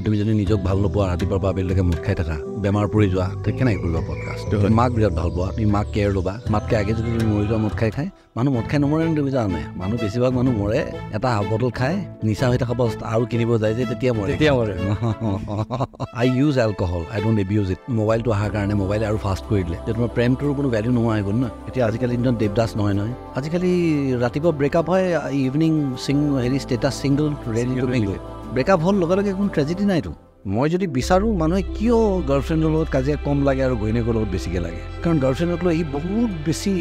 তুমি যদি নিজক ভাল নোপোৱা ৰাতিপুৱাৰ পৰা আবেলিলৈকে মুঠ খাই থাকা বেমাৰ পৰি যোৱা তে কেনেকৈ কৰিবা পডকাষ্ট মাক বিৰাট ভাল পোৱা তুমি মাক কেয়াৰ ল'বা মাতকৈ আগে যদি তুমি মৰি যোৱা মুঠ খাই মানুহ মদ খাই নমৰে তুমি জানা নাই মানুহ বেছিভাগ মানুহ মৰে এটা হাফ বটল খাই নিচা হৈ থকা অৱস্থা আৰু কিনিব যায় যে তেতিয়া মৰে I use alcohol I don't abuse it মোবাইলটো অহাৰ কাৰণে মোবাইলে আৰু ফাষ্ট কৰি দিলে যে তোমাৰ প্ৰেমটোৰ কোনো ভেল্যু নোহোৱা হৈ গ'ল ন এতিয়া আজিকালি দিনত দেৱদাস নহয় আজিকালি ৰাতিপুৱা ব্ৰেকআপ হয় evening status single ready to mingle breakup হ'ল লগে লগে কোনো ট্ৰেজেডি নাইতো মই যদি বিচাৰোঁ মানুহে কিয় গাৰ্লফ্ৰেণ্ডৰ লগত কাজিয়া কম লাগে আৰু ঘৈণীয়েকৰ লগত বেছিকৈ লাগে কাৰণ গাৰ্লফ্ৰেণ্ডক লৈ ই বহুত বেছি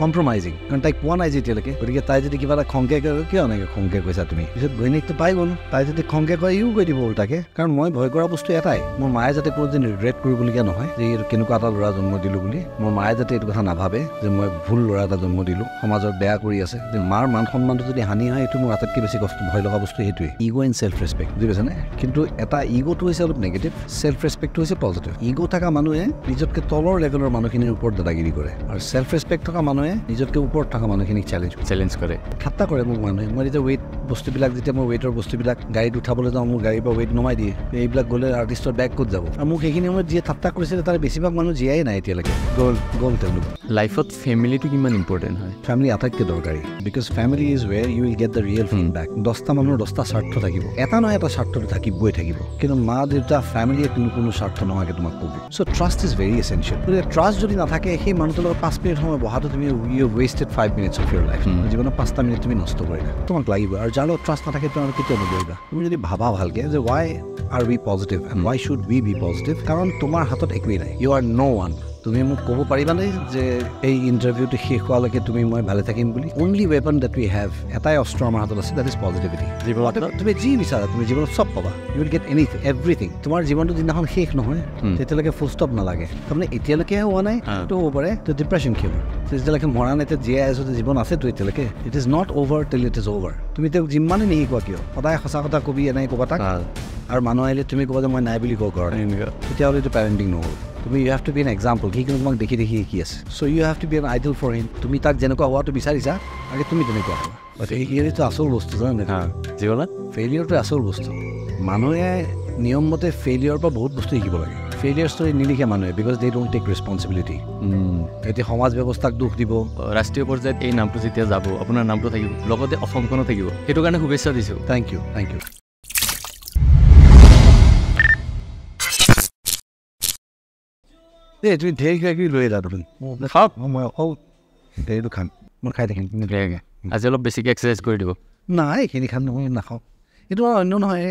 কম্প্ৰমাইজিং কাৰণ তাইক পোৱা নাই যেতিয়ালৈকে গতিকে তাই যদি কিবা এটা খংকে কয় কিয় এনেকৈ খংকে কৈছা তুমি পিছত ঘৈণীয়েকটো পাই গ'ল তাই যদি খংকে কয় ইও কৈ দিব উল্টাকে কাৰণ মই ভয় কৰা বস্তু এটাই মোৰ মায়ে যাতে কোনো দিন ৰিগ্ৰেট কৰিবলগীয়া নহয় যে কেনেকুৱা এটা ল'ৰা জন্ম দিলোঁ বুলি মোৰ মায়ে যাতে এইটো কথা নাভাবে যে মই ভুল ল'ৰা এটা জন্ম দিলোঁ সমাজত বেয়া কৰি আছে যে মাৰ মান সন্মানটো যদি হানি হয় এইটো মোৰ আটাইতকৈ বেছি কষ্ট ভয় লগা বস্তু সেইটোৱে ইগ' এণ্ড ছেল্ফ ৰেচপেক্ট বুজি পাইছেনে কিন্তু এটা ইগ'টো হৈছে অলপ নেগেটিভ ছেল্ফ ৰেচপেক্টটো হৈছে পজিটিভ ইগ' থকা মানুহে নিজতকৈ তলৰ লেভেলৰ মানুহখিনিৰ ওপৰত দাদাগিৰি কৰে আৰু ছেল্ফ ৰেচপেক্ট থকা মানুহে নিজতকৈ ওপৰত থকা মানুহখিনিক চেলেঞ্জ কৰে ঠাট্টা কৰে মোক মানুহে মই যেতিয়া ৱেইট বস্তুবিলাক যেতিয়া মই ৱেইটৰ বস্তুবিলাক গাড়ীত উঠাবলৈ যাওঁ মোৰ গাড়ীৰ পৰা ৱেইট নমাই দিয়ে এইবিলাক গ'লে আৰ্টিষ্টৰ বেগ ক'ত যাব আৰু মোক সেইখিনি সময়ত যিয়ে ঠাট্টা কৰিছিলে তাৰ বেছিভাগ মানুহ জীয়াই নাই এতিয়ালৈকে গ'ল তেওঁলোক লাইফত ফেমিলিটো কিমান ইম্পৰ্টেণ্ট হয় ফেমিলি আটাইতকৈ দৰকাৰী because family is where you will get the real feedback 10টা মানুহৰ 10টা স্বাৰ্থ থাকিব এটা নহয় এটা স্বাৰ্থটো থাকিবই থাকিব কিন্তু মা দেউতা ফেমিলিয়ে কোনো স্বাৰ্থ নোহোৱাকৈ তোমাক ক'ব চ' ট্ৰাষ্ট ইজ ভেৰি এচেঞ্চিয়েল গতিকে ট্ৰাষ্ট যদি নাথাকে সেই মানুহটোৰ লগত 5 মিনিট সময় বহাটো তুমি you wasted 5 minutes of your life জীৱনত 5টা মিনিট তুমি নষ্ট কৰিলা তোমাক লাগিব আৰু যাৰ লগত ট্ৰাষ্ট নাথাকে তোমাক কেতিয়াও নকৰিবা তুমি যদি ভাবা ভালকৈ যে why are we positive and Y should we be positive কাৰণ তোমাৰ হাতত একোৱেই নাই ইউ আৰ ন' ওৱান তুমি মোক ক'ব পাৰিবানে যে এই ইণ্টাৰভিউটো শেষ হোৱালৈকে তুমি মই ভালে থাকিম বুলি only weapon that we have এটাই অস্ত্ৰ আমাৰ হাতত আছে ডেট ইজ পজিটিভিটি তুমি যি বিচাৰা তুমি জীৱনত চব পাবা you will get anything everything তোমাৰ জীৱনটো যিদিনাখন শেষ নহয় তেতিয়ালৈকে ফুল ষ্টপ নালাগে তাৰমানে এতিয়ালৈকে হোৱা নাই তো হ'ব পাৰে তো ডিপ্ৰেশ্যন কি হ'ব যেতিয়ালৈকে মৰা নাই এতিয়া জীয়াই আছোঁ জীৱন আছেতো এতিয়ালৈকে it is not over till it is over তুমি তেওঁক যিমানে নিশিকোৱা কিয় সদায় সঁচা কথা কবি এনেকৈ ক'বা তাক আৰু মানুহ আহিলে তুমি ক'বা যে মই নাই বুলি কওঁ ঘৰত তেতিয়াহ'লে এইটো পেৰেণ্টিং নহ'ল তুমি you have to be an example সি কিন্তু তোমাক দেখি শিকি আছে so' you have to be an idol for him তুমি তাক যেনেকুৱা হোৱাটো বিচাৰিছা আগে তুমি তেনেকুৱা হোৱা বাট এইটো আচল বস্তু জানে জীৱনত ফেইলিয়ৰটো আচল বস্তু মানুহে নিয়মমতে ফেইলিয়ৰৰ পৰা বহুত বস্তু শিকিব লাগে ফেইলিয়ৰ ষ্টৰী নিলিখে মানুহে because they don't take responsibility এতিয়া সমাজ ব্যৱস্থাক দুখ দিব ৰাষ্ট্ৰীয় পৰ্যায়ত এই নামটো যেতিয়া যাব আপোনাৰ নামটো থাকিব লগতে অসমখনো থাকিব সেইটো কাৰণে শুভেচ্ছা দিছোঁ থেংক ইউ এই তুমি ঢেৰ কিবা কিবি লৈ যাওঁ তুমি খাওক মই ঢেৰটো খাম মই খাই থাকিম আজি অলপ বেছিকৈ এক্সাৰচাইজ কৰি দিব নাই এইখিনি খাম মই নাখাওঁ এইটো আৰু অন্য নহয়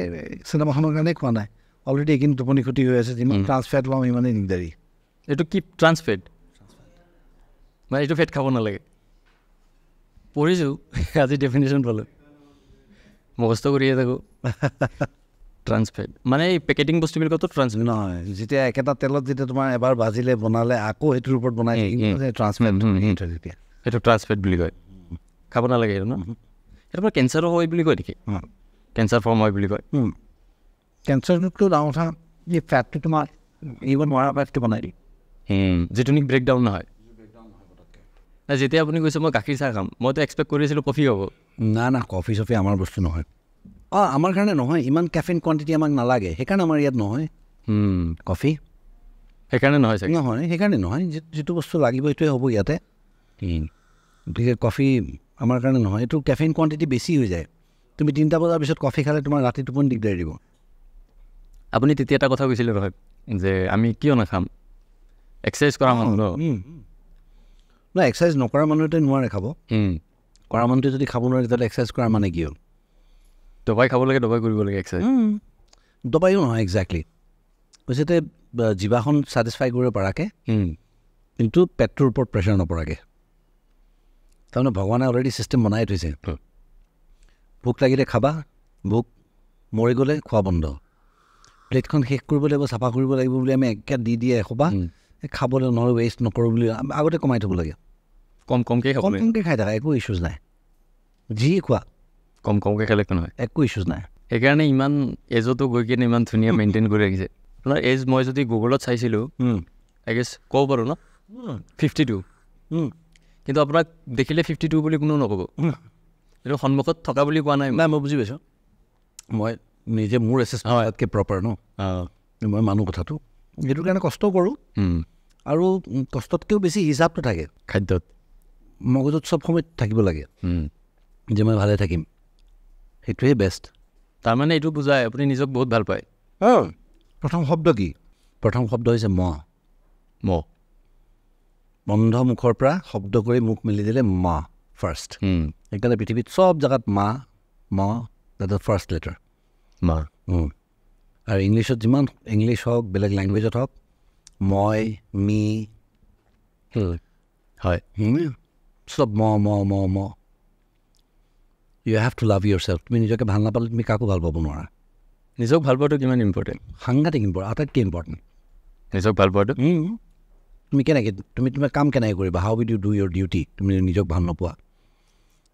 চিনেমাখনৰ কাৰণে খোৱা নাই অলৰেডি এইখিনি টোপনি ক্ষতি হৈ আছে যিমান ট্ৰান্সফেট লওঁ ইমানেই দিগদাৰী এইটো কি ট্ৰান্সফেট মানে এইটো ফেট খাব নালাগে পঢ়িছোঁ আজি ডেফিনেশ্যন পালোঁ মুখস্থ কৰিয়ে থাকোঁ ট্ৰান্সফেট মানে এই পেকেটিং বস্তুবিলাকতো ট্ৰান্সফেট নহয় যেতিয়া একেটা তেলত যেতিয়া তোমাৰ এবাৰ ভাজিলে বনালে আকৌ সেইটোৰ ওপৰত বনাই ট্ৰান্সফেট সেইটো ট্ৰান্সফেট বুলি কয় খাব নালাগে এইটো ন সেইটো পৰা কেঞ্চাৰো হয় বুলি কয় নেকি কেঞ্চাৰ ফৰ্ম হয় বুলি কয় কেঞ্চাৰটোতকৈ ডাঙৰ কথা এই ফেটটো তোমাৰ ইভ নোৱাৰা ফেটটো বনাই দিয়ে যিটো নেকি ব্ৰেকডাউন নহয় যেতিয়া আপুনি কৈছে মই গাখীৰ চাহ খাম মইতো এক্সপেক্ট কৰিছিলোঁ কফি হ'ব না কফি চফি আমাৰ বস্তু নহয় আমাৰ কাৰণে নহয় ইমান কেফিন কোৱাণ্টিটি আমাক নালাগে সেইকাৰণে আমাৰ ইয়াত নহয় কফি সেইকাৰণে নহয় চাগে নহয় সেইকাৰণে নহয় যিটো বস্তু লাগিব সেইটোৱে হ'ব ইয়াতে গতিকে কফি আমাৰ কাৰণে নহয় এইটো কেফিন কোৱাণ্টিটি বেছি হৈ যায় তুমি 3টা বজাৰ পিছত কফি খালে তোমাৰ ৰাতি টোপনি দিগদাৰ দিব আপুনি তেতিয়া এটা কথা কৈছিলে নহয় যে আমি কিয় নাখাম এক্সাৰচাইজ কৰা মানুহ নাই এক্সাৰচাইজ নকৰা মানুহে নোৱাৰে খাব কৰা মানুহটোৱে যদি খাব নোৱাৰে তেতিয়াহ'লে এক্সাৰচাইজ কৰাৰ মানে কি হ'ল দবাই খাব লাগে দবাই কৰিব লাগে এক্সাৰচাইজ দবাইও নহয় একজেক্টলি কৈছে যে জিভাখন ছেটিছফাই কৰিব পৰাকৈ কিন্তু পেটটোৰ ওপৰত প্ৰেছাৰ নপৰাকৈ তাৰমানে ভগৱানে অলৰেডি ছিষ্টেম বনাই থৈছে ভোক লাগিলে খাবা ভোক মৰি গ'লে খোৱা বন্ধ প্লেটখন শেষ কৰিব লাগিব চাফা কৰিব লাগিব বুলি আমি একে দিয়ে এসোপা খাবলৈ নহ'লে ৱেষ্ট নকৰোঁ বুলি আগতে কমাই থ'ব লাগে কমকৈ খাই থাকা একো ইছ্যুজ নাই যি খোৱা কমকৈ খালে একো নহয় একো ইছ্যুজ নাই সেইকাৰণে ইমান এজতো গৈ কিনে ইমান ধুনীয়া মেইনটেইন কৰি ৰাখিছে আপোনাৰ এজ মই যদি গুগলত চাইছিলোঁ আই গেছ ক'ব পাৰোঁ ন 52 কিন্তু আপোনাক দেখিলে 52 বুলি কোনো নক'ব এইটো সন্মুখত থকা বুলি কোৱা নাই মই বুজি পাইছোঁ মই নিজে মোৰ এছেছমেণ্টতকৈ প্ৰপাৰ ন মই মানুহ কথাটো সেইটো কাৰণে কষ্ট কৰোঁ আৰু কষ্টতকৈও বেছি হিচাপটো থাকে খাদ্যত মগজুত চব সময়ত থাকিব লাগে যে মই ভালে থাকিম সেইটোৱে বেষ্ট তাৰমানে এইটো বুজায় আপুনি নিজক বহুত ভাল পায় প্ৰথম শব্দ কি প্ৰথম শব্দ হৈছে ম বন্ধ মুখৰ পৰা শব্দ কৰি মুখ মেলি দিলে মা ফাৰ্ষ্ট সেইকাৰণে পৃথিৱীত চব জেগাত মা দ্যাট দ্য ফাৰ্ষ্ট লেটাৰ মা আৰু ইংলিছত যিমান ইংলিছ হওক বেলেগ লেংগুৱেজত হওক মই মি হয় চব ম you have to love yourself তুমি নিজকে ভাল নাপালে তুমি কাকো ভাল পাব নোৱাৰা নিজক ভাল পোৱাটো কিমান ইম্পৰ্টেণ্ট সাংঘাতিক ইম্পৰ্টেণ্ট আটাইতকৈ ইম্পৰ্টেণ্ট নিজক ভাল পোৱাটো তুমি কেনেকৈ তুমি তোমাৰ কাম কেনেকৈ কৰিবা how will you do your duty তুমি নিজক ভাল নোপোৱা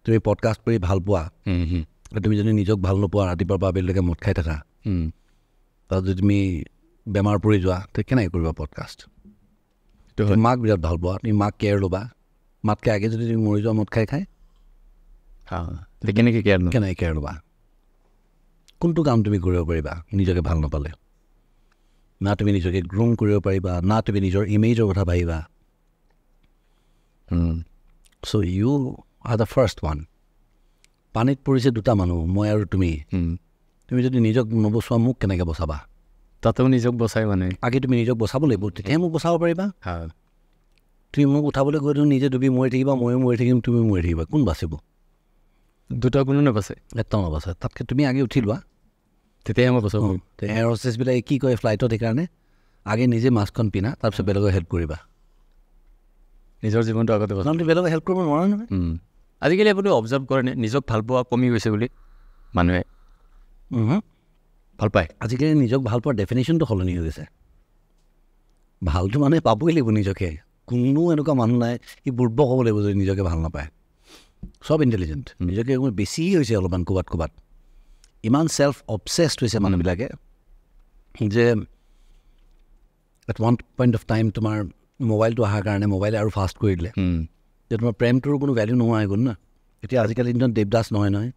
তুমি পডকাষ্ট কৰি ভাল পোৱা তুমি যদি নিজক ভাল নোপোৱা ৰাতিপুৱাৰ পৰা আবেলিলৈকে মদ খাই থাকা তাত যদি তুমি বেমাৰ পৰি যোৱা তে কেনেকৈ কৰিবা পডকাষ্ট তুমি মাক বিৰাট ভাল পোৱা তুমি মাক কেয়াৰ ল'বা মাতকৈ আগে যদি তুমি মৰি যোৱা মদ খাই কেনেকৈ কেয়াৰ ল'বা কোনটো কাম তুমি কৰিব পাৰিবা নিজকে ভাল নাপালে না তুমি নিজকে গ্ৰুম কৰিব পাৰিবা না তুমি নিজৰ ইমেজৰ কথা ভাবিবা so' you are the first one পানীত পৰিছে দুটা মানুহ মই আৰু তুমি যদি নিজক নবচোৱা মোক কেনেকৈ বচাবা তাতেও নিজক বচাই মানে আগে তুমি নিজক বচাব লাগিব তেতিয়াহে মোক বচাব পাৰিবা তুমি মোক উঠাবলৈ গৈ নিজে ডুবি মৰি থাকিবা ময়ো মৰি থাকিম তুমি মৰি থাকিবা কোন বাচিব দুটা কোনো নাবাচে এটাও নাবাচে তাতকৈ তুমি আগে উঠি লোৱা তেতিয়াহে মই বচাব এয়াৰ হোষ্টেছবিলাকে কি কয় ফ্লাইটত সেইকাৰণে আগে নিজে মাস্কখন পিন্ধা তাৰপিছত বেলেগক হেল্প কৰিবা নিজৰ জীৱনটো আগতে তুমি বেলেগক হেল্প কৰিব নোৱাৰা নহয় আজিকালি আপুনি অবজাৰ্ভ কৰেনে নিজক ভাল পোৱা কমি গৈছে বুলি মানুহে ভাল পায় আজিকালি নিজক ভাল পোৱাৰ ডেফিনেশ্যনটো সলনি হৈ গৈছে ভালটো মানুহে পাবই লাগিব নিজকে কোনো এনেকুৱা মানুহ নাই সি বুৰ্বক হ'ব লাগিব যদি নিজকে ভাল নাপায় চব ইণ্টেলিজেণ্ট নিজকে বেছি হৈছে অলপমান ক'ৰবাত ইমান ছেল্ফ অবচেছড হৈছে মানুহবিলাকে যে at one point of time তোমাৰ মোবাইলটো অহাৰ কাৰণে মোবাইলে আৰু ফাষ্ট কৰি দিলে যে তোমাৰ প্ৰেমটোৰ কোনো ভেল্যু নোহোৱা হৈ গ'ল না এতিয়া আজিকালি দিনত দেৱদাস নহয়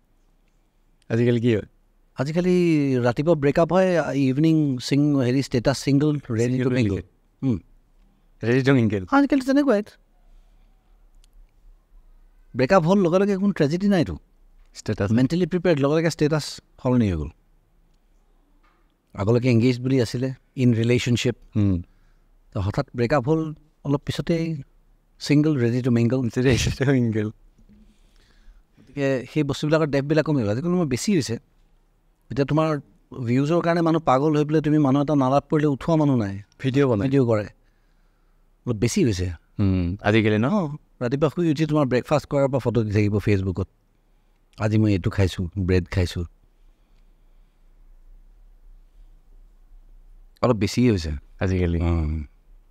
আজিকালি কি হয় আজিকালি ৰাতিপুৱা ব্ৰেকআপ হয় evening status single ready to mingle আজিকালি তেনেকুৱাই ব্ৰেকআপ হ'ল লগে লগে কোনো ট্ৰেজেডি নাইতো ষ্টেটাছ মেণ্টেলি প্ৰিপেয়াৰ্ড লগে লগে ষ্টেটাছ সলনি হৈ গ'ল আগলৈকে এংগেজ বুলি আছিলে ইন ৰিলেশ্যনশ্বিপ হঠাৎ ব্ৰেকআপ হ'ল অলপ পিছতেই ছিংগল ৰেডি টু মিংগল গতিকে সেই বস্তুবিলাকৰ ডেপবিলাক কমি গ'ল আজিকালি বেছি হৈছে এতিয়া তোমাৰ ভিউজৰ কাৰণে মানুহ পাগল হৈ পেলাই তুমি মানুহ এটা নালাপ পৰিলে উঠোৱা মানুহ নাই ভিডিঅ' কৰে অলপ বেছি হৈছে আজিকালি ন ৰাতিপুৱা শুই উঠি তোমাৰ ব্ৰেকফাষ্ট কৰাৰ পৰা ফটো দি থাকিব ফেচবুকত আজি মই এইটো খাইছোঁ ব্ৰেড খাইছোঁ অলপ বেছিয়ে হৈছে আজিকালি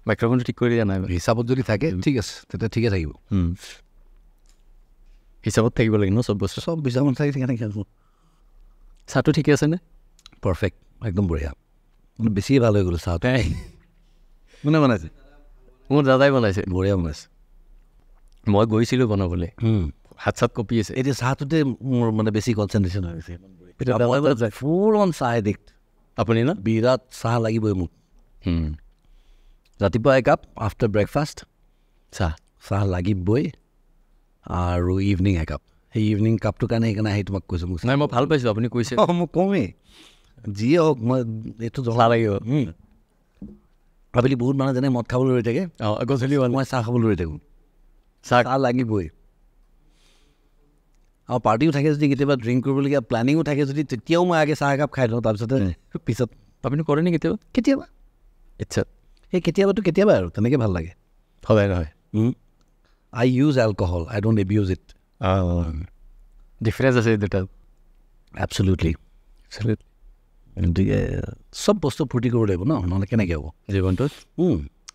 মাইক্ৰফোনটো ঠিক কৰি দিয়া নাই হিচাপত যদি থাকে ঠিক আছে তেতিয়া ঠিকে থাকিব হিচাপত থাকিব লাগে ন চব বস্তু চব হিচাপত থাকি কেনেকৈ চাহটো ঠিকে আছেনে পাৰফেক্ট একদম বঢ়িয়া মানে বেছিয়ে ভাল হৈ গ'ল চাহটো কোনে বনাইছে মোৰ দাদাই বনাইছে বঢ়িয়া বনাইছে মই গৈছিলোঁ বনাবলৈ হাত চাত কঁপি আছে এতিয়া চাহটোতে মোৰ মানে বেছি কনচেনট্ৰেশ্যন হৈ গৈছে ফুল অন চাহ এডিক্ট আপুনি ন বিৰাট চাহ লাগিবই মোক ৰাতিপুৱা একাপ আফটাৰ ব্ৰেকফাষ্ট চাহ লাগিবই আৰু ইভিনিং একাপ সেই ইভিনিং কাপটোৰ কাৰণে সেইকাৰণে আহি তোমাক কৈছোঁ মোক নাই মই ভাল পাইছোঁ আপুনি কৈছে মোক কমেই যিয়ে হওক মই এইটো জ্বলা লাগিব আবেলি বহুত মানুহ যেনে মদ খাবলৈ ৰৈ থাকে গধূলি মই চাহ খাবলৈ ৰৈ থাকোঁ চাহ লাগিবই আৰু পাৰ্টিও থাকে যদি কেতিয়াবা ড্ৰিংক কৰিবলগীয়া প্লেনিঙো থাকে যদি তেতিয়াও মই আগে চাহ একাপ খাই লওঁ তাৰপিছতে পিছত আপুনি কৰে নি কেতিয়াবা আচ্ছা সেই কেতিয়াবা আৰু তেনেকৈ ভাল লাগে সদায় নহয় I use alcohol I don't abuse it difference আছে দুটা এবছলিউটলি গতিকে চব বস্তু ফূৰ্তি কৰিব লাগিব ন নহ'লে কেনেকৈ হ'ব জীৱনটোত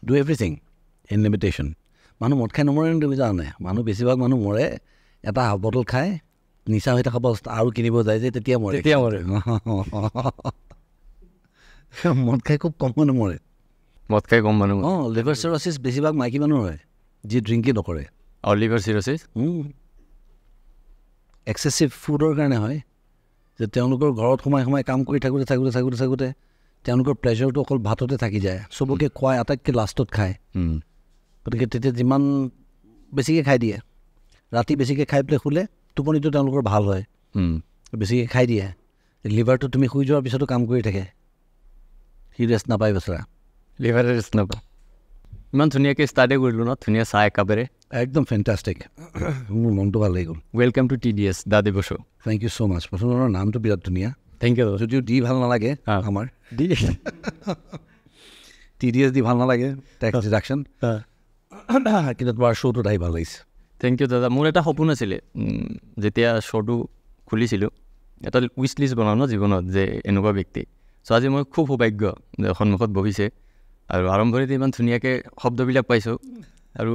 ডু এভৰিথিং ইন লিমিটেশ্যন মানুহ মদ খাই নমৰে তুমি জানানে মানুহ বেছিভাগ মানুহ মৰে এটা বটল খাই নিচা হৈ থকা অৱস্থা আৰু কিনিব যায় যে তেতিয়া মৰে মদ খাই খুব কম মানুহ মৰে মদ খাই কম মানুহ লিভাৰ চিৰচিছ বেছিভাগ মাইকী মানুহ হয় যি ড্ৰিংকেই নকৰে লিভাৰ চিৰচিছ এক্সেচিভ ফুডৰ কাৰণে হয় যে তেওঁলোকৰ ঘৰত সোমাই কাম কৰি থাকোঁতে তেওঁলোকৰ প্লেজাৰটো অকল ভাততে থাকি যায়, চবকে খুৱাই আটাইতকৈ লাষ্টত খায়। গতিকে তেতিয়া যিমান বেছিকৈ খাই দিয়ে, ৰাতি বেছিকৈ খাই পেলাই শুলে টোপনিটো তেওঁলোকৰ ভাল হয়, বেছিকৈ খাই দিয়ে, লিভাৰটো তুমি শুই যোৱাৰ পিছতো কাম কৰি থাকে, সি ৰেষ্ট নাপায় বেচৰা, লিভাৰ ৰেষ্ট নাপায়। ইমান ধুনীয়াকৈ ষ্টাৰ্টে কৰিলোঁ ন, ধুনীয়া চাহ একাপেৰে, একদম ফেণ্টাষ্টিক, মোৰ মনটো ভাল লাগি গ'ল। ৱেলকাম টু TDS দাদেৱ show'. Thank you so' much. প্ৰথমৰ নামটো বিৰাট ধুনীয়া, থেংক ইউ। যদিও দি ভাল নালাগে আমাৰ দি TDS দি ভাল নালাগে, টেক্স ডিডাকশ্যন, কিন্তু তোমাৰ শ্ব'টোত আহি ভাল লাগিছে। থেংক ইউ দাদা। মোৰ এটা সপোন আছিলে, যেতিয়া শ্ব'টো খুলিছিলোঁ, এটা উইচ লিষ্ট বনাওঁ ন জীৱনত, যে এনেকুৱা ব্যক্তি। চ' আজি মই খুব সৌভাগ্য যে সন্মুখত বহিছে, আৰু আৰম্ভণিতে ইমান ধুনীয়াকৈ শব্দবিলাক পাইছোঁ, আৰু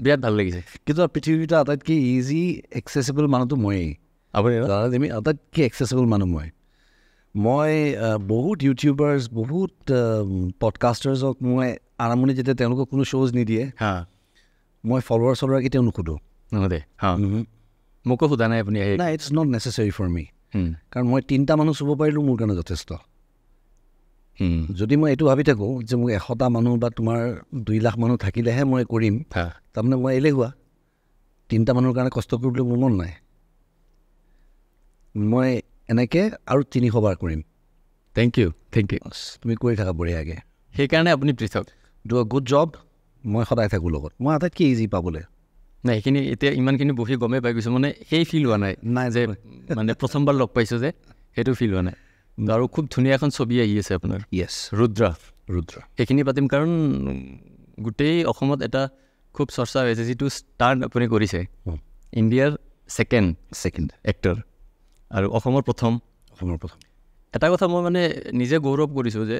বিৰাট ভাল লাগিছে। কিন্তু পৃথিৱীত আটাইতকৈ ইজি একচেচিবল মানুহটো ময়েই। আপুনি আটাইতকৈ একচেচিবল মানুহ মই বহুত ইউটিউবাৰ্ছ, বহুত পডকাষ্টাৰ্ছক মই আৰম্ভণি যেতিয়া তেওঁলোকক কোনো শ্ব'জ নিদিয়ে, মই ফলোৱাৰ কেতিয়াও নুসুধোঁ। নহ'লে মোকো সোধা নাই আপুনি? নাই, ইটছ নট নেচেচাৰী ফৰ মি, কাৰণ মই 3টা মানুহ চুব পাৰিলোঁ মোৰ কাৰণে যথেষ্ট। যদি মই এইটো ভাবি থাকোঁ যে মোক 100টা মানুহ বা তোমাৰ 2 লাখ মানুহ থাকিলেহে মই কৰিম, তাৰমানে মই এলেহুৱা। 3টা মানুহৰ কাৰণে কষ্ট কৰিবলৈ মোৰ মন নাই। মই এনেকৈ আৰু 300 বাৰ কৰিম। Thank you, thank you. তুমি কৰি থাকা বঢ়িয়াকৈ, সেইকাৰণে আপুনি পৃথক। Do a good job. মই সদায় থাকোঁ লগত, মই আটাইতকৈ ইজি পাবলৈ। নাই, সেইখিনি এতিয়া ইমানখিনি বহি গমেই পাই গৈছোঁ, মানে সেই ফিল হোৱা নাই যে মানে প্ৰথমবাৰ লগ পাইছোঁ যে, সেইটো ফিল হোৱা নাই। আৰু খুব ধুনীয়া এখন ছবি আহি আছে আপোনাৰ, য়েছ, ৰুদ্ৰ। সেইখিনি পাতিম, কাৰণ গোটেই অসমত এটা খুব চৰ্চা হৈ আছে, যিটো ষ্টাৰ্ট আপুনি কৰিছে, ইণ্ডিয়াৰ ছেকেণ্ড এক্টৰ আৰু অসমৰ প্ৰথম। এটা কথা মই মানে নিজে গৌৰৱ কৰিছোঁ যে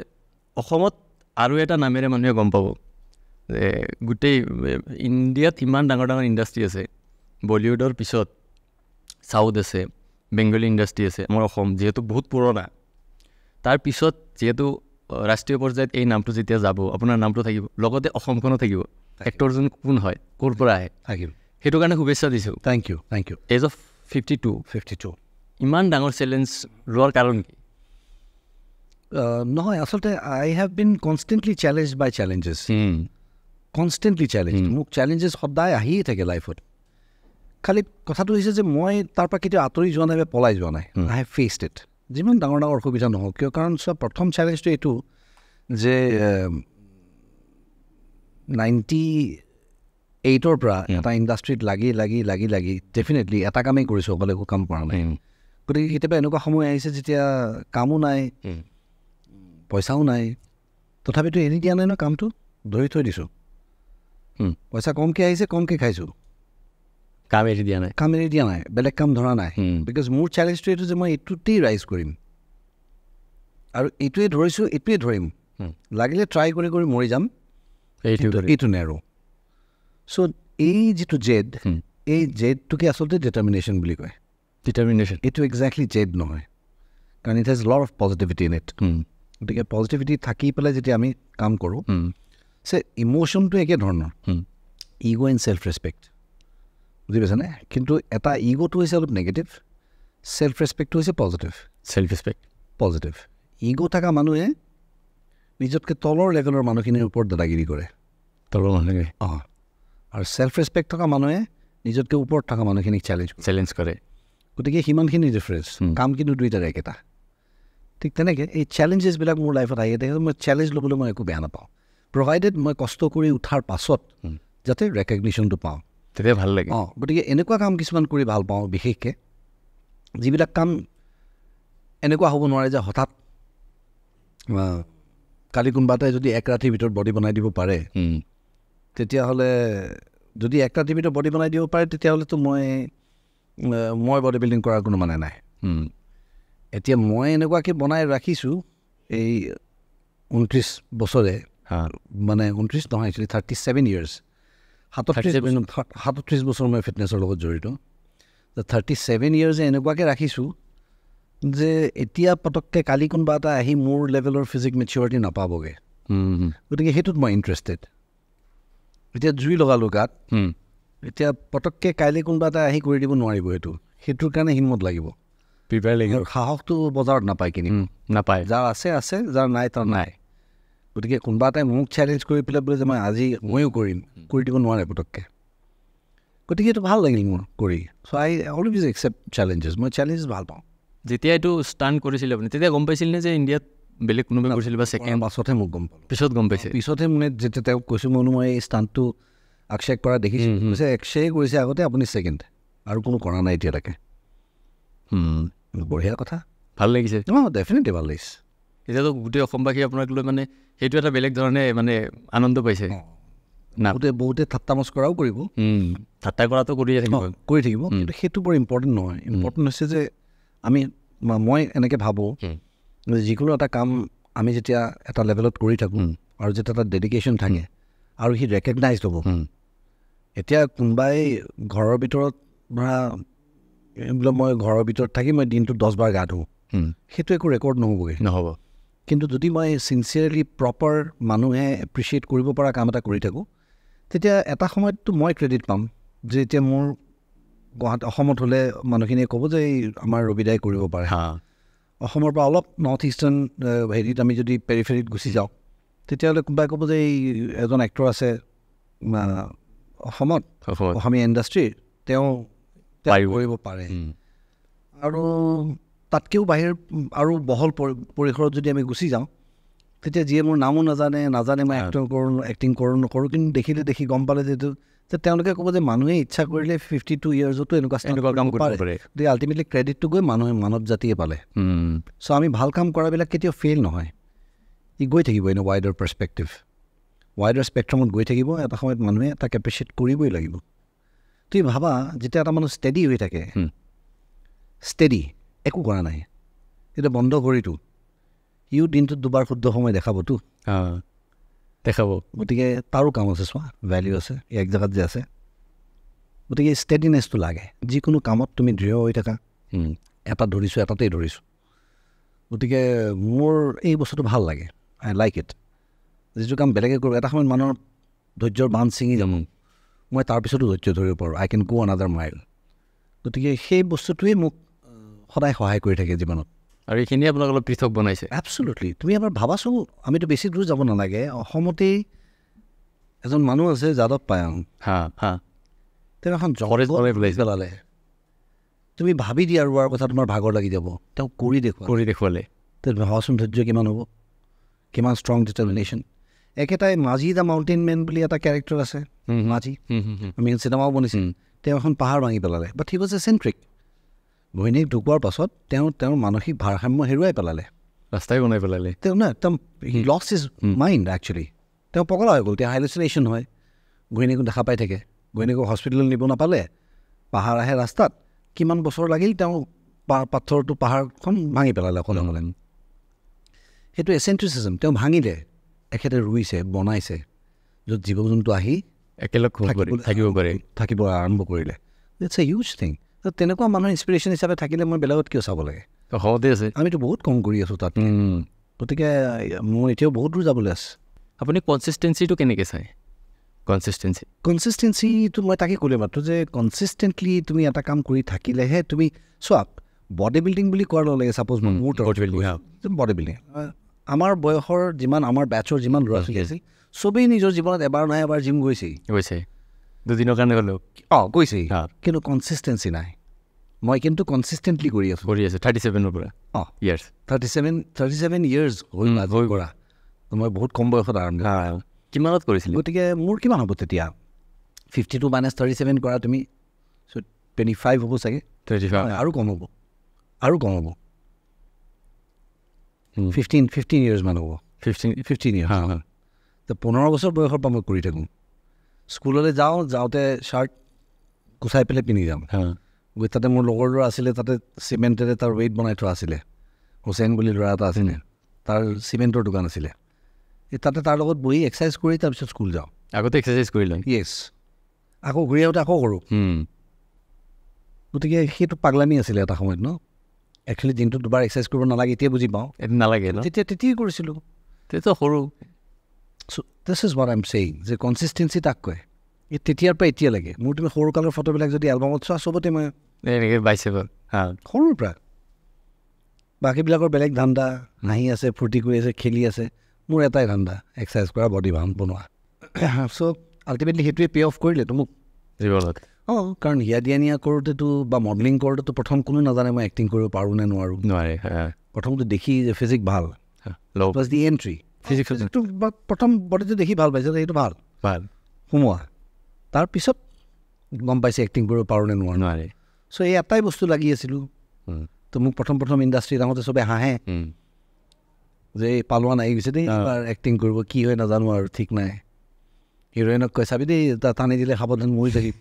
অসমত আৰু এটা নামেৰে মানুহে গম পাব যে গোটেই ইণ্ডিয়াত ইমান ডাঙৰ ডাঙৰ ইণ্ডাষ্ট্ৰী আছে। বলিউডৰ পিছত চাউথ আছে, বেংগলী ইণ্ডাষ্ট্ৰী আছে, আমাৰ অসম যিহেতু বহুত পুৰণা। তাৰ পিছত যিহেতু ৰাষ্ট্ৰীয় পৰ্যায়ত এই নামটো যেতিয়া যাব, আপোনাৰ নামটো থাকিব, লগতে অসমখনো থাকিব। এক্টৰজন কোন হয়, ক'ৰ পৰা আহে, সেইটো কাৰণে শুভেচ্ছা দিছোঁ। Thank U. এজ অফ 52 ইমান ডাঙৰ চেলেঞ্জ লোৱাৰ কাৰণ কি? নহয়, আচলতে I have been constantly challenge by challenges, constantly challenge. মোক চেলেঞ্জেছ সদায় আহিয়ে থাকে লাইফত। খালি কথাটো হৈছে যে মই তাৰ পৰা কেতিয়াও আঁতৰি যোৱা নাই বা পলাই যোৱা নাই। আই হেভ ফেচড ইট, যিমান ডাঙৰ ডাঙৰ অসুবিধা নহওক কিয়। কাৰণ চোৱা, প্ৰথম চেলেঞ্জটো এইটো যে 98ৰ পৰা এটা ইণ্ডাষ্ট্ৰীত লাগি ডেফিনেটলি এটা কামেই কৰিছোঁ, অকলে একো কাম কৰা নাই। গতিকে কেতিয়াবা এনেকুৱা সময় আহিছে যেতিয়া কামো নাই, পইচাও নাই, তথাপিতো এৰি দিয়া নাই ন, কামটো ধৰি থৈ দিছোঁ। পইচা কমকৈ আহিছে, কমকৈ খাইছোঁ, কাম এৰি দিয়া নাই, বেলেগ কাম ধৰা নাই। বিকজ মোৰ চেলেঞ্জটো এইটো যে মই এইটোতেই ৰাইজ কৰিম, আৰু এইটোৱে ধৰিছোঁ, এইটোৱে ধৰিম, লাগিলে ট্ৰাই কৰি মৰি যাম, এইটো নেৰো। চ' এই যিটো জেদ, এই জেদটোকে আচলতে ডিটাৰমিনেশ্যন বুলি কয়। এইটো একজেক্টলি জেদ নহয়, কাৰণ it has lot of positivity in it. গতিকে পজিটিভিটি থাকি পেলাই যেতিয়া আমি কাম কৰোঁ, ইম'শ্যনটো একে ধৰণৰ, ইগ' এণ্ড ছেল্ফ ৰেচপেক্ট, বুজি পাইছেনে? কিন্তু এটা ইগ'টো হৈছে অলপ নেগেটিভ, ছেল্ফ ৰেচপেক্টটো হৈছে পজিটিভ। ইগ' থকা মানুহে নিজতকৈ তলৰ লেভেলৰ মানুহখিনিৰ ওপৰত দাদাগিৰি কৰে, আৰু ছেল্ফ ৰেচপেক্ট থকা মানুহে নিজতকৈ ওপৰত থকা মানুহখিনিক চেলেঞ্জ কৰে। গতিকে সিমানখিনি ডিফাৰেঞ্চ, কাম কিন্তু দুইটাৰে একেটা। ঠিক তেনেকৈ এই চেলেঞ্জেছবিলাক মোৰ লাইফত আহি থাকে। মই চেলেঞ্জ ল'বলৈ মই একো বেয়া নাপাওঁ, প্ৰভাইডেড মই কষ্ট কৰি উঠাৰ পাছত যাতে ৰেকগনিশ্যনটো পাওঁ, তেতিয়া ভাল লাগে। গতিকে এনেকুৱা কাম কিছুমান কৰি ভাল পাওঁ, বিশেষকৈ যিবিলাক কাম এনেকুৱা হ'ব নোৱাৰে যে হঠাৎ কালি কোনোবা এটাই যদি এক ৰাতিৰ ভিতৰত বডি বনাই দিব পাৰে, তেতিয়াহ'লে যদি এক ৰাতিৰ ভিতৰত বডি বনাই দিব পাৰে, তেতিয়াহ'লেতো মই বডি বিল্ডিং কৰাৰ কোনো মানে নাই। এতিয়া মই এনেকুৱাকৈ বনাই ৰাখিছোঁ এই 29 বছৰে, মানে 29 নহয়, একচুৱেলি 37 years, 37 বছৰ মই ফিটনেছৰ লগত জড়িত। 37 years এনেকুৱাকৈ ৰাখিছোঁ যে এতিয়া পটককৈ কালি কোনোবা এটা আহি মোৰ লেভেলৰ ফিজিক মেচিউৰিটি নাপাবগৈ। গতিকে সেইটোত মই ইণ্টাৰেষ্টেড। এতিয়া জুই লগালোঁ গাত, এতিয়া পটককৈ কাইলৈ কোনোবা এটা আহি কৰি দিব নোৱাৰিব, সেইটোৰ কাৰণে হিম্মত লাগিব। প্ৰিপেয়াৰ লাগিব সাহসটো বজাৰত নাপায় কিনিম নাপায় যাৰ আছে আছে যাৰ নাই তাৰ নাই গতিকে কোনোবা এটাই মোক চেলেঞ্জ কৰি পেলাই বোলে যে মই আজি ময়ো কৰিম কৰি দিব নোৱাৰে পটককৈ গতিকে এইটো ভাল লাগিল মোৰ কৰি চ' আই অলৱেজ একচেপ্ট চেলেঞ্জেছ মই চেলেঞ্জেছ ভাল পাওঁ যেতিয়া এইটো ষ্টাৰ্ট কৰিছিলে আপুনি তেতিয়া গম পাইছিল নে যে ইণ্ডিয়াত বেলেগ কোনোবাই কৰিছিল বা ছেকেণ্ড পাছতহে মোক গম পালোঁ পিছত গম পাইছে পিছতহে মানে যেতিয়া তেওঁক কৈছোঁ মই এই ষ্টাণ্টটো আকশেক কৰা দেখিছোঁ কৈছে একশেই কৰিছে আগতে আপুনি ছেকেণ্ড আৰু কোনো কৰা নাই এতিয়ালৈকে বঢ়িয়া কথা ভাল লাগিছে অঁ ডেফিনেটলি ভাল লাগিছে এতিয়াতো গোটেই অসমবাসী আপোনাক লৈ মানে সেইটো এটা বেলেগ ধৰণে মানে আনন্দ পাইছে বহুতে ঠাট্টা মস্কৰাও কৰিব ঠাট্টা কৰাটো কৰিয়ে থাকিব কিন্তু সেইটো বৰ ইম্পৰ্টেণ্ট নহয় ইম্পৰ্টেণ্ট হৈছে যে মই এনেকৈ ভাবোঁ যে যিকোনো এটা কাম আমি যেতিয়া এটা লেভেলত কৰি থাকোঁ আৰু যেতিয়া এটা ডেডিকেশ্যন থাকে আৰু সি ৰেকগনাইজড হ'ব এতিয়া কোনোবাই ঘৰৰ ভিতৰত ধৰা বোলে মই ঘৰৰ ভিতৰত থাকি মই দিনটোত 10 বাৰ গা ধুওঁ সেইটো একো ৰেকৰ্ড নহ'ব কিন্তু যদি মই চিনচিয়াৰলি প্ৰপাৰ মানুহে এপ্ৰিচিয়েট কৰিব পৰা কাম এটা কৰি থাকোঁ তেতিয়া এটা সময়ততো মই ক্ৰেডিট পাম যে এতিয়া মোৰ অসমত হ'লে মানুহখিনিয়ে ক'ব যে এই আমাৰ ৰবিদাই কৰিব পাৰে অসমৰ পৰা অলপ নৰ্থ ইষ্টাৰ্ণ হেৰিত আমি যদি পেৰিফেৰিত গুচি যাওঁ তেতিয়াহ'লে কোনোবাই ক'ব যে এই এজন এক্টৰ আছে অসমত অসমীয়া ইণ্ডাষ্ট্ৰীৰ তেওঁ কৰিব পাৰে আৰু তাতকৈও বাহিৰ আৰু বহল পৰিসৰত যদি আমি গুচি যাওঁ তেতিয়া যিয়ে মোৰ নামো নাজানে মই এক্টিং কৰোঁ নকৰোঁ কিন্তু দেখি গম পালে যে তেওঁলোকে ক'ব যে মানুহে ইচ্ছা কৰিলে 52 ইয়াৰ্ছতো এনেকুৱা কাম কৰিব পাৰে গতিকে আল্টিমেটলি ক্ৰেডিটটো গৈ মানৱ জাতিয়ে পালে চ' আমি ভাল কাম কৰাবিলাক কেতিয়াও ফেইল নহয় ই গৈ থাকিব এনে ৱাইডাৰ স্পেক্ট্ৰামত গৈ থাকিব এটা সময়ত মানুহে তাক এপ্ৰিচিয়েট কৰিবই লাগিব তুমি ভাবা যেতিয়া এটা মানুহ ষ্টেডি হৈ থাকে ষ্টেডি একো কৰা নাই এতিয়া বন্ধ কৰিতো সিও দিনটোত 2 বাৰ শুদ্ধ সময় দেখাবতো দেখাব গতিকে তাৰো কাম আছে চোৱা ভেলিউ আছে এক জেগাত যে আছে গতিকে ষ্টেডিনেছটো লাগে যিকোনো কামত তুমি দৃঢ় হৈ থাকা এটা ধৰিছোঁ এটাতেই ধৰিছোঁ গতিকে মোৰ এই বস্তুটো ভাল লাগে আই লাইক ইট যিটো কাম বেলেগে কৰোঁ এটা সময়ত মানুহৰ ধৈৰ্যৰ বান্ধ ছিঙি যাব মই তাৰপিছতো ধৈৰ্য ধৰিব পাৰোঁ I can go another mile গতিকে সেই বস্তুটোৱে মোক সদায় সহায় কৰি থাকে জীৱনত আৰু এইখিনিয়ে আপোনাক অলপ পৃথক বনাইছে এবছলুটলি তুমি এবাৰ ভাবাচোন আমিতো বেছি দূৰ যাব নালাগে অসমতেই এজন মানুহ আছে যাদৱ পায়ং তেওঁ এখন পেলালে তুমি ভাবি দিয়া ৰোৱাৰ কথা তোমাৰ ভাগৰ লাগি যাব তেওঁ কৰি দেখুৱালে তেওঁ ভাবাচোন ধৈৰ্য কিমান হ'ব কিমান ষ্ট্ৰং ডিটাৰমিনেশ্যন একেটাই মাঝি দ্য মাউণ্টেইন মেন বুলি এটা কেৰেক্টাৰ আছে মাঝি আমি চিনেমাও বনিছিল তেওঁ এখন পাহাৰ ভাঙি পেলালে বাট হি ৱাজ এচেণ্ট্ৰিক ঘৈণীয়েক ঢুকোৱাৰ পাছত তেওঁৰ মানসিক ভাৰসাম্য হেৰুৱাই পেলালে ৰাস্তাই বনাই পেলালে তেওঁ হি লষ্ট হিজ মাইণ্ড একচুৱেলি তেওঁ পগলা হৈ গ'ল তেওঁ হাইলুচিনেশ্যন হয় ঘৈণীয়েকো দেখা পাই থাকে ঘৈণীয়েকক হস্পিটেলত নিব নাপালে পাহাৰ আহে ৰাস্তাত কিমান বছৰ লাগিল তেওঁ পাহাৰখন ভাঙি পেলালে অকলে সেইটো এচেণ্ট্ৰিচিজম তেওঁ ভাঙিলে এখেতে ৰুইছে বনাইছে য'ত জীৱ জন্তু আহি থাকিব আৰম্ভ কৰিলে ইটছ এ হিউজ থিং তেনেকুৱা মানুহৰ ইনস্পিৰেশ্যন হিচাপে থাকিলে মই বেলেগত কিয় চাব লাগে অসমতে আছে আমিতো বহুত কম কৰি আছোঁ তাত গতিকে মোৰ এতিয়াও বহুত দূৰ যাবলৈ আছে আপুনি কনচিষ্টেঞ্চিটো কেনেকৈ চায় কনচিষ্টেঞ্চিটো মই তাকে ক'লে মাত্ৰ যে কনচিষ্টেণ্টলি তুমি এটা কাম কৰি থাকিলেহে তুমি চোৱা বডি বিল্ডিং বুলি কোৱাৰ লগে লাগে ছাপ'জ মোৰ বডি বিল্ডিং আমাৰ বয়সৰ যিমান আমাৰ বেটছৰ যিমান ল'ৰা ছোৱালী আছিল চবেই নিজৰ জীৱনত এবাৰ নহয় এবাৰ জিম গৈছে দুদিনৰ কাৰণে হ'লেও গৈছেই কিন্তু কনচিষ্টেঞ্চি নাই মই কিন্তু কনচিষ্টেণ্টলি কৰি আছোঁ 37ৰ পৰা 37 ইয়াৰ্ছ হৈ কৰা মই বহুত কম বয়সত আৰম্ভ কিমানত কৰিছিলোঁ গতিকে মোৰ কিমান হ'ব তেতিয়া 52 - 37 কৰা তুমি 25 হ'ব চাগে আৰু কম হ'ব 15 ইয়াৰ্ছ মান হ'ব 15 ইয়াৰ্ছ 15 বছৰ বয়সৰ পৰা মই কৰি থাকোঁ স্কুললৈ যাওঁতে শ্বাৰ্ট গুচাই পেলাই পিন্ধি যাম গৈ তাতে মোৰ লগৰ ল'ৰা আছিলে তাতে চিমেণ্টেৰে তাৰ ৱেইট বনাই থোৱা আছিলে হুছেইন বুলি ল'ৰা এটা আছিলে তাৰ চিমেণ্টৰ দোকান আছিলে তাতে তাৰ লগত বহি এক্সাৰচাইজ কৰি তাৰপিছত স্কুল যাওঁ আগতে এক্সাৰচাইজ কৰি লওঁ য়েছ আকৌ ঘূৰি আহোঁতে আকৌ কৰোঁ গতিকে সেইটো পাগলামি আছিলে এটা সময়ত একচুৱেলি দিনটোত 2 বাৰ এক্সাৰচাইজ কৰিব নালাগে এতিয়া বুজি পাওঁ নালাগে তেতিয়াই কৰিছিলোঁ তেতিয়া সৰু this is what I am saying যে কনচিষ্টেঞ্চি তাক কয় তেতিয়াৰ পৰা এতিয়ালৈকে মোৰ তুমি সৰুকালৰ ফটোবিলাক যদি এলবামত চোৱা চবতে মই এনেকৈ বাইছে সৰুৰ পৰা বাকীবিলাকৰ বেলেগ ধান্দা, হাঁহি আছে, ফূৰ্তি কৰি আছে, খেলি আছে, মোৰ এটাই ধান্দা, এক্সাৰচাইজ কৰা, বডি বনোৱা। চ' আল্টিমেটলি সেইটোৱে পে অফ কৰিলেতো মোক জীৱনত। কাৰণ হিয়া দিয়া নিয়া কৰোঁতেতো বা মডেলিং কৰোঁতেতো প্ৰথম কোনো নাজানে মই এক্টিং কৰিব পাৰোঁ নে নোৱাৰোঁ। নোৱাৰে। প্ৰথমটো দেখি যে ফিজিক ভাল, প্লাছ দি এণ্ট্ৰি ফিজিক্সটো প্ৰথম বডিটো দেখি ভাল পাইছে, সেইটো ভাল সোমোৱা, তাৰপিছত গম পাইছে এক্টিং কৰিব পাৰোঁ নে নোৱাৰে। চ' এই এটাই বস্তু লাগি আছিলোঁ। তো মোক প্ৰথম ইণ্ডাষ্ট্ৰীত আহোঁতে চবে হাঁহে যে এই পালোৱান আহি গৈছে দেই এক্টিং কৰিব, কি হয় নাজানো আৰু ঠিক নাই। হিৰইনক কয় চাবি দেই টানি দিলে সাৱধান মৰি থাকিব,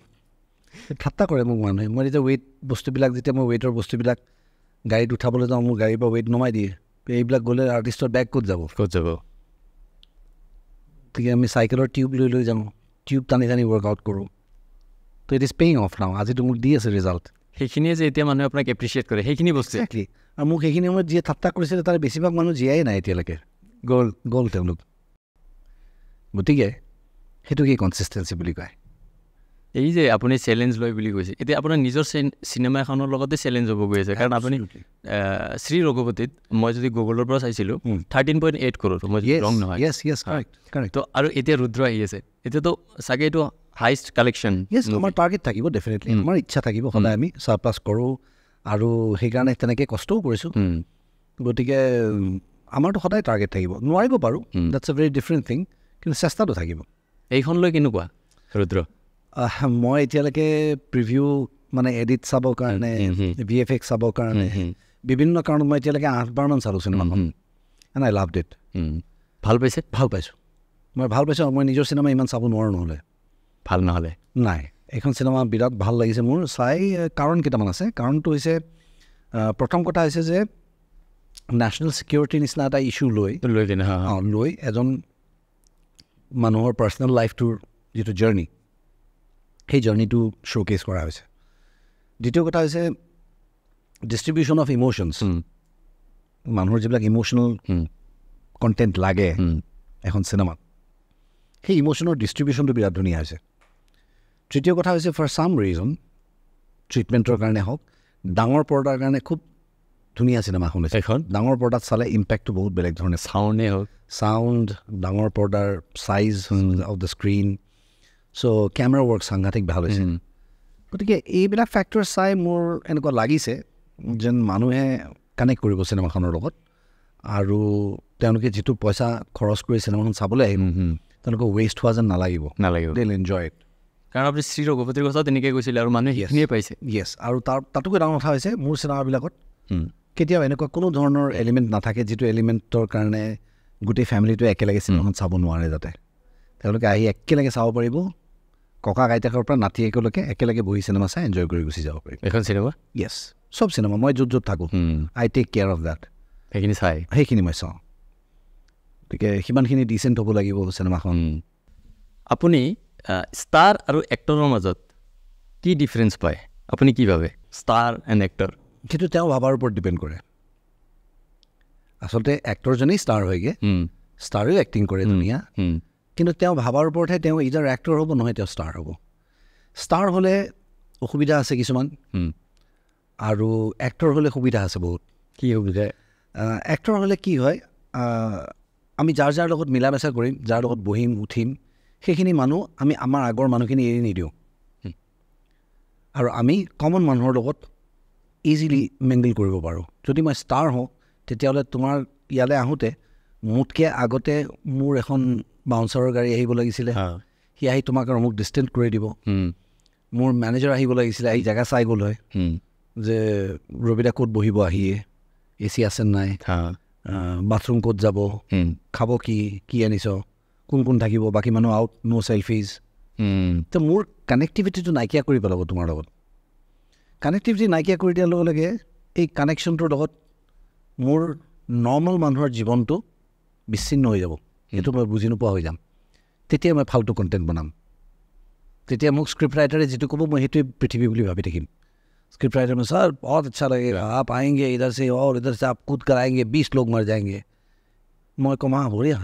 ঠাট্টা কৰে মোক মানুহে। মই যেতিয়া ৱেইট বস্তুবিলাক, যেতিয়া মই ৱেইটৰ বস্তুবিলাক গাড়ীত উঠাবলৈ যাওঁ, মোৰ গাড়ীৰ পৰা ৱেইট নমাই দিয়ে। এইবিলাক গ'লে আৰ্টিষ্টৰ বেগ ক'ত যাব। গতিকে আমি চাইকেলৰ টিউব লৈ যাওঁ, টিউব টানি ৱৰ্কআউট কৰোঁ। তো ইট ইজ পেইং অফ নাও, আজিতো মোক দি আছে ৰিজাল্ট। সেইখিনিয়ে যে এতিয়া মানুহে আপোনাক এপ্ৰিচিয়েট কৰে, সেইখিনি বস্তু এক্সেক্টলি। আৰু মোক সেইখিনি সময়ত যিয়ে ঠাট্টা কৰিছিলে তাৰে বেছিভাগ মানুহ জীয়াই নাই এতিয়ালৈকে, গ'ল তেওঁলোক। গতিকে সেইটো কি কনচিষ্টেঞ্চি বুলি কয়। এই যে আপুনি চেলেঞ্জ লয় বুলি কৈছে, এতিয়া আপোনাৰ নিজৰ চিনেমা এখনৰ লগতে চেলেঞ্জ হ'ব গৈ আছে। কাৰণ আপুনি শ্ৰী ৰঘুপতিত, মই যদি গুগলৰ পৰা চাইছিলোঁ 13.8 crore, মই ৰং নহয়। তো আৰু এতিয়া ৰুদ্ৰ আহি আছে, এতিয়াতো চাগে এইটো হাইষ্ট কালেকশ্যন। আমাৰ টাৰ্গেট থাকিব ডেফিনেটলি, আমাৰ ইচ্ছা থাকিব সদায় আমি চাৰপ্লাছ কৰোঁ, আৰু সেইকাৰণে তেনেকৈ কষ্টও কৰিছোঁ। গতিকে আমাৰতো সদায় টাৰ্গেট থাকিব, নোৱাৰিব পাৰোঁ, that's A very different thing, কিন্তু চেষ্টাটো থাকিব। এইখন লৈ কেনেকুৱা ৰুদ্ৰ? মই এতিয়ালৈকে প্ৰিভিউ মানে এডিট চাবৰ কাৰণে, VFX চাবৰ কাৰণে, বিভিন্ন কাৰণত মই এতিয়ালৈকে 8বাৰমান চালোঁ চিনেমাখন, এণ্ড আই লাভড ইট। ভাল পাইছে? ভাল পাইছোঁ, মই ভাল পাইছোঁ। মই নিজৰ চিনেমা ইমান চাব নোৱাৰোঁ নহ'লে, ভাল নহ'লে নাই। এইখন চিনেমা বিৰাট ভাল লাগিছে মোৰ চাই। কাৰণ কেইটামান আছে। কাৰণটো হৈছে, প্ৰথম কথা হৈছে যে নেশ্যনেল ছিকিউৰিটিৰ নিচিনা এটা ইছ্যু লৈ এজন মানুহৰ পাৰ্চনেল লাইফটোৰ যিটো জাৰ্ণি, সেই জাৰ্ণিটো শ্ব'কেছ কৰা হৈছে। দ্বিতীয় কথা হৈছে ডিষ্ট্ৰিবিউশ্যন অফ ইম'শ্যনছ, মানুহৰ যিবিলাক ইম'শ্যনেল কণ্টেণ্ট লাগে এখন চিনেমাত, সেই ইম'শ্যনৰ ডিষ্ট্ৰিবিউশ্যনটো বিৰাট ধুনীয়া হৈছে। তৃতীয় কথা হৈছে, ফৰ ছাম ৰিজন, ট্ৰিটমেণ্টৰ কাৰণে হওক, ডাঙৰ পৰ্দাৰ কাৰণে খুব ধুনীয়া চিনেমাখন হৈছে। এখন ডাঙৰ পৰ্দাত চালে ইম্পেক্টটো বহুত বেলেগ ধৰণে, চাউণ্ডেই হওক, চাউণ্ড, ডাঙৰ পৰ্দাৰ size of the screen, so' camera work সাংঘাতিক ভাল হৈছে। গতিকে এইবিলাক ফেক্টৰ চাই মোৰ এনেকুৱা লাগিছে যেন মানুহে কানেক্ট কৰিব চিনেমাখনৰ লগত, আৰু তেওঁলোকে যিটো পইচা খৰচ কৰি চিনেমাখন চাবলৈ আহিব, তেওঁলোকে ৱেষ্ট হোৱা যেন নালাগিব, দে উইল এনজয় ইট। কাৰণ আপুনি শ্ৰী ৰঘুপতিৰ কথা তেনেকৈ কৈছিলে, আৰু মানুহে সেইখিনিয়ে পাইছে। য়েছ, আৰু তাতোকৈ ডাঙৰ কথা হৈছে, মোৰ চিনেমাবিলাকত কেতিয়াও এনেকুৱা কোনো ধৰণৰ এলিমেণ্ট নাথাকে যিটো এলিমেণ্টৰ কাৰণে গোটেই ফেমিলিটোৱে একেলগে চিনেমাখন চাব নোৱাৰে, যাতে তেওঁলোকে আহি একেলগে চাব পাৰিব, ককা আইতাকৰ পৰা নাতিয়েকলৈকে একেলগে বহি চিনেমা চাই এনজয় কৰি গুচি যাব পাৰিব এখন চিনেমা। য়েছ, চব চিনেমা মই য'ত থাকোঁ, আই টেক কেয়াৰ অফ দেট। সেইখিনি মই চাওঁ। গতিকে সিমানখিনি ডিচেণ্ট হ'ব লাগিব চিনেমাখন। আপুনি ষ্টাৰ আৰু এক্টৰৰ মাজত কি ডিফাৰেঞ্চ পায়? আপুনি কি ভাবে ষ্টাৰ এণ্ড এক্টৰ? সেইটো তেওঁ ভাবাৰ ওপৰত ডিপেণ্ড কৰে। আচলতে এক্টৰজনেই ষ্টাৰ হয়গৈ, ষ্টাৰেও এক্টিং কৰে ধুনীয়া, কিন্তু তেওঁ ভাবাৰ ওপৰতহে তেওঁ ইদাৰ এক্টৰ হ'ব, নহয় তেওঁ ষ্টাৰ হ'ব। ষ্টাৰ হ'লে অসুবিধা আছে কিছুমান, আৰু এক্টৰ হ'লে সুবিধা আছে বহুত। কি সুবিধা? এক্টৰ হ'লে কি হয়, আমি যাৰ লগত মিলা মেচা কৰিম, যাৰ লগত বহিম উঠিম, সেইখিনি মানুহ আমি আমাৰ আগৰ মানুহখিনি এৰি নিদিওঁ, আৰু আমি কমন মানুহৰ লগত ইজিলি মিংগল কৰিব পাৰোঁ। যদি মই ষ্টাৰ হওঁ, তেতিয়াহ'লে তোমাৰ ইয়ালৈ আহোঁতে মোতকৈ আগতে মোৰ এখন বাউন্সাৰৰ গাড়ী আহিব লাগিছিলে, সি আহি তোমাক আৰু মোক ডিষ্টেঞ্চ কৰি দিব। মোৰ মেনেজাৰ আহিব লাগিছিলে, আহি জেগা চাই গ'ল হয় যে ৰবিদা ক'ত বহিব, আহিয়ে AC আছে নাই, বাথৰুম ক'ত যাব, খাব কি আনিছ, কোন থাকিব, বাকী মানুহ আউট, ন' চেলফিজ। তো মোৰ কানেক্টিভিটিটো নাইকিয়া কৰি পেলাব তোমাৰ লগত। কানেক্টিভিটি নাইকিয়া কৰি দিয়াৰ লগে লগে এই কানেকশ্যনটোৰ লগত মোৰ নৰ্মেল মানুহৰ জীৱনটো বিচ্ছিন্ন হৈ যাব, সেইটো মই বুজি নোপোৱা হৈ যাম। তেতিয়া মই ফাল্টু কণ্টেণ্ট বনাম। তেতিয়া মোক স্ক্ৰিপ্ট ৰাইটাৰে যিটো ক'ব, মই সেইটোৱে পৃথিৱী বুলি ভাবি থাকিম। स्क्रिप्ट राइटर में सर बहुत अच्छा लगेगा, आप आएंगे इधर से और इधर से आप कूद कर आएंगे, 20 लोग मर जाएंगे। मैं कम हाँ बढ़िया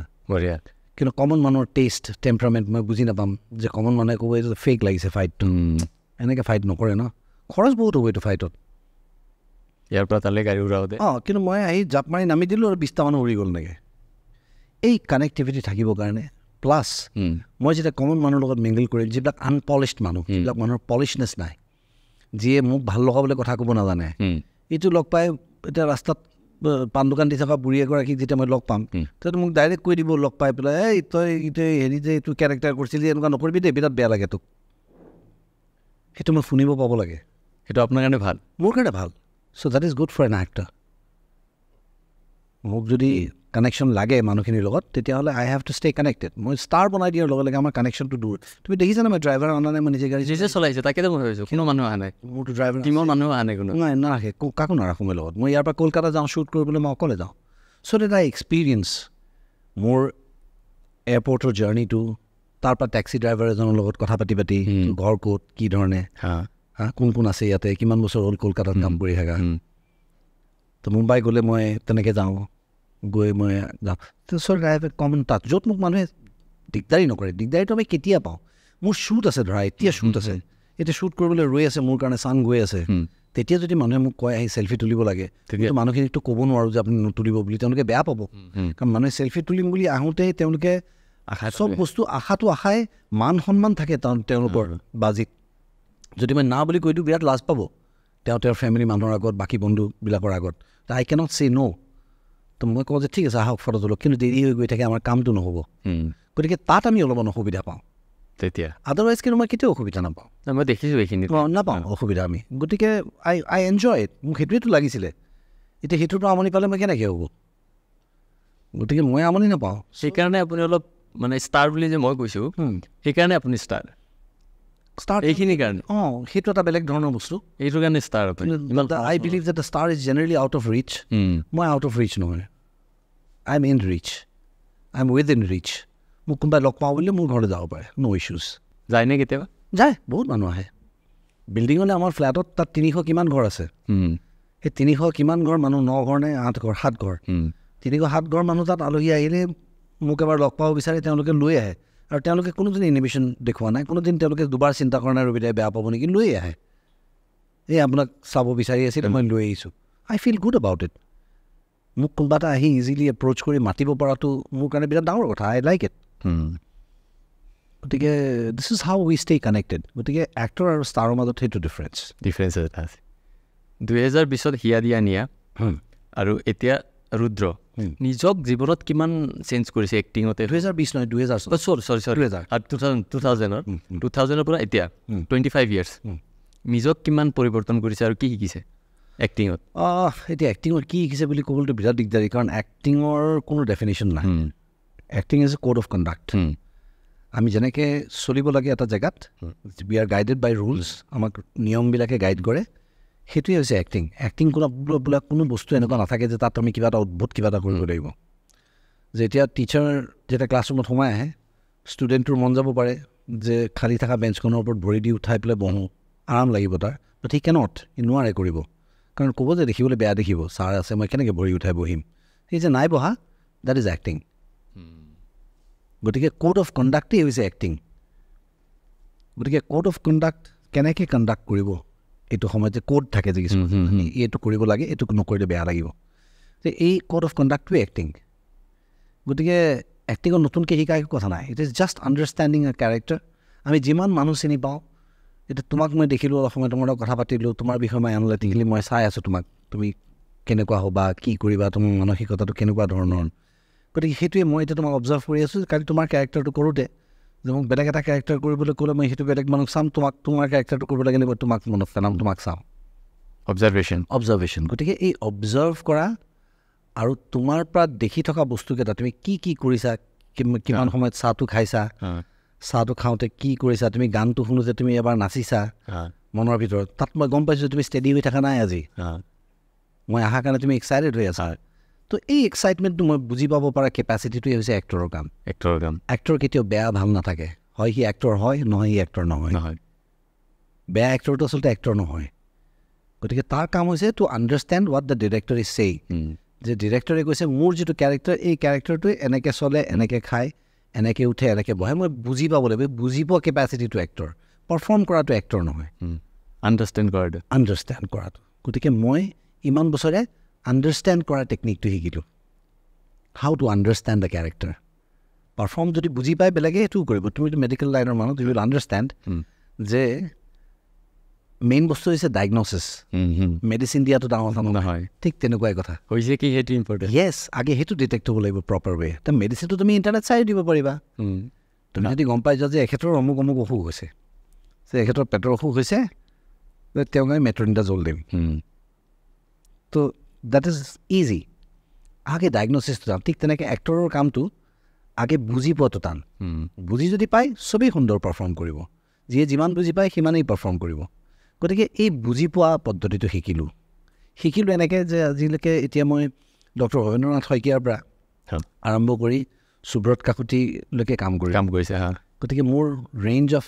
কিন্তু কমন মানুহৰ টেষ্ট টেম্পাৰামেণ্ট মই বুজি নাপাম, যে কমন মানুহে ক'ব এইটো ফেক লাগিছে ফাইটটো, এনেকৈ ফাইট নকৰে ন, খৰচ বহুত হ'ব এইটো ফাইটত। ইয়াৰ পৰা তালৈ গাড়ী উৰাওঁতে কিন্তু মই আহি জাপ মাৰি নামি দিলোঁ আৰু 20টা মানুহ উৰি গ'ল নেকি এই কানেক্টিভিটি থাকিবৰ কাৰণে প্লাছ মই যেতিয়া কমন মানুহৰ লগত মিংগল কৰিম যিবিলাক আনপলিছড মানুহ যিবিলাক মানুহৰ পলিছনেছ নাই যিয়ে মোক ভাল লগা বুলি কথা ক'ব নাজানে এইটো লগ পাই এতিয়া ৰাস্তাত পাণ দোকান দি থকা বুঢ়ী এগৰাকীক যেতিয়া মই লগ পাম তেতিয়া মোক ডাইৰেক্ট কৈ দিব লগ পাই পেলাই এই তই হেৰি যে এইটো কেৰেক্টাৰ কৰিছিলি এনেকুৱা নকৰিবি দেই বিৰাট বেয়া লাগে তোক সেইটো মই শুনিব পাব লাগে সেইটো আপোনাৰ কাৰণে ভাল মোৰ কাৰণে ভাল so' that is good for an actor মোক যদি কানেকশ্যন লাগে মানুহখিনিৰ লগত তেতিয়াহ'লে I have to stay connected মই ষ্টাৰ বনাই দিয়াৰ লগে লগে আমাৰ কানেকশ্যনটো দূৰ তুমি দেখিছানে মই ড্ৰাইভাৰ অনা নাই মই নিজে গাড়ী নিজে চলাইছে তাকেতো মই ভাবিছোঁ কোনো মানুহ অহা নাই মোৰতো ড্ৰাইভাৰ টিমৰ মানুহ অহা নাই কোনো নাই নাৰাখে কাকো নাৰাখোঁ মই লগত মই ইয়াৰ পৰা কলকাতা যাওঁ শ্বুট কৰিবলৈ মই অকলে যাওঁ চ' দেট আই এক্সপিৰিয়েঞ্চ মোৰ এয়াৰপৰ্টৰ জাৰ্ণিটো তাৰ পৰা টেক্সি ড্ৰাইভাৰ এজনৰ লগত কথা পাতি ঘৰ ক'ত কি ধৰণে কোন কোন আছে ইয়াতে কিমান বছৰ হ'ল কলকাতাত কাম কৰি থাকা তো মুম্বাই গ'লে মই তেনেকৈ যাওঁ গৈ মই যাওঁ চ' ড্ৰাইভাৰ কমন টাচ য'ত মোক মানুহে দিগদাৰী নকৰে দিগদাৰীটো আমি কেতিয়া পাওঁ মোৰ শ্বুট আছে ধৰা এতিয়া শ্বুট আছে এতিয়া শ্বুট কৰিবলৈ ৰৈ আছে মোৰ কাৰণে চান গৈ আছে তেতিয়া যদি মানুহে মোক কয় আহি চেল্ফি তুলিব লাগে তেতিয়া মানুহখিনিকতো ক'ব নোৱাৰোঁ যে আপুনি নুতুলিব বুলি তেওঁলোকে বেয়া পাব কাৰণ মানুহে চেল্ফি তুলিম বুলি আহোঁতেই তেওঁলোকে চব বস্তু আশাই মান সন্মান থাকে তেওঁলোকৰ বাজিত যদি মই না বুলি কৈ দিওঁ বিৰাট লাজ পাব তেওঁৰ ফেমিলি মানুহৰ আগত বাকী বন্ধুবিলাকৰ আগত আই কেনট চে ন' তো মই কওঁ যে ঠিক আছে আহক ফটো তোলক কিন্তু দেৰি হৈ গৈ থাকে আমাৰ কামটো নহ'ব গতিকে তাত আমি অলপমান অসুবিধা পাওঁ তেতিয়া আদাৰৱাইজ কিন্তু মই কেতিয়াও অসুবিধা নাপাওঁ মই দেখিছোঁ এইখিনি নাপাওঁ অসুবিধা আমি গতিকে আই এনজয় ইট মোক সেইটোৱেতো লাগিছিলে এতিয়া সেইটোৰ পৰা আমনি পালে মই কেনেকৈ হ'ব গতিকে মই আমনি নাপাওঁ সেইকাৰণে আপুনি অলপ মানে ষ্টাৰ বুলি যে মই কৈছোঁ সেইকাৰণে আপুনি ষ্টাৰ এইখিনিৰ কাৰণে সেইটো এটা বেলেগ ধৰণৰ বস্তু এইটোৰ কাৰণে ষ্টাৰ আপুনি আই বিলিভ যে the star is generally out of reach মই আউট অফ ৰিচ নহয় I am in reach I am within reach মোক কোনোবাই লগ পাওঁ বুলিলে মোৰ ঘৰলৈ যাব পাৰে ন' ইছ্যুজ যায়নে কেতিয়াবা যায় বহুত মানুহ আহে বিল্ডিঙলৈ আমাৰ ফ্লেটত তাত 300 কিমান ঘৰ আছে সেই 300 কিমান ঘৰ মানুহ 9 ঘৰ নে 8 ঘৰ 7 ঘৰ 307 ঘৰ মানুহ তাত আলহী আহিলে মোক এবাৰ লগ পাব বিচাৰে তেওঁলোকে লৈ আহে আৰু তেওঁলোকে কোনোদিন ইনহিবিশ্যন দেখুওৱা নাই কোনোদিন তেওঁলোকে দুবাৰ চিন্তা কৰা নাই ৰবিদাই বেয়া পাব নেকি লৈ আহে এই আপোনাক চাব বিচাৰি আছিল মই লৈ আহিছোঁ আই ফিল গুড এবাউট ইট মোক কোনোবা এটা আহি ইজিলি এপ্ৰ'চ কৰি মাতিব পৰাটো মোৰ কাৰণে বিৰাট ডাঙৰ কথা আই লাইক ইট গতিকে this is how we stay connected গতিকে এক্টৰ আৰু ষ্টাৰৰ মাজত সেইটো ডিফাৰেঞ্চ এটা আছে 2020ত হিয়া দিয়া নিয়া আৰু এতিয়া ৰুদ্ৰ নিজক জীৱনত কিমান চেঞ্জ কৰিছে এক্টিঙতে 2020 নহয় 2000 পৰা এতিয়া 25 ইয়াৰ্ছ নিজক কিমান পৰিৱৰ্তন কৰিছে আৰু কি শিকিছে এক্টিঙত এতিয়া এক্টিঙত কি শিকিছে বুলি ক'বলৈতো বিৰাট দিগদাৰী কাৰণ এক্টিঙৰ কোনো ডেফিনেশ্যন নাই acting is a code of conduct আমি যেনেকৈ চলিব লাগে এটা জেগাত we are guided by rules আমাক নিয়মবিলাকে গাইড কৰে সেইটোৱে হৈছে এক্টিং এক্টিং বোলা কোনো বস্তু এনেকুৱা নাথাকে যে তাত আমি কিবা এটা অদ্ভুত কিবা এটা কৰিব লাগিব যেতিয়া টিচাৰ যেতিয়া ক্লাছৰুমত সোমাই আহে ষ্টুডেণ্টটোৰ মন যাব পাৰে যে খালী থকা বেঞ্চখনৰ ওপৰত ভৰি দি উঠাই পেলাই বহোঁ আৰাম লাগিব তাৰ বাট হি কেনট ই নোৱাৰে কৰিব কাৰণ ক'ব যে দেখিবলৈ বেয়া দেখিব ছাৰ আছে মই কেনেকৈ ভৰি উঠাই বহিম সেই যে নাই বহা দেট ইজ এক্টিং গতিকে কোড অফ কণ্ডাক্টেই হৈছে এক্টিং গতিকে কোড অফ কণ্ডাক্ট কেনেকৈ কণ্ডাক্ট কৰিব এইটো সময়ত যে কোড থাকে যে কিছুমান এইটো কৰিব লাগে এইটো নকৰিলে বেয়া লাগিব যে এই কোড অফ কণ্ডাক্টটোৱে এক্টিং গতিকে এক্টিঙত নতুনকৈ শিকা একো কথা নাই it is just understanding A character আমি যিমান মানুহ চিনি পাওঁ এতিয়া তোমাক মই দেখিলোঁ অলপ সময় তোমাৰ লগত কথা পাতিলোঁ তোমাৰ বিষয়ে মই এনালাইটিকেলি মই চাই আছোঁ তোমাক তুমি কেনেকুৱা হ'বা কি কৰিবা তোমাৰ মানসিকতাটো কেনেকুৱা ধৰণৰ গতিকে সেইটোৱে মই এতিয়া তোমাক অবজাৰ্ভ কৰি আছোঁ কালি তোমাৰ কেৰেক্টাৰটো কৰোঁতে যে মোক বেলেগ এটা কেৰেক্টাৰ কৰিবলৈ ক'লে মই সেইটো বেলেগ মানুহক চাম তোমাৰ কেৰেক্টাৰটো কৰিব লাগে নেকি তোমাক মনত পেলাম তোমাক চাম অবজাৰ্ভেশ্যন গতিকে এই অবজাৰ্ভ কৰা আৰু তোমাৰ পৰা দেখি থকা বস্তুকেইটা তুমি কি কৰিছা কিমান সময়ত চাহটো খাইছা চাহটো খাওঁতে কি কৰিছা তুমি গানটো শুনোতে তুমি এবাৰ নাচিছা মনৰ ভিতৰত তাত মই গম পাইছোঁ তুমি ষ্টেডি হৈ থকা নাই আজি মই অহাৰ কাৰণে তুমি এক্সাইটেড হৈ আছা তো এই এক্সাইটমেণ্টটো মই বুজি পাব পৰা কেপাচিটিটোৱে হৈছে এক্টৰৰ কাম এক্টৰ কেতিয়াও বেয়া ভাল নাথাকে হয় সি এক্টৰ হয় নহয় সি এক্টৰ নহয় বেয়া এক্টৰটো আচলতে এক্টৰ নহয় গতিকে তাৰ কাম হৈছে to understand what the director is saying যে ডিৰেক্টৰে কৈছে মোৰ যিটো কেৰেক্টাৰ এই কেৰেক্টাৰটোৱে এনেকৈ চলে এনেকৈ খায় এনেকৈ উঠে এনেকৈ বহে মই বুজি পাব লাগিব বুজি পোৱা কেপাচিটিটো এক্টৰ পাৰফৰ্ম কৰাটো এক্টৰ নহয় আণ্ডাৰষ্টেণ্ড কৰাটো গতিকে মই ইমান বছৰে আণ্ডাৰষ্টেণ্ড কৰা টেকনিকটো শিকিলোঁ, how to understand the character. Perform যদি বুজি পায় বেলেগে সেইটোও কৰিব, তুমিতো মেডিকেল লাইনৰ মানুহ, তুমি উইল আণ্ডাৰষ্টেণ্ড যে মেইন বস্তু হৈছে ডায়েগন'চিছ, মেডিচিন দিয়াটো ডাঙৰ কথা নহয়, ঠিক তেনেকুৱাই কথা হৈছে কি সেইটো ইম্পৰ্টেণ্ট। য়েছ, আগে সেইটো ডিটেক্ট হ'ব লাগিব প্ৰপাৰ ৱে। ত' মেডিচিনটো তুমি ইণ্টাৰনেট চাই দিব পাৰিবা। তুমি যদি গম পাই যোৱা যে এখেতৰ অমুক অমুক অসুখ হৈছে, যে এখেতৰ পেটৰ অসুখ হৈছে, তেওঁক আমি মেট্ৰনিডাজল দিম। ত' দেট ইজ ইজি। আগে ডায়েগন'চিছটো টান, ঠিক তেনেকৈ এক্টৰৰ কামটো আগে বুজি পোৱাটো টান। বুজি যদি পায় চবেই সুন্দৰ পাৰফৰ্ম কৰিব, যিয়ে যিমান বুজি পায় সিমানেই পাৰফৰ্ম কৰিব। গতিকে এই বুজি পোৱা পদ্ধতিটো শিকিলোঁ এনেকৈ যে আজিলৈকে এতিয়া মই ডক্টৰ ভৱেন্দ্ৰনাথ শইকীয়াৰ পৰা আৰম্ভ কৰি সুব্ৰত কাকতিলৈকে কাম কৰিছে। গতিকে মোৰ ৰেঞ্জ অফ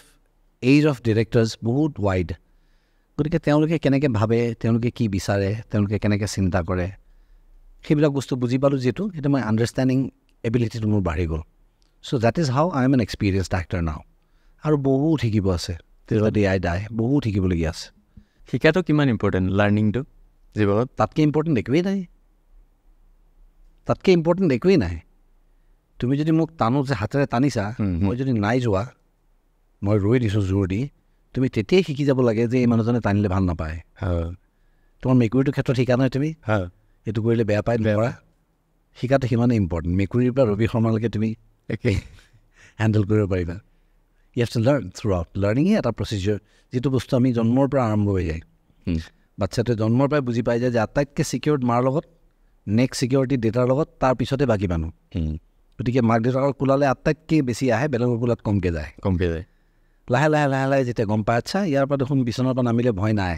এইজ অফ ডিৰেক্টৰ্ছ বহুত ৱাইড। গতিকে তেওঁলোকে কেনেকৈ ভাবে, তেওঁলোকে কি বিচাৰে, তেওঁলোকে কেনেকৈ চিন্তা কৰে, সেইবিলাক বস্তু বুজি পালোঁ যিহেতু, সেইটো মই আণ্ডাৰষ্টেণ্ডিং এবিলিটিটো মোৰ বাঢ়ি গ'ল। So' that is how I am an experienced actor now. আৰু বহুত শিকিব আছে, যদি আই ডাই বহুত শিকিবলগীয়া আছে। শিকাটো কিমান ইম্পৰ্টেণ্ট লাৰ্ণিংটো জীৱনত? তাতকৈ ইম্পৰ্টেণ্ট একোৱেই নাই। তুমি যদি মোক টানো যে হাতেৰে টানিছা, মই যদি নাই যোৱা, মই ৰৈ দিছোঁ জোৰ দি, তুমি তেতিয়াই শিকি যাব লাগে যে এই মানুহজনে টানিলে ভাল নাপায়। তোমাৰ মেকুৰীটোৰ ক্ষেত্ৰত শিকা নাই তুমি, এইটো কৰিলে বেয়া পায় কৰা, শিকাটো সিমানেই ইম্পৰ্টেণ্ট। মেকুৰীৰ পৰা ৰবি শৰ্মালৈকে তুমি একে হেণ্ডেল কৰিব পাৰিবা। You have to learn throughout. লাৰ্ণিঙে এটা প্ৰচিডিউৰ, যিটো বস্তু আমি জন্মৰ পৰা আৰম্ভ হৈ যায়। বাচ্ছাটোৱে জন্মৰ পৰাই বুজি পাই যায় যে আটাইতকৈ ছিকিউৰ্ড মাৰ লগত, নেক্সট ছিকিউৰিটি দেউতাৰ লগত, তাৰ পিছতে বাকী মানুহ। গতিকে মাক দেউতাকৰ কোলালে আটাইতকৈ বেছি আহে, বেলেগৰ কোলাত কমকৈ যায়। লাহে লাহে লাহে লাহে যেতিয়া গম পায়, আচ্ছা ইয়াৰ পৰা দেখোন বিচনাৰ পৰা নামিলে ভয় নাই,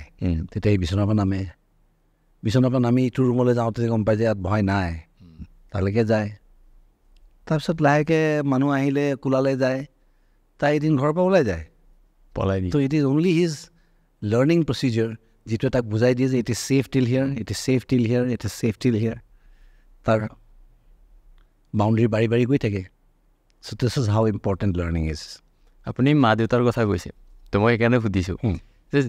তেতিয়া সি বিচনাৰ পৰা নামে। বিচনাৰ পৰা নামি ইটো ৰুমলৈ যাওঁতে গম পায় যে ইয়াত ভয় নাই, তালৈকে যায়। তাৰপিছত লাহেকৈ মানুহ আহিলে কোলালে যায়, তাই এদিন ঘৰৰ পৰা ওলাই যায়, পলাই দিয়ে। So' it is only his learning procedure, যিটোৱে তাক বুজাই দিয়ে যে ইট ইজ ছেফ টিল হিয়াৰ, ইট ইজ ছেফ টিল হিয়াৰ, ইট ইজ ছেফ টিল হিয়াৰ। তাৰ বাউণ্ডেৰী বাঢ়ি বাঢ়ি গৈ থাকে। So' this is how important learning is. আপুনি মা দেউতাৰ কথা কৈছে, তো মই সেইকাৰণে সুধিছোঁ যে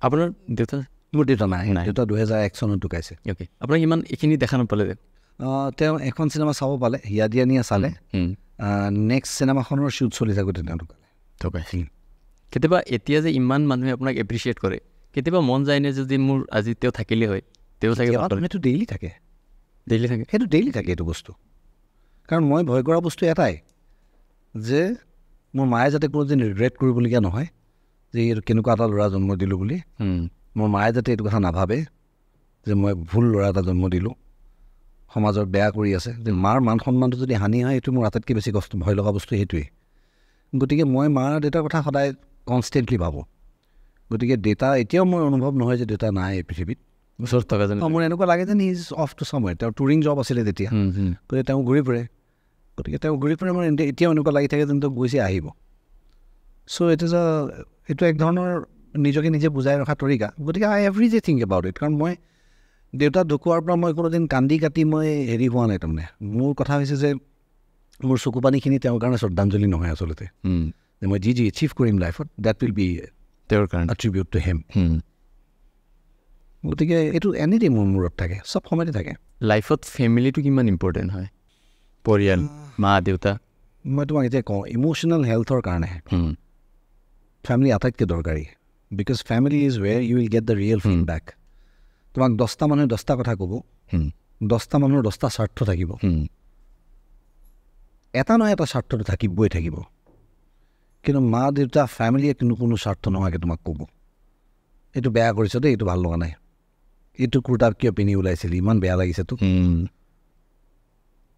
আপোনাৰ দেউতা? মোৰ দেউতা নাই, দেউতা 2001 চনত ঢুকাইছে। অ'কে, আপোনাক ইমান এইখিনি দেখা নাপালে? তেওঁ এখন চিনেমা চাব পালে, হিয়াদিয়ানিয়া চালে। নেক্সট চিনেমাখনৰ শ্বুট চলি থাকোঁতে তেওঁ ঢুকালে। কেতিয়াবা এতিয়া যে ইমান মানুহে আপোনাক এপ্ৰিচিয়েট কৰে, কেতিয়াবা মন যায়নে যদি মোৰ আজি তেওঁ থাকিলে হয়, তেওঁ চাগে? সেইটো ডেইলি থাকে, সেইটো ডেইলি থাকে এইটো বস্তু। কাৰণ মই ভয় কৰা বস্তু এটাই, যে মোৰ মায়ে যাতে কোনোদিন ৰিগ্ৰেট কৰিবলগীয়া নহয় যে এইটো কেনেকুৱা এটা ল'ৰা জন্ম দিলোঁ বুলি। মোৰ মায়ে যাতে এইটো কথা নাভাবে যে মই ভুল ল'ৰা এটা জন্ম দিলোঁ, সমাজৰ বেয়া কৰি আছে। যে মাৰ মান সন্মানটো যদি হানি হয়, এইটো মোৰ আটাইতকৈ বেছি ভয় লগা বস্তু সেইটোৱেই। গতিকে মই মা দেউতাৰ কথা সদায় কনষ্টেণ্টলি ভাবোঁ। গতিকে দেউতা এতিয়াও মোৰ অনুভৱ নহয় যে দেউতা নাই এই পৃথিৱীত, ওচৰত থকা যেন। মোৰ এনেকুৱা লাগে যে ইজ অফ টু চামৱেৰ। তেওঁৰ টুৰিং জব আছিলে তেতিয়া, গতিকে তেওঁ ঘূৰি ফুৰে। মোৰ এতিয়াও এনেকুৱা লাগি থাকে যেন তেওঁ গৈছে আহিব। চ' এইটো এক ধৰণৰ নিজকে নিজে বুজাই ৰখা তৰিকা। গতিকে I every day think about it. কাৰণ মই দেউতা ঢুকোৱাৰ পৰা মই কোনোদিন কান্দি কাটি মই হেৰি হোৱা নাই। তাৰমানে মোৰ কথা হৈছে যে মোৰ চকু পানীখিনি তেওঁৰ কাৰণে শ্ৰদ্ধাঞ্জলি নহয় আচলতে, যে মই যি এচিভ কৰিম লাইফত, ডেট উইল বি তেওঁৰ কাৰণে এট্ৰিবিউট টু হিম। গতিকে এইটো এনিটাইম মোৰ মূৰত থাকে, চব সময়তে থাকে। লাইফত ফেমিলিটো কিমান ইম্পৰ্টেণ্ট হয়? পৰিয়াল, মা দেউতা। মই তোমাক এতিয়া কওঁ, ইম'চনেল হেল্থৰ কাৰণে ফেমিলি আটাইতকৈ দৰকাৰী। Because family is where you will get the real feedback. তোমাক 10টা মানুহে 10টা কথা ক'ব, 10টা মানুহৰ 10টা স্বাৰ্থ থাকিব, এটা নহয় এটা স্বাৰ্থটো থাকিবই থাকিব। কিন্তু মা দেউতা ফেমিলিয়ে কোনো স্বাৰ্থ নোহোৱাকৈ তোমাক ক'ব, এইটো বেয়া কৰিছ দেই, এইটো ভাল লগা নাই, এইটো কুৰ্তা কিয় পিন্ধি ওলাইছিলি, ইমান বেয়া লাগিছে তোক,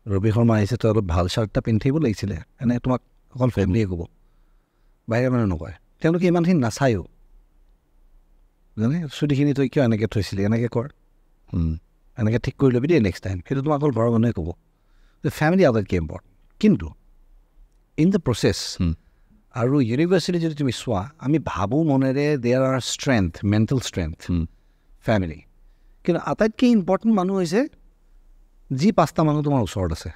ৰবি শৰ্মা আহিছে, তই অলপ ভাল চাৰ্ট এটা পিন্ধি থাকিব লাগিছিলে। এনে তোমাক অকল ফেমিলিয়ে ক'ব, বাহিৰে মানুহে নকয়। তেওঁলোকে ইমানখিনি নাচায়ো, জানে চুটিখিনি তই কিয় এনেকৈ থৈছিলি, এনেকৈ কৰ, এনেকৈ ঠিক কৰি ল'বি দেই নেক্সট টাইম, সেইটো তোমাক অকল ঘৰৰ মানুহে ক'ব। ফেমিলি আটাইতকৈ ইম্পৰ্টেণ্ট। কিন্তু ইন দ্য প্ৰচেছ আৰু ইউনিভাৰ্চিটি যদি তুমি চোৱা, আমি ভাবোঁ মনেৰে there are strength, mental strength family. কিন্তু আটাইতকৈ ইম্পৰ্টেণ্ট মানুহ হৈছে যি 5টা মানুহ তোমাৰ ওচৰত আছে,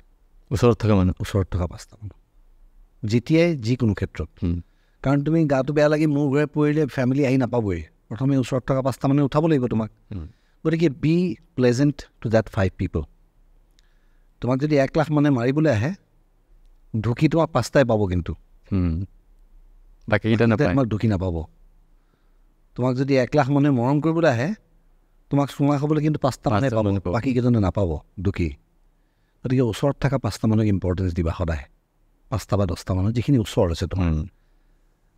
ওচৰত থকা 5টা মানুহ, যেতিয়াই যিকোনো ক্ষেত্ৰত। কাৰণ তুমি গাটো বেয়া লাগি মোৰ ঘৰে পৰিলে ফেমিলি আহি নাপাবই, প্ৰথমে ওচৰত থকা 5টা মানুহে উঠাব লাগিব তোমাক। গতিকে বি প্লেজেণ্ট টু দেট 5 পিপল. তোমাক যদি 1 লাখ মানে মাৰিবলৈ আহে, ঢুকি তোমাক 5টাই পাব, কিন্তু বাকীকেইটা নাপায়. তোমাক ঢুকি নাপাব. তোমাক যদি 1 লাখ মানে মৰম কৰিবলৈ আহে, তোমাক চুমা খাবলৈ কিন্তু 5টা মানে পাব, বাকীকেইজনে নাপাব ঢুকি. গতিকে ওচৰত থকা 5টা মানুহক ইম্পৰ্টেঞ্চ দিবা সদায়. 5টা বা 10টা মানুহ যিখিনি ওচৰত আছে তোমাৰ.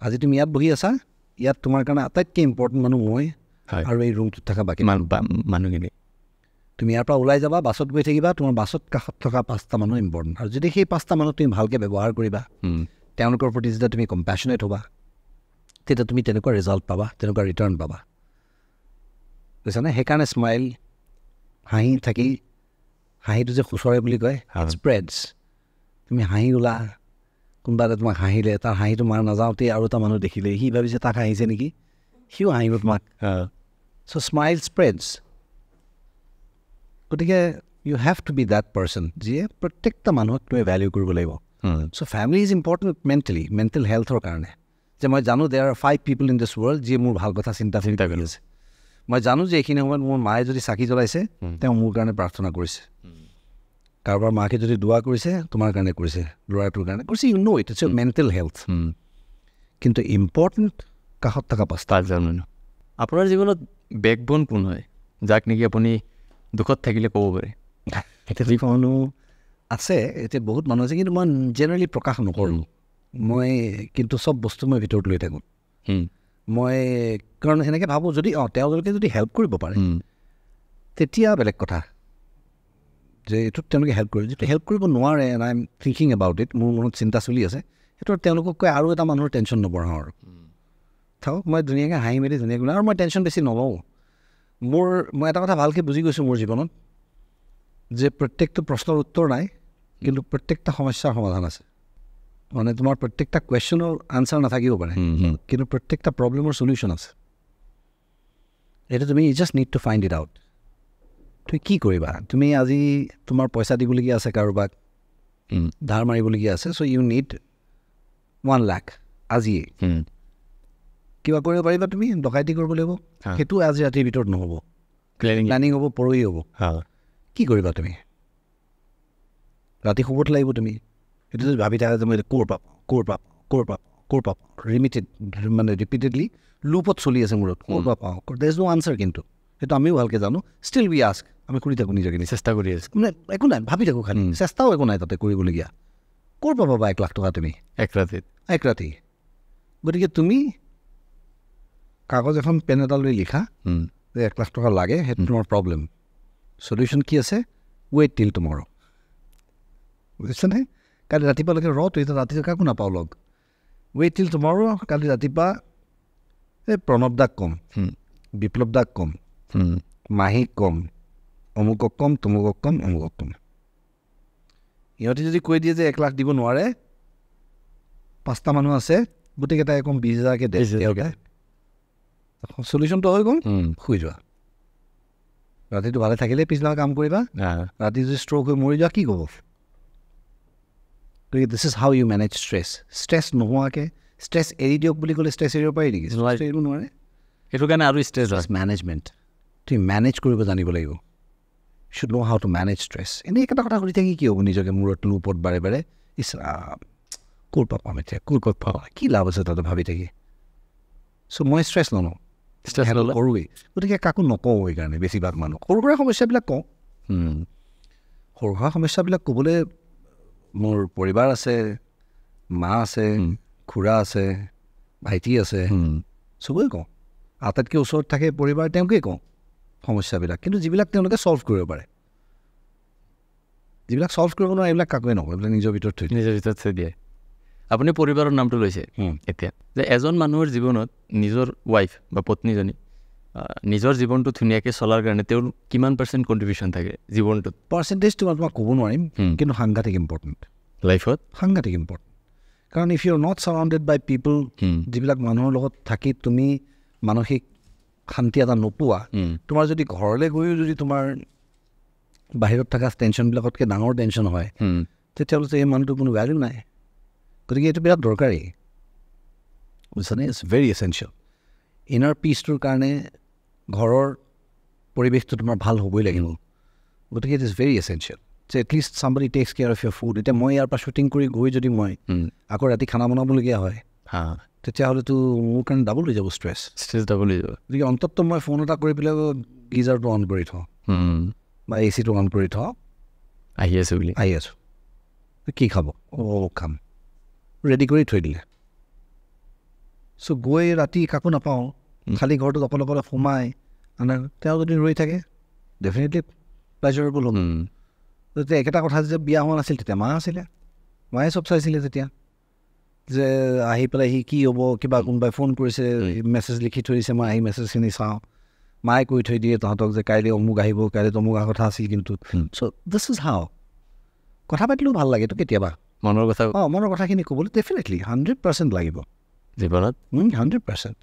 আজি তুমি ইয়াত বহি আছা, ইয়াত তোমাৰ কাৰণে আটাইতকৈ ইম্পৰ্টেণ্ট মানুহ মই আৰু এই ৰুমটোত থকা বাকী মানুহখিনি. তুমি ইয়াৰ পৰা ওলাই যাবা, বাছত গৈ থাকিবা, তোমাৰ বাছত কাষত থকা 5টা মানুহ ইম্পৰ্টেণ্ট. আৰু যদি সেই 5টা মানুহ তুমি ভালকৈ ব্যৱহাৰ কৰিবা, তেওঁলোকৰ প্ৰতি যেতিয়া তুমি কম্পেশ্যনেট হ'বা, তেতিয়া তুমি তেনেকুৱা ৰিজাল্ট পাবা, তেনেকুৱা ৰিটাৰ্ণ পাবা. বুজিছানে? সেইকাৰণে স্মাইল, হাঁহি থাকি, হাঁহিটো যে খুচৰে বুলি কয়, স্প্ৰেডছ. তুমি হাঁহি ওলা, কোনোবা এটা তোমাক হাঁহিলে, তাৰ হাঁহিটো মাৰ নাযাওঁতেই আৰু এটা মানুহ দেখিলে, সি ভাবিছে তাক হাঁহিছে নেকি, সিও হাঁহিব তোমাক. So' smile spreads. গতিকে you have to be that person যিয়ে প্ৰত্যেকটা মানুহক তুমি ভেলিউ কৰিব লাগিব. So' family is important mental হেল্থৰ কাৰণে. যে মই জানো there are 5 people in this world যিয়ে মোৰ ভাল কথা চিন্তা কৰি আছে. মই জানো যে এইখিনি সময়ত মোৰ মায়ে যদি চাকি জ্বলাইছে, তেওঁ মোৰ কাৰণে প্ৰাৰ্থনা কৰিছে. কাৰোবাৰ মাকে যদি দোৱা কৰিছে, তোমাৰ কাৰণে কৰিছে, ল'ৰাটোৰ কাৰণে কৰিছে. You know it, it's your mental health. কিন্তু ইম্পৰ্টেণ্ট কাষত থকা 5টা মানুহ. আপোনাৰ জীৱনত বেকবোন কোন হয়, যাক নেকি আপুনি দুখত থাকিলে ক'ব পাৰে? এতিয়া মানুহ আছে, এতিয়া বহুত মানুহ আছে, কিন্তু মই জেনেৰেলি প্ৰকাশ নকৰোঁ. মই কিন্তু চব বস্তু মই ভিতৰত লৈ থাকোঁ. মই কাৰণ সেনেকৈ ভাবোঁ, যদি তেওঁলোকে যদি হেল্প কৰিব পাৰে, তেতিয়া বেলেগ কথা যে এইটোত তেওঁলোকে হেল্প কৰে. যিটো হেল্প কৰিব নোৱাৰে, and I am thinking about it, মোৰ মনত চিন্তা চলি আছে, সেইটো তেওঁলোকক কৈ আৰু এটা মানুহৰ টেনশ্যন নবঢ়াওঁ আৰু থাকক. মই ধুনীয়াকৈ হাঁহি মেলি ধুনীয়াকৈ, আৰু মই টেনশ্যন বেছি নলওঁ. মই এটা কথা ভালকৈ বুজি গৈছোঁ মোৰ জীৱনত, যে প্ৰত্যেকটো প্ৰশ্নৰ উত্তৰ নাই, কিন্তু প্ৰত্যেকটা সমস্যাৰ সমাধান আছে. মানে তোমাৰ প্ৰত্যেকটা কুৱেশ্যনৰ আনচাৰ নাথাকিব পাৰে, কিন্তু প্ৰত্যেকটা প্ৰব্লেমৰ চলিউশ্যন আছে. এইটো তুমি just need to find it out. তুমি কি কৰিবা? তুমি আজি তোমাৰ পইচা দিবলগীয়া আছে, কাৰোবাক ধাৰ মাৰিবলগীয়া আছে, চ' ইউ নিড 1 লাখ আজিয়ে. কিবা কৰিব পাৰিবা? তুমি ডকাইতি কৰিব লাগিব, সেইটো আজি ৰাতিৰ ভিতৰত নহ'ব, প্লেনিং হ'ব, পৰহি হ'ব. কি কৰিবা তুমি? ৰাতি শুবত লাগিব তুমি. সেইটো যদি ভাবি থাকা যে মই ক'ৰ পৰা পাওঁ, মানে ৰিপিটেডলি লুপত চলি আছে মূৰত, ক'ৰ পৰা পাওঁ, দেৰ ইজ ন' আনচাৰ. কিন্তু সেইটো আমিও ভালকৈ জানো, ষ্টিল উই আস্ক, আমি কৰি থাকোঁ নিজকে, চেষ্টা কৰি আছোঁ, মানে একো নাই, ভাবি থাকোঁ খালি, চেষ্টাও একো নাই তাতে কৰিবলগীয়া. ক'ৰ পৰা পাবা 1 লাখ টকা তুমি এক ৰাতি? গতিকে তুমি কাগজ এখন পেন এটা লৈ লিখা যে 1 লাখ টকা লাগে, সেইটো তোমাৰ প্ৰব্লেম. চলিউশ্যন কি আছে? ৱেইট টিল টুমৰো. বুজিছানে? কালি ৰাতিপুৱালৈকে তই এতিয়া ৰাতি কাকো নাপাওঁ লগ. ৱেইট টিল টুমৰো. কালি ৰাতিপুৱা এই প্ৰণৱ দাক ক'ম, বিপ্লৱ দাক ক'ম, মাহীক ক'ম, অমুকক ক'ম, তমুকক ক'ম, অমুকক ক'ম. ইহঁতে যদি কৈ দিয়ে যে 1 লাখ দিব নোৱাৰে, 5টা মানুহ আছে, গোটেইকেইটাই ক'ম 20,000কৈ দে, চলিউশ্যনটো হৈ গ'ল, শুই যোৱা. ৰাতিটো ভালে থাকিলে পিছদিনা কাম কৰিবা, ৰাতি যদি ষ্ট্ৰ'ক হৈ মৰি যোৱা কি ক'ব? গতিকে this is how you manage stress. Stress নোহোৱাকৈ, ষ্ট্ৰেছ এৰি দিয়ক বুলি ক'লে ষ্ট্ৰেছ এৰিব পাৰি নেকি? ষ্ট্ৰেছ এৰিব নোৱাৰে. সেইটো কাৰণে আৰু ষ্ট্ৰেছ হয়. মেনেজমেণ্ট, তুমি মেনেজ কৰিব জানিব লাগিব. Should know' how to manage stress. এনেই একেটা কথা সুধি থাকি কি হ'ব নিজকে মূৰত লুপত বাৰে বাৰে, ক'ৰ পৰা পাম এতিয়া, ক'ৰ পাম, কি লাভ আছে তাতে ভাবি থাকি? চ' মই ষ্ট্ৰেছ নলওঁ, কৰোঁৱেই. গতিকে কাকো নকওঁ. সেইকাৰণে বেছিভাগ মানুহ সৰু সুৰা সমস্যাবিলাক কওঁ. সৰু সুৰা সমস্যাবিলাক ক'বলৈ মোৰ পৰিবাৰ আছে, মা আছে, খুৰা আছে, ভাইটি আছে, চবৰে কওঁ. আটাইতকৈ ওচৰত থাকে পৰিবাৰ, তেওঁকেই কওঁ সমস্যাবিলাক. কিন্তু যিবিলাক তেওঁলোকে ছল্ভ কৰিব পাৰে, যিবিলাক ছল্ভ কৰিব নোৱাৰে, এইবিলাক কাকোৱে নকওঁ, এইবিলাক নিজৰ ভিতৰত থৈ দিয়ে. আপুনি পৰিবাৰৰ নামটো লৈছে এতিয়া, যে এজন মানুহৰ জীৱনত নিজৰ ৱাইফ বা পত্নীজনী নিজৰ জীৱনটো ধুনীয়াকৈ চলাৰ কাৰণে তেওঁৰ কিমান % কণ্ট্ৰিবিউশ্যন থাকে জীৱনটোত? পাৰ্চেণ্টেজটো মই তোমাক ক'ব নোৱাৰিম, কিন্তু সাংঘাতিক ইম্পৰ্টেণ্ট লাইফত, সাংঘাতিক ইম্পৰ্টেণ্ট. কাৰণ ইফ ইউ আৰ নট ছাৰাউণ্ডেড বাই পিপল, যিবিলাক মানুহৰ লগত থাকি তুমি মানসিক শান্তি এটা নোপোৱা, তোমাৰ যদি ঘৰলৈ গৈও যদি তোমাৰ বাহিৰত থকা টেনশ্যনবিলাকতকৈ ডাঙৰ টেনশ্যন হয়, তেতিয়াহ'লে এই মানুহটোৰ কোনো ভেলিউ নাই. গতিকে এইটো বিৰাট দৰকাৰী, বুজিছানে? It's very essential. ইনাৰ পিচটোৰ কাৰণে ঘৰৰ পৰিৱেশটো তোমাৰ ভাল হ'বই লাগিব গতিকে ইট ইজ ভেৰি এচেঞ্চিয়েল যে at least somebody takes care of your food এতিয়া মই ইয়াৰ পৰা শ্বুটিং কৰি গৈ যদি মই আকৌ ৰাতি খানা বনাবলগীয়া হয় তেতিয়াহ'লেতো মোৰ কাৰণে ডাবল হৈ যাব ষ্ট্ৰেছ ডাবল হৈ যাব গতিকে অন্ততঃ মই ফোন এটা কৰি পেলাই গিজাৰটো অন কৰি থওঁ বা AC টো অন কৰি থওঁ আহি আছোঁ কি খাব খাম ৰেডি কৰি থৈ দিলে চ' গৈ ৰাতি কাকো নাপাওঁ খালী ঘৰটোত অকলে সোমাই তেওঁ যদি ৰৈ থাকে ডেফিনেটলি প্লেজাৰেবল হ'ব তেতিয়া একেটা কথা যে বিয়া হোৱা নাছিল তেতিয়া মা আছিলে মায়ে চব চাইছিলে তেতিয়া যে আহি পেলাই সি কি হ'ব কিবা কোনোবাই ফোন কৰিছে মেছেজ লিখি থৈ দিছে মই আহি মেছেজখিনি চাওঁ মায়ে কৈ থৈ দিয়ে তহঁতক যে কাইলৈ অমুক আহিব কাইলৈ তমুক অহা কথা আছিল কিন্তু চ' দিছ ইজ হাও কথা পাতিলেও ভাল লাগেতো কেতিয়াবা মনৰ কথাখিনি ক'বলৈ ডেফিনেটলি 100% লাগিব জীৱনত 100%।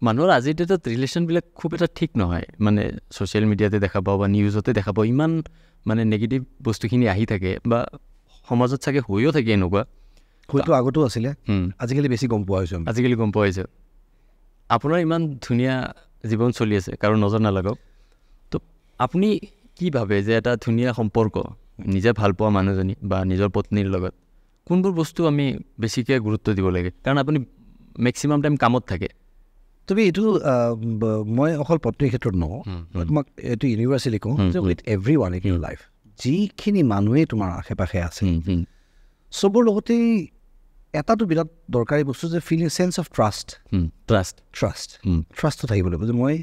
মানুহৰ আজিৰ ডেটত ৰিলেশ্যনবিলাক খুব এটা ঠিক নহয় মানে ছ'চিয়েল মিডিয়াতে দেখা পাওঁ বা নিউজতে দেখা পাওঁ ইমান মানে নিগেটিভ বস্তুখিনি আহি থাকে বা সমাজত চাগে হৈও থাকে এনেকুৱা হয়তো আগতো আছিলে আজিকালি বেছি গম পোৱা হৈছে আপোনাৰ ইমান ধুনীয়া জীৱন চলি আছে কাৰো নজৰ নালাগক তো আপুনি কি ভাবে যে এটা ধুনীয়া সম্পৰ্ক নিজে ভাল পোৱা মানুহজনী বা নিজৰ পত্নীৰ লগত কোনবোৰ বস্তু আমি বেছিকৈ গুৰুত্ব দিব লাগে কাৰণ আপুনি মেক্সিমাম টাইম কামত থাকে তুমি এইটো মই অকল পত্নীৰ ক্ষেত্ৰত নকওঁ তোমাক এইটো ইউনিভাৰ্চেলি কওঁ যে with every one in Euro life যিখিনি মানুহেই তোমাৰ আশে পাশে আছে চবৰ লগতেই এটাটো বিৰাট দৰকাৰী বস্তু যে ফিলিং চেন্স অফ ট্ৰাষ্টটো থাকিব লাগিব যে মই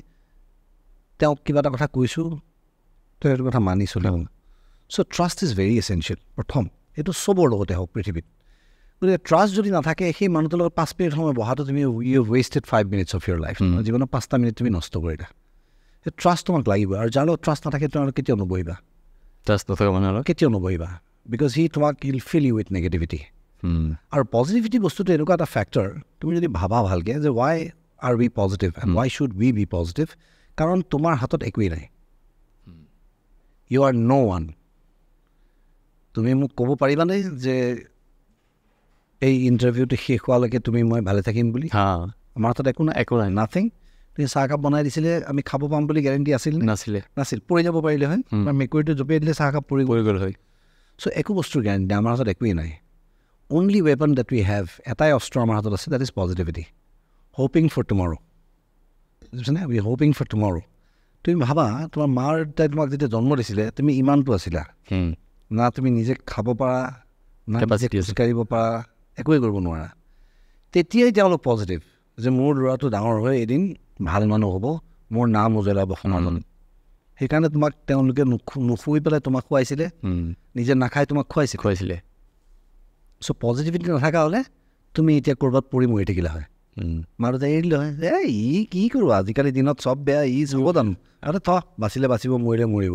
তেওঁক কিবা এটা কথা কৈছোঁ তেওঁ সেইটো কথা মানি চলিম চ' ট্ৰাষ্ট ইজ ভেৰি এচেঞ্চিয়েল প্ৰথম এইটো চবৰ লগতে হওক পৃথিৱীত গতিকে ট্ৰাষ্ট যদি নাথাকে সেই মানুহটোৰ লগত 5 মিনিট সময় বহাটো তুমি you wasted 5 minutes of your life জীৱনত 5টা মিনিট তুমি নষ্ট কৰিলা সেই ট্ৰাষ্ট তোমাক লাগিব আৰু যাৰ লগত ট্ৰাষ্ট নাথাকে তেওঁলোকে কেতিয়াও নবহিবা কেতিয়াও নবহিবা বিকজ সি তোমাক will fill you with negativity আৰু পজিটিভিটি বস্তুটো এনেকুৱা এটা ফেক্টৰ তুমি যদি ভাবা ভালকৈ যে why are we positive and why should we be positive কাৰণ তোমাৰ হাতত একোৱেই নাই ইউ আৰ ন' ওৱান তুমি মোক ক'ব পাৰিবানে যে এই ইণ্টাৰভিউটো শেষ হোৱালৈকে মই ভালে থাকিম বুলি আমাৰ হাতত একো নাই নাথিং তুমি চাহকাপ বনাই দিছিলে আমি খাব পাম বুলি গেৰেণ্টি নাছিল পৰি যাব পাৰিলে হয় বা মেকুৰীটো জপিয়াই দিলে চাহকাপ পৰি গ'ল হয় চ' একো বস্তুৰ গেৰেণ্টি আমাৰ হাতত একোৱেই নাই only weapon that we have এটাই অস্ত্ৰ আমাৰ হাতত আছে that is positivity hoping for tomorrow বুজিছানে উই হোপিং ফৰ টুমৰো তুমি ভাবা তোমাৰ মাৰ দেউতাই তোমাক যেতিয়া জন্ম দিছিলে তুমি ইমানটো আছিলা না তুমি নিজে খাব পাৰা না খোজকাঢ়িব পাৰা একোৱেই কৰিব নোৱাৰা তেতিয়াই তেওঁলোক পজিটিভ যে মোৰ ল'ৰাটো ডাঙৰ হৈ এদিন ভাল মানুহ হ'ব মোৰ নাম উজ্বলাব সমাজত সেইকাৰণে তোমাক তেওঁলোকে নুখুই পেলাই তোমাক খুৱাইছিলে নিজে নাখাই তোমাক খুৱাইছিলে চ' পজিটিভিটি নাথাকা হ'লে তুমি এতিয়া ক'ৰবাত পৰি মৰি থাকিলা হয় মা দেউতাই এৰি দিলে হয় ই কি কৰোঁ আজিকালি দিনত চব বেয়া ই হ'ব জানো আৰু বাচিলে বাচিব মৰিলে মৰিব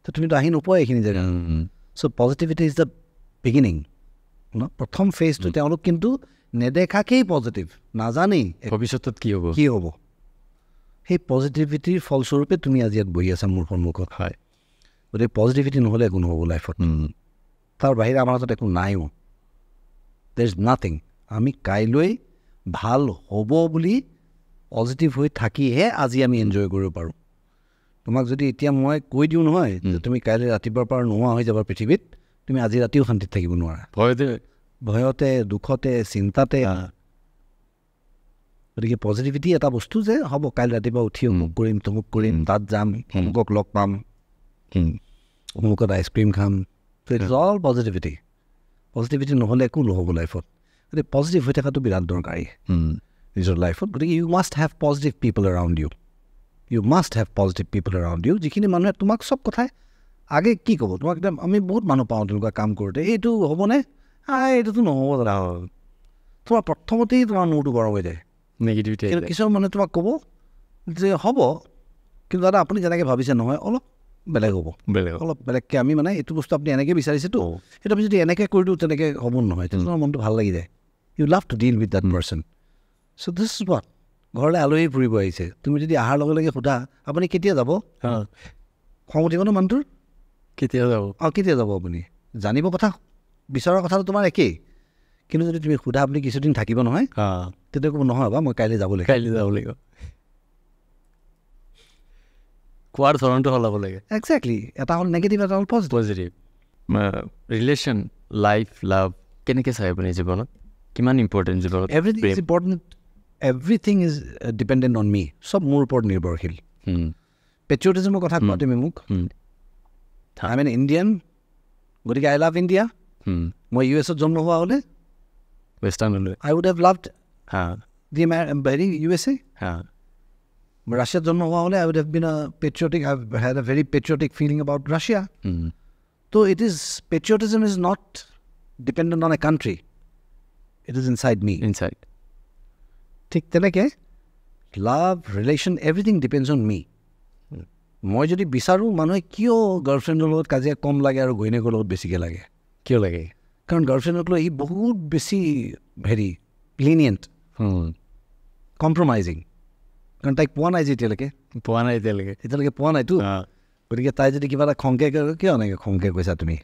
তো তুমিতো আহি নোপোৱা এইখিনি জেগা চ' পজিটিভিটি ইজ দ্য বিগিনিং প্ৰথম ফেজটো তেওঁলোক কিন্তু নেদেখাকেই পজিটিভ নাজানেই ভৱিষ্যতত কি হ'ব সেই পজিটিভিটিৰ ফলস্বৰূপে তুমি আজি ইয়াত বহি আছা মোৰ সন্মুখত হয় গতিকে পজিটিভিটি নহ'লে একো নহ'ব লাইফত তাৰ বাহিৰে আমাৰ হাতত একো নাইও দেৰ ইজ নাথিং আমি কাইলৈ ভাল হ'ব বুলি পজিটিভ হৈ থাকিহে আজি আমি এনজয় কৰিব পাৰোঁ তোমাক যদি এতিয়া মই কৈ দিওঁ নহয় যে তুমি কাইলৈ ৰাতিপুৱাৰ পৰা নোহোৱা হৈ যাবা পৃথিৱীত তুমি আজি ৰাতিও শান্তিত থাকিব নোৱাৰা ভয়তে দুখতে চিন্তাতে গতিকে পজিটিভিটি এটা বস্তু যে হ'ব কাইলৈ ৰাতিপুৱা উঠি অমুক কৰিম তমুক কৰিম তাত যাম অমুকক লগ পাম অমুকত আইচক্ৰীম খাম ইট ইজ অল পজিটিভিটি নহ'লে একো নহ'ব লাইফত গতিকে পজিটিভ হৈ থকাটো বিৰাট দৰকাৰী নিজৰ লাইফত গতিকে you must have positive people around you যিখিনি মানুহে তোমাক চব কথাই আগে কি ক'ব তোমাক একদম আমি বহুত মানুহ পাওঁ তেনেকুৱা কাম কৰোঁতে এইটো হ'বনে এইটোতো নহ'ব দাদা তোমাৰ প্ৰথমতেই তোমাৰ মূৰটো গৰম হৈ যায় নেগেটিভিটি কিন্তু কিছুমান মানুহে তোমাক ক'ব যে হ'ব কিন্তু দাদা আপুনি যেনেকৈ ভাবিছে নহয় অলপ বেলেগ হ'ব অলপ বেলেগকৈ আমি মানে এইটো বস্তু আপুনি এনেকৈ বিচাৰিছেতো সেইটো আমি যদি এনেকৈ কৰি দিওঁ তেনেকৈ হ'ব নহয় তেতিয়া তোমাৰ মনটো ভাল লাগি যায় you love to deal with that person so' this is what ঘৰলৈ আলহী ফুৰিব আহিছে তুমি যদি অহাৰ লগে লগে সোধা আপুনি কেতিয়া যাব খং উঠিব ন মানুহটোৰ কেতিয়া যাব আপুনি জানিব কথা বিচৰাৰ কথাটো তোমাৰ একেই কিন্তু যদি তুমি সোধা আপুনি কিছুদিন থাকিব নহয় তেতিয়া ক'ব নহয় বা মই কাইলৈ যাব লাগিব কোৱাৰ ধৰণটো সলাব লাগে একজেক্টলি এটা হ'ল নেগেটিভ এটা হ'ল positive positive relation life love কেনেকৈ চাই আপুনি জীৱনত কিমান ইম্পৰ্টেণ্ট জীৱনত everything is important everything is dependent on me চব মোৰ ওপৰত নিৰ্ভৰশীল পেট্ৰিয়টিজমৰ কথা কোৱা তুমি মোক আই এম এন ইণ্ডিয়ান গতিকে আই লাভ ইণ্ডিয়া মই ইউ এছত জন্ম হোৱা হ'লে ৱেষ্টাৰ্ণলৈ আই উড হেভ লাভড হা দি হেৰি ইউ এছ এ হা ৰাছিয়াত জন্ম হোৱা হ'লে I would have been a patriotic I had a very patriotic feeling about Russia তো it is patriotism is not dependent on a country it is inside me inside ঠিক তেনেকৈ love relation everything depends on me মই যদি বিচাৰোঁ মানুহে কিয় গাৰ্লফ্ৰেণ্ডৰ লগত কাজিয়া কম লাগে আৰু ঘৈণীয়েকৰ লগত বেছিকৈ লাগে কিয় লাগে কাৰণ গাৰ্লফ্ৰেণ্ডক লৈ ই বহুত বেছি হেৰি লিনিয়েণ্ট কম্প্ৰমাইজিং কাৰণ তাইক পোৱা নাই যে এতিয়ালৈকে পোৱা নাইতো গতিকে তাই যদি কিবা এটা খংকে কৰে কিয় এনেকৈ খংকে কৈছা তুমি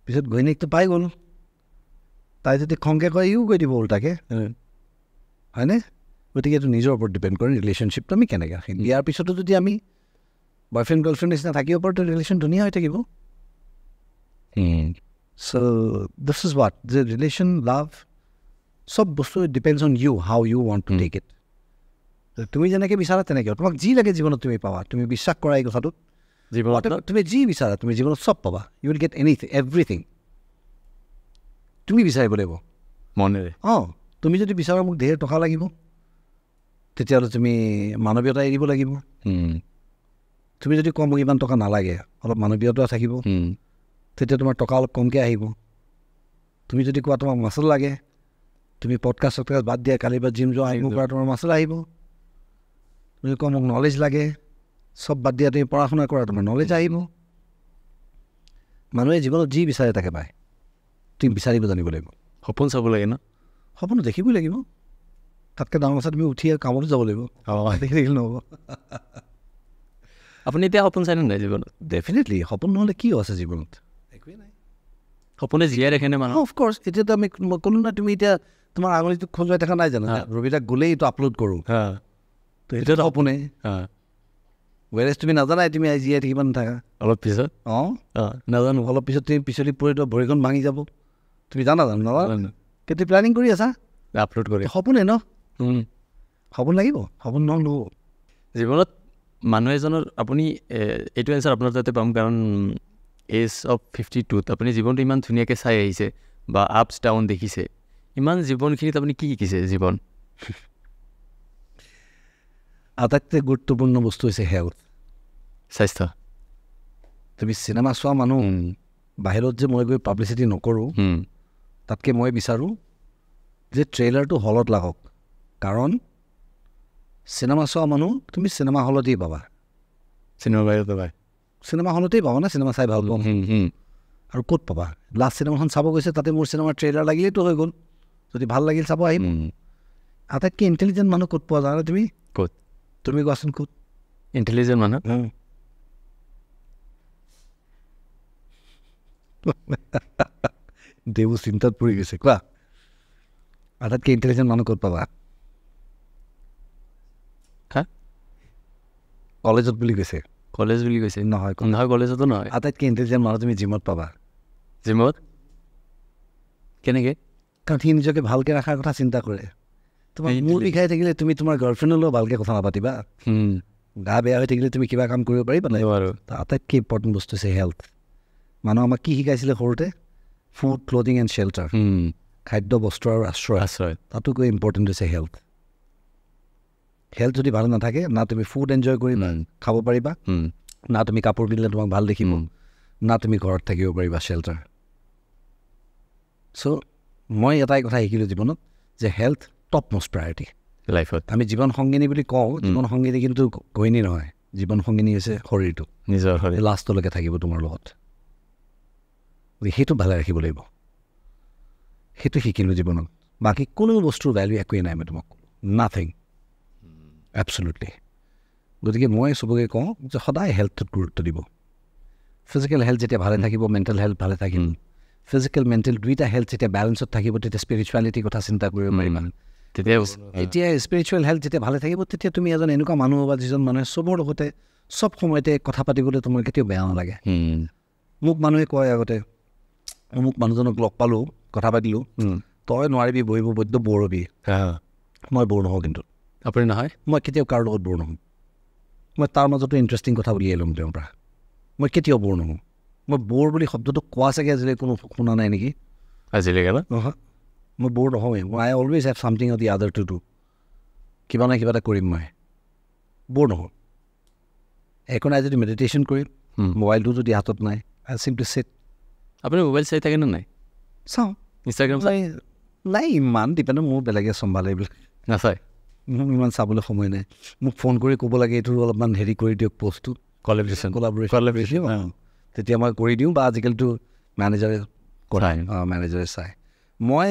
পিছত ঘৈণীয়েকটো পাই গ'ল তাই যদি খংকে কয় ইও কৈ দিব উল্টাকৈ হয়নে গতিকে এইটো নিজৰ ওপৰত ডিপেণ্ড কৰে ৰিলেশ্যনশ্বিপটো আমি কেনেকৈ ৰাখিম ইয়াৰ পিছতো যদি আমি বয়ফ্ৰেণ্ড গাৰ্লফ্ৰেণ্ড নিচিনা থাকিব পাৰোঁ তো ৰিলেশ্যন ধুনীয়া হৈ থাকিব চ' দিছ ইজ হোৱাট যে ৰিলেশ্যন লাভ চব বস্তু depends on you how you want to take it তুমি যেনেকৈ বিচাৰা তেনেকৈ তোমাক যি লাগে জীৱনত তুমি পাবা তুমি বিশ্বাস কৰা এই কথাটোত জীৱনত তুমি যি বিচাৰা তুমি জীৱনত চব পাবা you will get anything everything তুমি বিচাৰিব লাগিব মনেৰে তুমি যদি বিচাৰা মোক ধেৰ টকা লাগিব তেতিয়াহ'লে তুমি মানৱীয়তা এৰিব লাগিব তুমি যদি কোৱা মোক ইমান টকা নালাগে অলপ মানৱীয়তা থাকিব তেতিয়া তোমাৰ টকা অলপ কমকৈ আহিব তুমি যদি কোৱা তোমাক মাচল লাগে তুমি পডকাষ্ট বাদ দিয়া কালি বা জিম যোৱা আহিব পৰা তোমাৰ মাচল আহিব তুমি কোৱা মোক নলেজ লাগে চব বাদ দিয়া তুমি পঢ়া শুনা কৰা তোমাৰ নলেজ আহিব মানুহে জীৱনত যি বিচাৰে তাকে পায় তুমি বিচাৰিব জানিব লাগিব সপোন চাব লাগে ন সপোন দেখিবই লাগিব তাতকৈ ডাঙৰ কথা তুমি উঠি কামতো যাব লাগিব দেখি দেখিলে নহ'ব আপুনি এতিয়া সপোন চাইনে নাই জীৱনত ডেফিনেটলি সপোন নহ'লে কি আছে জীৱনত একোৱেই নাই সপোনে জীয়াই ৰাখেনে মানুহ অফক'ৰ্ছ এতিয়াতো আমি ক'লো না তুমি এতিয়া তোমাৰ আঙুলিটো খোজুৱাই থকা নাই জানো ৰবিতাক গ'লেই এইটো আপলোড কৰোঁ তো সেইটোতো সপোনে ৱেৰেজ তুমি নাজানাই তুমি জীয়াই থাকিব নাথাকা অলপ পিছত নাজানো অলপ পিছত তুমি পিছলি পৰিতো ভৰিখন ভাঙি যাব তুমি জানা নাজানো কিন্তু প্লেনিং কৰি আছা আপলোড কৰি সপোনে ন সপোন লাগিব সপোন নহ'ব জীৱনত মানুহ এজনৰ আপুনি এইটো এনচাৰ আপোনাৰ তাতে পাম কাৰণ এজ অফ 52 আপুনি জীৱনটো ইমান ধুনীয়াকৈ চাই আহিছে বা আপছ ডাউন দেখিছে ইমান জীৱনখিনিত আপুনি কি শিকিছে জীৱন আটাইতকৈ গুৰুত্বপূৰ্ণ বস্তু হৈছে হেল্থ স্বাস্থ্য তুমি চিনেমা চোৱা মানুহ বাহিৰত যে মই গৈ পাব্লিচিটি নকৰোঁ তাতকৈ মই বিচাৰোঁ যে ট্ৰেইলাৰটো হলত লাগক কাৰণ চিনেমা চোৱা মানুহ তুমি চিনেমা হলতেই পাবা চিনেমা বাহিৰত পাবা চিনেমা হলতেই পাবা না চিনেমা চাই ভাল পাওঁ আৰু ক'ত পাবা লাষ্ট চিনেমাখন চাব গৈছে তাতে মোৰ চিনেমাৰ ট্ৰেইলাৰ লাগিলেইতো হৈ গ'ল যদি ভাল লাগিল চাব আহিম আটাইতকৈ ইণ্টেলিজেণ্ট মানুহ ক'ত পোৱা জানা তুমি ক'ত তুমি কোৱাচোন ক'ত ইণ্টেলিজেণ্ট মানুহ দেৱো চিন্তাত পৰি গৈছে কোৱা আটাইতকৈ ইণ্টেলিজেণ্ট মানুহ ক'ত পাবা কলেজত বুলি কৈছে কলেজ বুলি কৈছে নহয় কলেজতো নহয় আটাইতকৈ ইণ্টেলিজেণ্ট মানুহ তুমি জিমত পাবা জিমত কেনেকৈ কাৰণ সি নিজকে ভালকৈ ৰখাৰ কথা চিন্তা কৰে তোমাৰ মূৰ বিষাই থাকিলে তুমি তোমাৰ গাৰ্লফ্ৰেণ্ডৰ লগত ভালকৈ কথা নাপাতিবা গা বেয়া হৈ থাকিলে তুমি কিবা কাম কৰিব পাৰিবা নাই আৰু আটাইতকৈ ইম্পৰ্টেণ্ট বস্তু হৈছে হেল্থ মানুহ আমাক কি শিকাইছিলে সৰুতে ফুড ক্লথিং এণ্ড শ্বেল্টাৰ খাদ্য বস্ত্ৰ আৰু আশ্ৰয় তাতোকৈ ইম্পৰ্টেণ্ট হৈছে হেল্থ হেল্থ যদি ভাল নাথাকে না তুমি ফুড এনজয় কৰিবা খাব পাৰিবা না তুমি কাপোৰ পিন্ধিলে তোমাক ভাল দেখিব না তুমি ঘৰত থাকিব পাৰিবা শ্বেল্টাৰ চ' মই এটাই কথা শিকিলোঁ জীৱনত যে হেল্থ টপ মষ্ট প্ৰায়ৰিটি লাইফত আমি জীৱন সংগিনী বুলি কওঁ জীৱন সংগিনী কিন্তু ঘৈণী নহয় জীৱন সংগিনী হৈছে শৰীৰটো নিজৰ শৰীৰ লাষ্টলৈকে থাকিব তোমাৰ লগত সেইটো ভালে ৰাখিব লাগিব সেইটো শিকিলোঁ জীৱনত বাকী কোনো বস্তুৰ ভেলু একোৱেই নাই মই তোমাক নাথিং এবছলুটলি গতিকে মই চবকে কওঁ যে সদায় হেল্থটোত গুৰুত্ব দিব ফিজিকেল হেল্থ যেতিয়া ভালে থাকিব মেণ্টেল হেল্থ ভালে থাকিব ফিজিকেল মেণ্টেল দুইটা হেল্থ যেতিয়া বেলেঞ্চত থাকিব তেতিয়া স্পিৰিচুৱেলিটিৰ কথা চিন্তা কৰিব পাৰিবা তেতিয়া স্পিৰিচুৱেল হেল্থ যেতিয়া ভালে থাকিব তেতিয়া তুমি এজন এনেকুৱা মানুহ হ'বা যিজন মানুহে চবৰ লগতে চব সময়তে কথা পাতিবলৈ তোমাৰ কেতিয়াও বেয়া নালাগে মোক মানুহে কয় আগতে মোক মানুহজনক লগ পালোঁ কথা পাতিলোঁ তই নোৱাৰিবি বহিব বৈদ্য বৰ হবি মই বৰ নহওঁ কিন্তু আপুনি নহয় মই কেতিয়াও কাৰো লগত বৰ নহওঁ মই তাৰ মাজতো ইণ্টাৰেষ্টিং কথা উলিয়াই ল'ম তেওঁৰ পৰা মই কেতিয়াও বৰ নহওঁ মই বৰ বুলি শব্দটো কোৱা চাগে আজিলৈকে কোনো শুনা নাই নেকি আজিলৈকে নহয় মই বৰ নহওঁৱেই মই I always have something of the other to do কিবা নাই কিবা এটা কৰিম মই বৰ নহওঁ একো নাই যদি মেডিটেশ্যন কৰিম মোবাইলটো যদি হাতত নাই আই চিম্পলি ছিট আপুনি মোবাইল চাই থাকে নে নাই চাওঁ ইনষ্টাগ্ৰাম নাই ইমান ডিপেণ্ড মোৰ বেলেগে চম্ভালে এইবিলাক নাচায় মোক ইমান চাবলৈ সময় নাই মোক ফোন কৰি ক'ব লাগে এইটো অলপমান হেৰি কৰি দিয়ক পষ্টটো কলাবৰেশ্যন তেতিয়া মই কৰি দিওঁ বা আজিকালিতো মেনেজাৰে মেনেজাৰে চাই মই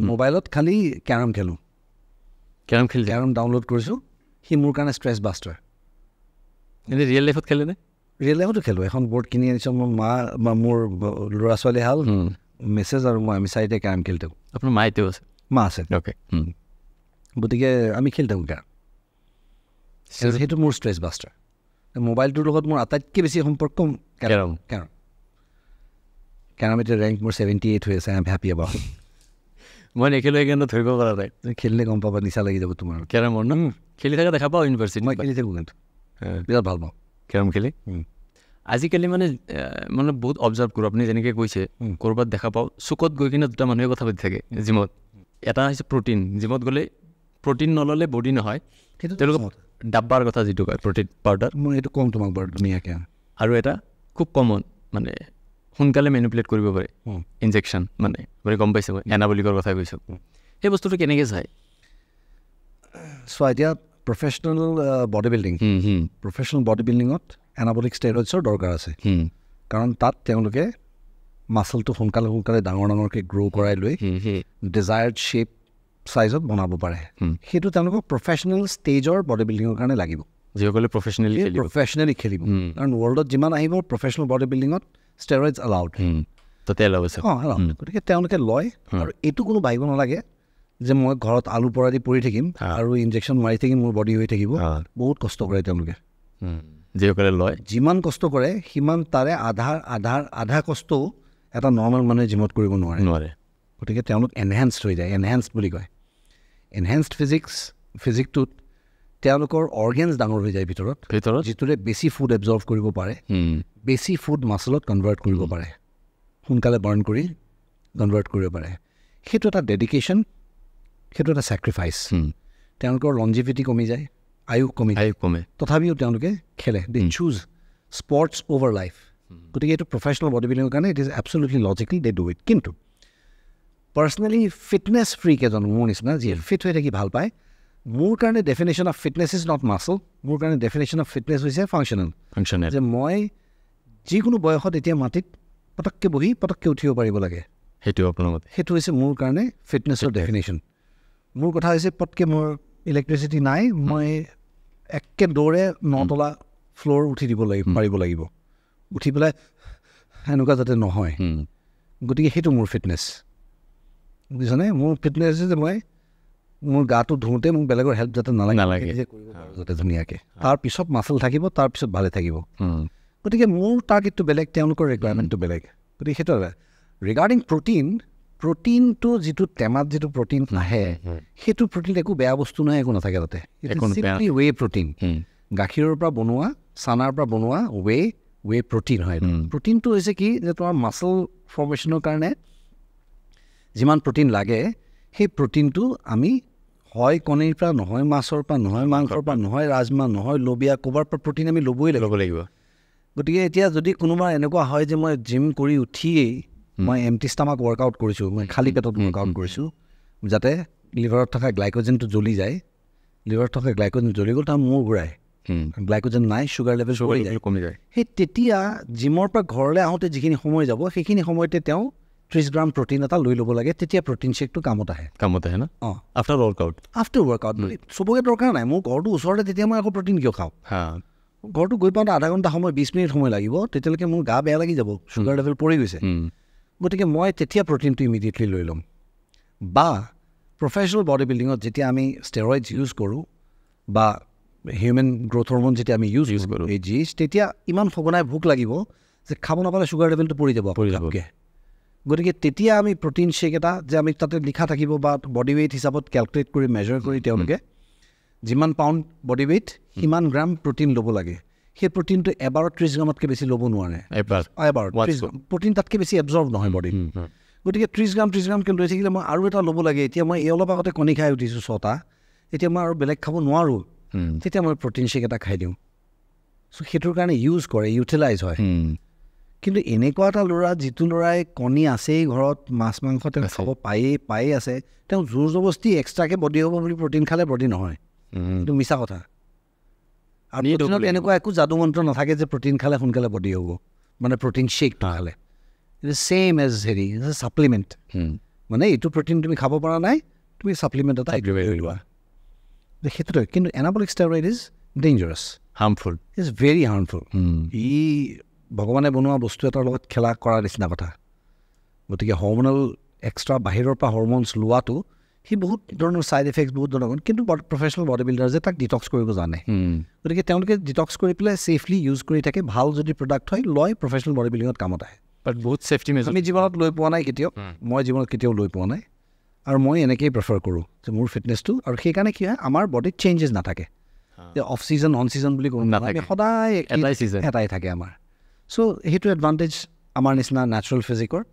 মোবাইলত খালি কেৰম খেলোঁ কেৰম ডাউনলোড কৰিছোঁ সি মোৰ কাৰণে ষ্ট্ৰেছ বাষ্টাৰ এনেই ৰিয়েল লাইফত খেলেনে ৰিয়েল লাইফতো খেলোঁ এখন বৰ্ড কিনি আনিছোঁ মোৰ মা বা মোৰ ল'ৰা ছোৱালী হাল মেছেজ আৰু আমি চাৰিটাই কেৰম খেলি থাকোঁ আপোনাৰ মা এতিয়াও আছে মা আছে অ'কে গতিকে আমি খেলি থাকোঁ কেৰম সেইটো মোৰ ষ্ট্ৰেছ বাষ্টাৰ মোবাইলটোৰ লগত মোৰ আটাইতকৈ বেছি সম্পৰ্ক কেৰম এতিয়া ৰেংক মোৰ 78 হৈ আছে আই এম হেপী এবাউট মই নেখেলোঁ সেইকাৰণে ধৰিব পৰা নাই খেলিলে গম পাবা নিচা লাগি যাব তোমাৰ কেৰমৰ ন খেলি থকা দেখা পাওঁ ইউনিভাৰ্চিটি মই খেলি থাকোঁ কিন্তু বিৰাট ভাল পাওঁ কেৰম খেলি আজিকালি মানে বহুত অবজাৰ্ভ কৰোঁ আপুনি যেনেকৈ কৈছে ক'ৰবাত দেখা পাওঁ চুকত গৈ কিনে দুটা মানুহে কথা পাতি থাকে জিমত এটা হৈছে প্ৰটিন জিমত গ'লে প্ৰটিন নল'লে বডি নহয় সেইটো তেওঁলোকে ডাব্বাৰ কথা যিটো কয় প্ৰটিন পাউডাৰ মই এইটো কম তোমাক বাৰু ধুনীয়াকৈ আৰু এটা খুব কমন মানে সোনকালে মেনিপুলেট কৰিব পাৰে ইনজেকশ্যন মানে আপুনি গম পাইছে মই এনাবলিকৰ কথা কৈছোঁ সেই বস্তুটো কেনেকৈ চায় চোৱা এতিয়া প্ৰফেচনেল বডি বিল্ডিঙত এনাবলিক ষ্টেৰইডছৰ দৰকাৰ আছে কাৰণ তাত তেওঁলোকে মাচলটো সোনকালে ডাঙৰকৈ গ্ৰ' কৰাই লৈ ডিজায়াৰ্ড শ্বেপ চাইজত বনাব পাৰে সেইটো তেওঁলোকক প্ৰফেচনেল ষ্টেজৰ বডি বিল্ডিঙৰ কাৰণে লাগিব যিসকলে প্ৰফেচনেলি খেলিব কাৰণ ৱৰ্ল্ডত যিমান আহিব প্ৰফেচনেল বডি বিল্ডিঙত ষ্টেৰইডছ এলাউড তাতে এলাউড আছে গতিকে তেওঁলোকে লয় আৰু এইটো কোনো ভাবিব নালাগে যে মই ঘৰত আলু পৰা দি পৰি থাকিম আৰু ইনজেকশ্যন মাৰি থাকিম মোৰ বডি হৈ থাকিব বহুত কষ্ট কৰে তেওঁলোকে যিসকলে লয় যিমান কষ্ট কৰে সিমান তাৰে আধা কষ্টও এটা নৰ্মেল মানুহে জিমত কৰিব নোৱাৰে গতিকে তেওঁলোক এনহেঞ্চড হৈ যায় এনহেঞ্চড বুলি কয় এনহেঞ্চড ফিজিকটোত তেওঁলোকৰ অৰ্গেনছ ডাঙৰ হৈ যায় ভিতৰত যিটোৰে বেছি ফুড এবজৰ্ভ কৰিব পাৰে বেছি ফুড মাচলত কনভাৰ্ট কৰিব পাৰে সোনকালে বাৰ্ণ কৰি কনভাৰ্ট কৰিব পাৰে সেইটো এটা ডেডিকেশ্যন সেইটো এটা ছেক্ৰিফাইচ তেওঁলোকৰ লঞ্জিভিটি কমি যায় আয়ুস কমে তথাপিও তেওঁলোকে খেলে they choose sports over life গতিকে এইটো প্ৰফেচনেল বডি বিল্ডিঙৰ কাৰণে it is absolutely logical they do it কিন্তু পাৰ্চনেলি ফিটনেছ ফ্ৰীক এজন মোৰ নিচিনা যিয়ে ফিট হৈ থাকি ভাল পায় মোৰ কাৰণে definition of fitness is not muscle মোৰ কাৰণে ডেফিনেশ্যন অফ ফিটনেছ হৈছে ফাংচনেল যে মই যিকোনো বয়সত এতিয়া মাটিত পটককৈ বহি পটককৈ উঠিব পাৰিব লাগে সেইটো হৈছে মোৰ কাৰণে ফিটনেছৰ ডেফিনেশ্যন মোৰ কথা হৈছে পটকৈ মোৰ ইলেক্ট্ৰিচিটি নাই মই একে দৌৰে 9তলা ফ্ল'ৰ উঠি দিব পাৰিব লাগিব উঠি পেলাই এনেকুৱা যাতে নহয় গতিকে সেইটো মোৰ ফিটনেছ বুজিছানে মোৰ ফিটনেছ হৈছে যে মই মোৰ গাটো ধুওঁতে মোক বেলেগৰ হেল্প যাতে নালাগে যাতে ধুনীয়াকৈ তাৰপিছত মাচল থাকিব তাৰপিছত ভালে থাকিব গতিকে মোৰ টাৰ্গেটটো বেলেগ তেওঁলোকৰ ৰিকুৱাৰমেণ্টটো বেলেগ গতিকে সেইটো ৰিগাৰ্ডিং প্ৰটিনটো যিটো টেমাত যিটো প্ৰটিন নাহে সেইটো প্ৰটিন একো বেয়া বস্তু নহয় একো নাথাকে তাতে ৱে প্ৰটিন গাখীৰৰ পৰা বনোৱা চানাৰ পৰা বনোৱা ৱে প্ৰটিন হয় প্ৰটিনটো হৈছে কি যে তোমাৰ মাচল ফৰ্মেশ্যনৰ কাৰণে যিমান প্ৰটিন লাগে সেই প্ৰটিনটো আমি হয় কণীৰ পৰা নহয় মাছৰ পৰা নহয় মাংসৰ পৰা নহয় ৰাজমাহ নহয় লবিয়া ক'ৰবাৰ পৰা প্ৰটিন আমি ল'বই লাগিব গতিকে এতিয়া যদি কোনোবা এনেকুৱা হয় যে মই জিম কৰি উঠিয়েই মই এমটি ষ্টামাক ৱৰ্কআউট কৰিছোঁ মই খালী পেটত ৱৰ্কআউট কৰিছোঁ যাতে লিভাৰত থকা গ্লাইক'জেনটো জ্বলি যায় লিভাৰত থকা গ্লাইক'জেন জ্বলি গ'ল তাৰ মূৰ ঘূৰাই গ্লাইক'জেন নাই চুগাৰ লেভেল কমি যায় সেই তেতিয়া জিমৰ পৰা ঘৰলৈ আহোঁতে যিখিনি সময় যাব সেইখিনি সময়তে তেওঁ 30 গ্ৰাম প্ৰটিন এটা লৈ ল'ব লাগে তেতিয়া প্ৰটিন শ্বেকটো কামত আহে ন আফটাৰ ৱৰ্কআউট চবকে দৰকাৰ নাই মোৰ ঘৰটো ওচৰতে তেতিয়া মই আকৌ প্ৰটিন কিয় খাওঁ ঘৰটো গৈ পাওঁতে আধা ঘণ্টা সময় 20 মিনিট সময় লাগিব তেতিয়ালৈকে মোৰ গা বেয়া লাগি যাব চুগাৰ লেভেল পৰি গৈছে গতিকে মই তেতিয়া প্ৰটিনটো ইমিডিয়েটলি লৈ ল'ম বা প্ৰফেচনেল বডি বিল্ডিঙত যেতিয়া আমি ষ্টেৰইডছ ইউজ কৰোঁ বা হিউমেন গ্ৰ'থ হৰম'ন যেতিয়া আমি ইউজ কৰোঁ। এই জিজ তেতিয়া ইমান সঘনাই ভোক লাগিব যে খাব নাপালে চুগাৰ লেভেলটো পৰি যাব। গতিকে তেতিয়া আমি প্ৰটিন শ্বেক এটা যে আমি তাতে লিখা থাকিব বা বডি ৱেইট হিচাপত কেলকুলেট কৰি মেজাৰ কৰি তেওঁলোকে যিমান পাউণ্ড বডি ৱেইট সিমান গ্ৰাম প্ৰটিন ল'ব লাগে। সেই প্ৰটিনটো এবাৰত 30 গ্ৰামতকৈ বেছি ল'ব নোৱাৰে। এবাৰত 30 গ্ৰাম প্ৰটিন তাতকৈ বেছি এবজৰ্ব নহয় বডিত। গতিকে 30 গ্ৰামকৈ লৈ থাকিলে মই আৰু এটা ল'ব লাগে। এতিয়া মই এই অলপ আগতে কণী খাই উঠিছোঁ 6টা, এতিয়া মই আৰু বেলেগ খাব নোৱাৰোঁ, তেতিয়া মই প্ৰটিন শ্বেক এটা খাই দিওঁ। চ' সেইটোৰ কাৰণে ইউটিলাইজ হয়। কিন্তু এনেকুৱা এটা ল'ৰা যিটো ল'ৰাই কণী আছেই ঘৰত, মাছ মাংস তেওঁ খাব পায়েই আছে, তেওঁ জোৰ জবস্তি এক্সট্ৰাকৈ বডি হ'ব বুলি প্ৰটিন খালে বডি নহয়। এইটো মিছা কথা। আৰু প্ৰটিনত এনেকুৱা একো যাদু মন্ত্ৰ নাথাকে যে প্ৰটিন খালে সোনকালে বডি হ'ব, মানে প্ৰটিন শ্বেকটো খালে। It is same as supplement. মানে এইটো প্ৰটিন তুমি খাব পৰা নাই, তুমি ছাপ্লিমেণ্ট এটা লোৱা। সেইটোতে কিন্তু anabolic steroid is dangerous, harmful, is very harmful. ই ভগৱানে বনোৱা বস্তু এটাৰ লগত খেলা কৰাৰ নিচিনা কথা। গতিকে হৰম'নেল এক্সট্ৰা বাহিৰৰ পৰা হৰম'নছ লোৱাটো সি বহুত ধৰণৰ ছাইড এফেক্টছ বহুত ধৰণৰ, কিন্তু প্ৰফেচনেল বডি বিল্ডাৰ যে তাক ডিটক্স কৰিব জানে। গতিকে তেওঁলোকে ডিটক্স কৰি পেলাই ছেফলি ইউজ কৰি থাকে। ভাল যদি প্ৰডাক্ট হয় লয়, প্ৰফেচনেল বডি বিল্ডিঙত কামত আহে। বাট বহুত ছেফটি মেজাৰ আমি জীৱনত লৈ পোৱা নাই কেতিয়াও, মই জীৱনত কেতিয়াও লৈ পোৱা নাই। আৰু মই এনেকেই প্ৰেফাৰ কৰোঁ যে মোৰ ফিটনেছটো, আৰু সেইকাৰণে কি হয় আমাৰ বডিত চেঞ্জেছ নাথাকে। যে অফ ছিজন অন ছিজন বুলি ক'ব নাথাকে, সদায় এটাই থাকে আমাৰ। চ' সেইটো এডভান্টেজ আমাৰ নিচিনা নেচাৰেল ফিজিকৰ।